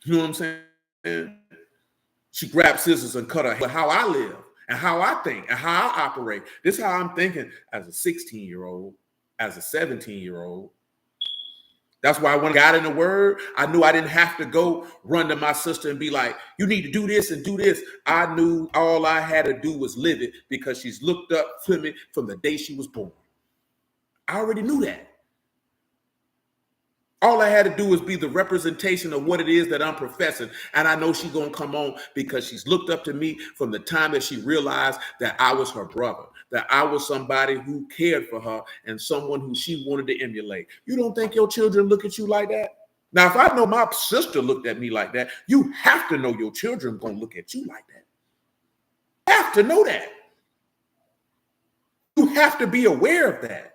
You know what I'm saying? She grabbed scissors and cut her hair. How I live and how I think and how I operate. This is how I'm thinking as a 16-year-old, as a 17-year-old. That's why when I got in the word, I knew I didn't have to go run to my sister and be like, you need to do this and do this. I knew all I had to do was live it because she's looked up to me from the day she was born. I already knew that. All I had to do was be the representation of what it is that I'm professing. And I know she's going to come on because she's looked up to me from the time that she realized that I was her brother, that I was somebody who cared for her and someone who she wanted to emulate. You don't think your children look at you like that? Now, if I know my sister looked at me like that, you have to know your children going to look at you like that. You have to know that. You have to be aware of that.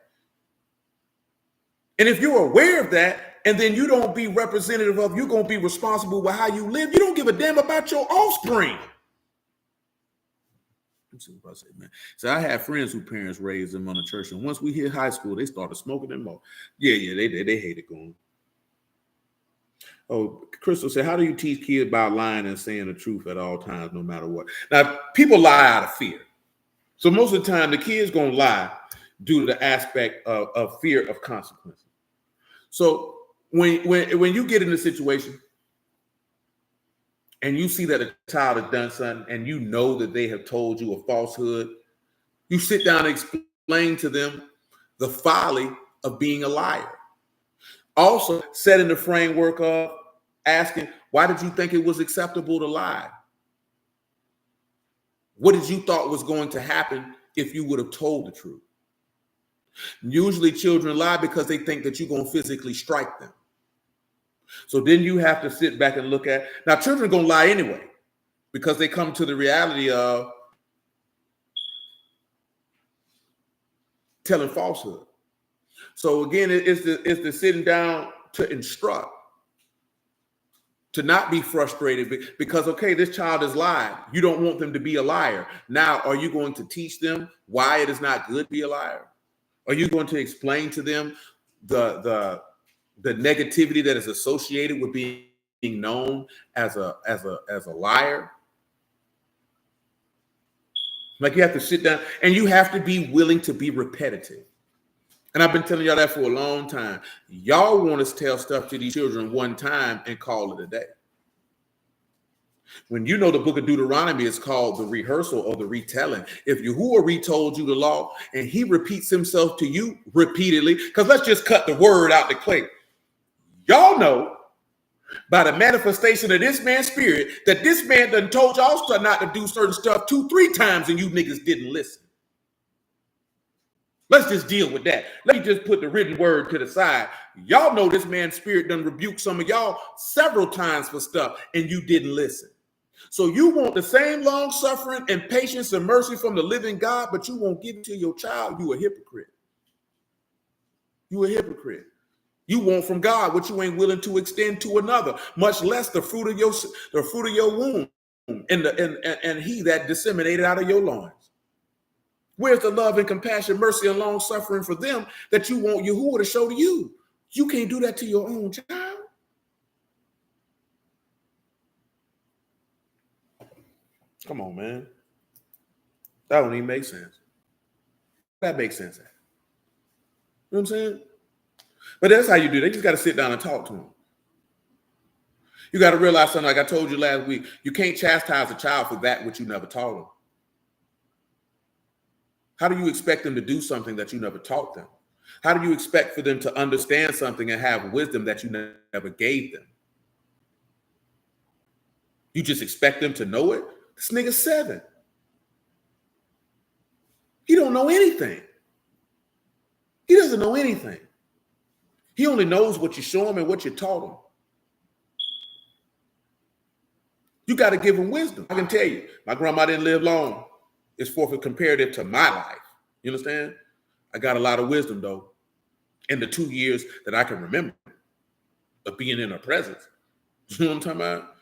And if you're aware of that, and then you don't be representative of, you're going to be responsible with how you live, you don't give a damn about your offspring. So I have friends whose parents raised them on the church, and once we hit high school, they started smoking them more. Yeah, they hate it going. Oh, Crystal said, how do you teach kids about lying and saying the truth at all times, no matter what? Now, people lie out of fear. So most of the time, the kid's going to lie due to the aspect of fear of consequences. So when you get in a situation and you see that a child has done something and you know that they have told you a falsehood, you sit down and explain to them the folly of being a liar. Also, setting the framework of asking, why did you think it was acceptable to lie? What did you thought was going to happen if you would have told the truth? Usually children lie because they think that you're going to physically strike them. So then you have to sit back and look at, now children are going to lie anyway, because they come to the reality of telling falsehood. So again, it's the sitting down to instruct, to not be frustrated because, okay, this child has lied. You don't want them to be a liar. Now, are you going to teach them why it is not good to be a liar? Are you going to explain to them the negativity that is associated with being known as a liar? Like, you have to sit down and you have to be willing to be repetitive. And I've been telling y'all that for a long time. Y'all want to tell stuff to these children one time and call it a day. When you know the book of Deuteronomy is called the rehearsal or the retelling. If Yahuwah retold you the law and he repeats himself to you repeatedly, because let's just cut the word out the clay. Y'all know by the manifestation of this man's spirit that this man done told y'all not to do certain stuff 2-3 times and you niggas didn't listen. Let's just deal with that. Let me just put the written word to the side. Y'all know this man's spirit done rebuked some of y'all several times for stuff and you didn't listen. So you want the same long suffering and patience and mercy from the living God, but you won't give it to your child. You a hypocrite. You a hypocrite. You want from God what you ain't willing to extend to another, much less the fruit of your womb and he that disseminated out of your loins. Where's the love and compassion, mercy, and long suffering for them that you want Yahuwah to show to you? You can't do that to your own child. Come on, man. That don't even make sense. That makes sense. You know what I'm saying? But that's how you do it. You just got to sit down and talk to them. You got to realize something, like I told you last week. You can't chastise a child for that which you never taught them. How do you expect them to do something that you never taught them? How do you expect for them to understand something and have wisdom that you never gave them? You just expect them to know it? This nigga's 7. He don't know anything. He doesn't know anything. He only knows what you show him and what you taught him. You got to give him wisdom. I can tell you, my grandma didn't live long. It's for comparative to my life. You understand? I got a lot of wisdom, though, in the 2 years that I can remember of being in her presence. You know what I'm talking about?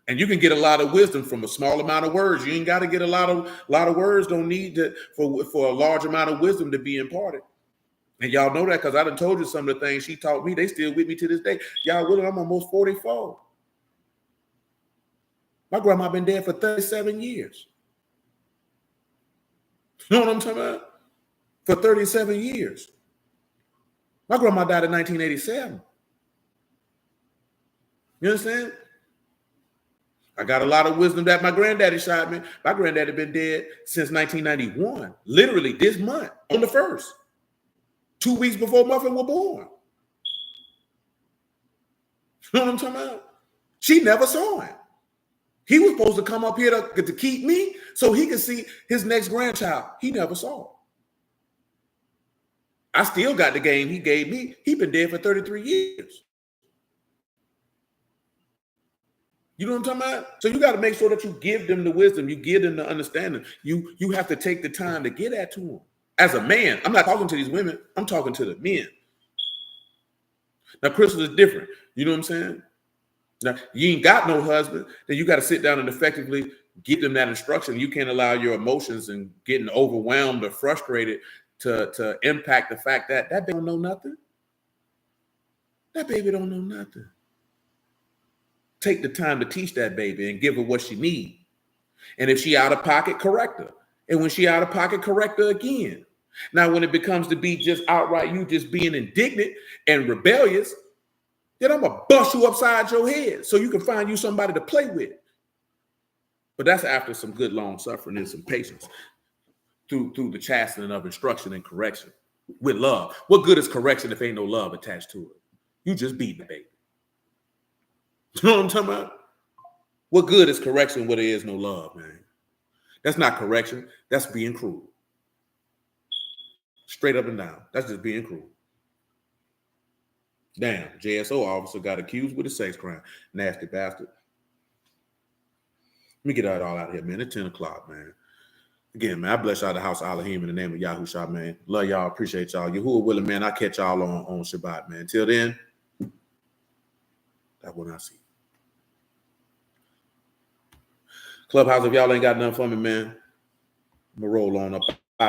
And you can get a lot of wisdom from a small amount of words. You ain't got to get a lot of words. Don't need to for a large amount of wisdom to be imparted. And y'all know that because I done told you some of the things she taught me. They still with me to this day. Y'all willing? I'm almost 44. My grandma been dead for 37 years. You know what I'm talking about? For 37 years. My grandma died in 1987. You understand? I got a lot of wisdom that my granddaddy shot me. My granddaddy been dead since 1991. Literally this month on the 1st. 2 weeks before Muffin was born. You know what I'm talking about? She never saw him. He was supposed to come up here to keep me so he could see his next grandchild. He never saw him. I still got the game he gave me. He been dead for 33 years. You know what I'm talking about? So you got to make sure that you give them the wisdom. You give them the understanding. You have to take the time to get that to them. As a man, I'm not talking to these women. I'm talking to the men. Now, Crystal is different. You know what I'm saying? Now, you ain't got no husband, then you got to sit down and effectively give them that instruction. You can't allow your emotions and getting overwhelmed or frustrated to impact the fact that baby don't know nothing. That baby don't know nothing. Take the time to teach that baby and give her what she needs. And if she out of pocket, correct her. And when she out of pocket, correct her again. Now, when it becomes to be just outright you just being indignant and rebellious, then I'm going to bust you upside your head so you can find you somebody to play with. But that's after some good long suffering and some patience through the chastening of instruction and correction with love. What good is correction if ain't no love attached to it? You just beat the baby. You know what I'm talking about? What good is correction where there is no love, man? That's not correction. That's being cruel. Straight up and down. That's just being cruel. Damn, JSO officer got accused with a sex crime. Nasty bastard. Let me get that all out of here, man. It's 10 o'clock, man. Again, man, I bless y'all the house of Elohim in the name of Yahushua, man. Love y'all. Appreciate y'all. Yahuwah willing, man. I'll catch y'all on Shabbat, man. Till then, that's what I see. Clubhouse, if y'all ain't got nothing for me, man, I'm going to roll on up.